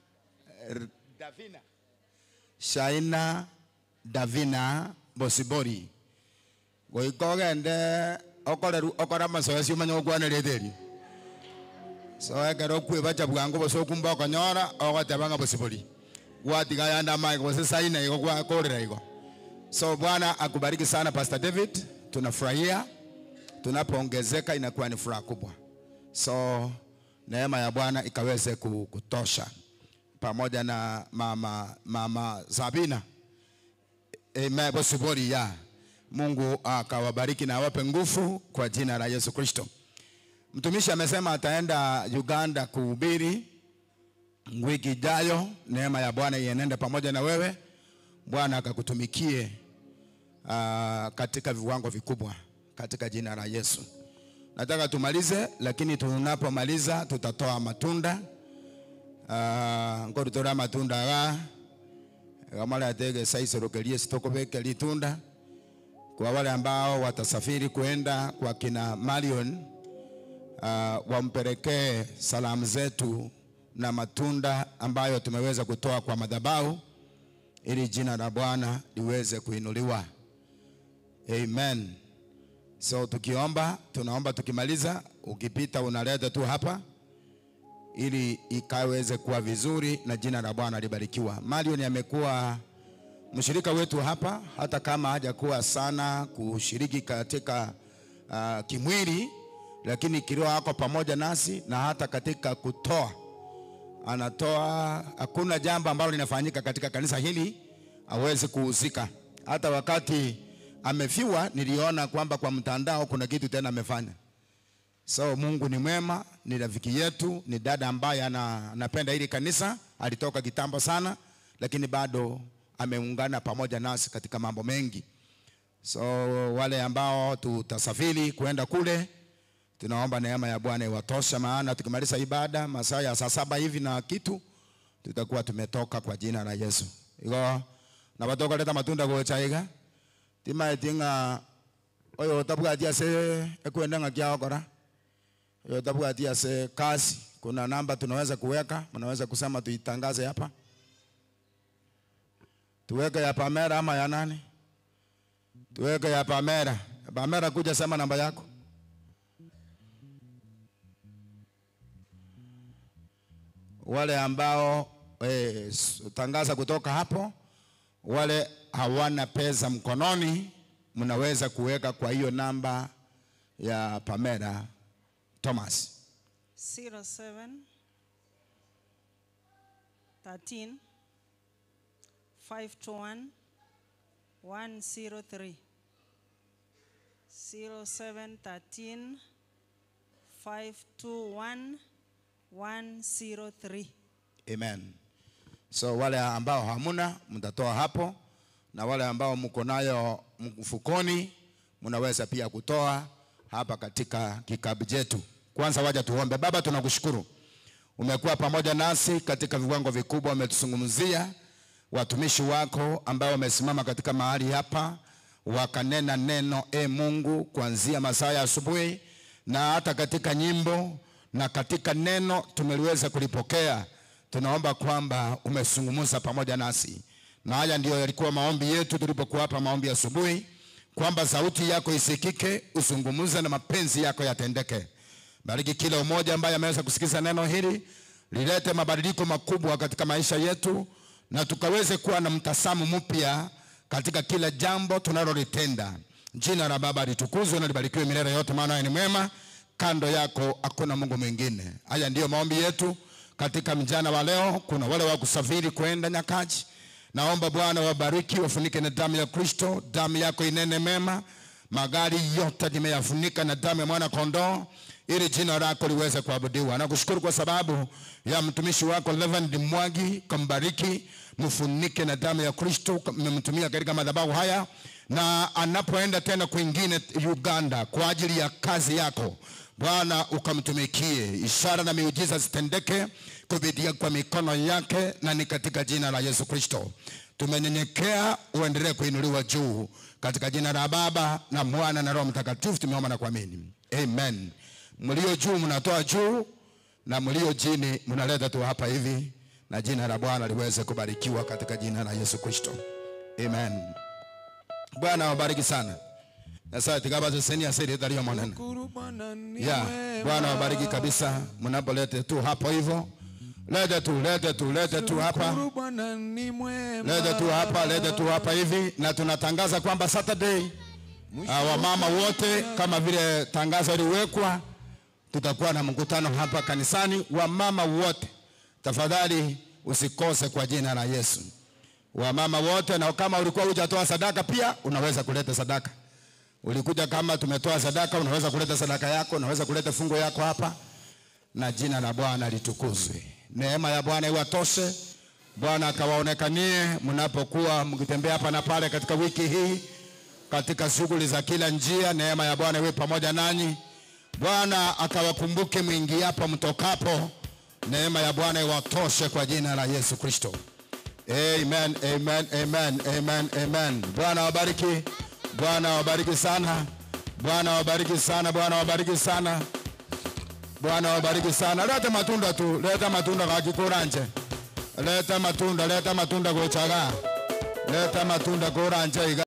Davina Bossy body. Goikogende okora masoesi umanyo kwana leteri. So ekero kwe bacha bwango boso kumba konyora ogatebanga bosiboli. Watiga yanda mic bose saina iko kwa korera iko. So Bwana akubariki sana Pastor David. Tunafurahia. Tunapoongezeka inakuwa ni furaha kubwa. So neema ya Bwana ikaweze kutosha pamoja na mama Sabina. Amen. Bosiboli ya Mungu akawabariki na awape nguvu kwa jina la Yesu Kristo. Mtumishi amesema ataenda Uganda kuhubiri wiki ijayo. Neema ya Bwana ienende pamoja na wewe. Bwana akakutumikie katika viwango vikubwa katika jina la Yesu. Nataka tumalize, lakini tunapomaliza tutatoa matunda. Ngoro tora matunda kama la tege saisi rokelie stoko beke litunda. Kwa wale ambao watasafiri kuenda kwa kina Marion, wampelekee salamu zetu na matunda ambayo tumeweza kutoa kwa madhabahu ili jina la Bwana liweze kuinuliwa. Amen. So tukiomba, tunaomba tukimaliza, ukipita unaleta tu hapa ili ikaweze kuwa vizuri na jina la Bwana libarikiwa. Marion amekuwa mshirika wetu hapa, hata kama hajakuwa sana kushiriki katika kimwili, lakini kiroho yako pamoja nasi, na hata katika kutoa anatoa. Hakuna jambo ambalo linafanyika katika kanisa hili hawezi kuhusika. Hata wakati amefiwa niliona kwamba kwa mtandao kuna kitu tena amefanya. So Mungu ni mwema, ni rafiki yetu, ni dada ambaye anapenda hili kanisa, alitoka kitambo sana lakini bado ameungana pamoja nasi katika mambo mengi. So wale ambao tutasafiri kuenda kule, tunaomba neema ya Bwana iwatosha, maana tukimaliza ibada masaa ya saa 7 hivi na kitu tutakuwa tumetoka kwa jina la Yesu. Iko na batoka leta matunda kwa chaiga. Tima etinga oyo tabwatia se ekwenda ngakia okora. Oyo tabwatia se kasi. Kuna namba tunaweza kuweka, mnaweza kusema tuitangaze hapa. Tuweke ya Pamela ama ya nani? Tuweke ya Pamela. Pamela kuja sema namba yako. Wale ambao tangaza kutoka hapo, wale hawana pesa mkononi, mnaweza kuweka kwa hiyo namba ya Pamela Thomas. 07 13 521 103. 07 13 521 103. Amen. So wale ambao hamuna mtatoa hapo, na wale ambao mko nayo mfukoni mnaweza pia kutoa hapa katika kikapu chetu. Kwanza waja tuombe. Baba, tunakushukuru. Umekuwa pamoja nasi katika viwango vikubwa, umetuzungumzia watumishi wako ambao wamesimama katika mahali hapa wakanena neno Mungu kuanzia masaa ya asubuhi na hata katika nyimbo na katika neno tumeliweza kulipokea. Tunaomba kwamba umezungumza pamoja nasi. Na haya ndio yalikuwa maombi yetu tulipokuwa hapa maombi asubuhi, kwamba sauti yako isikike, uzungumze na mapenzi yako yatendeke. Bariki kila mmoja ambaye ameweza kusikiza neno hili, lilete mabadiliko makubwa katika maisha yetu na tukaweze kuwa na mtazamo mpya katika kila jambo tunalolitenda. Jina la Baba litukuzwe na libarikiwe milele yote, maana ni mwema, kando yako hakuna Mungu mwingine. Haya ndio maombi yetu katika mjana wa leo. Kuna wale wa kusafiri kwenda nyakaji, naomba Bwana wabariki, wafunike na damu ya Kristo. Damu yako inene mema, magari yote nimeyafunika na damu ya mwana kondoo, ili jina lako liweze kuabudiwa. Nakushukuru kwa sababu ya mtumishi wako Reverend Mwagi, kumbariki, mfunike na damu ya Kristo, mmemtumia katika madhabahu haya, na anapoenda tena kwingine Uganda kwa ajili ya kazi yako, Bwana ukamtumikie, ishara na miujiza zitendeke kupitia kwa mikono yake, na ni katika jina la Yesu Kristo tumenyenyekea. Uendelee kuinuliwa juu katika jina la Baba na Mwana na Roho Mtakatifu tumeomba na kuamini. Amen. Mlio juu mnatoa juu, na mlio chini mnaleta tu hapa hivi, na jina la Bwana liweze kubarikiwa katika jina la Yesu Kristo. Amen. Bwana wabariki sana. Sasa tikaba senia siri tario mwanana. Yeah, Bwana wabariki kabisa mnapolete tu hapo hivyo. Lete tu hapa. Lete tu hapa hivi na tunatangaza kwamba Saturday wamama wote kama vile tangazo liwekwa tutakuwa na mkutano hapa kanisani. Wamama wote tafadhali usikose kwa jina la Yesu. Wamama wote, na kama ulikuwa hujatoa sadaka pia unaweza kuleta sadaka. Ulikuja kama tumetoa sadaka, unaweza kuleta sadaka yako, unaweza kuleta fungo yako hapa, na jina la Bwana litukuzwe. Neema ya Bwana iwatoshe. Bwana akawaonekanie mnapokuwa mkitembea hapa na pale katika wiki hii, katika shughuli za kila njia. Neema ya Bwana iwe pamoja nanyi. Bwana akawakumbuke mwingiapo mtokapo. Neema ya Bwana iwatoshe kwa jina la Yesu Kristo. Amen, amen, amen, amen, amen. Bwana wabariki. Bwana wabariki sana. Bwana wabariki sana. Bwana wabariki sana. Bwana wabariki sana. Leta matunda tu. Leta matunda kwa kikoranje. Leta matunda kwa chaga. Leta matunda kwa oranje.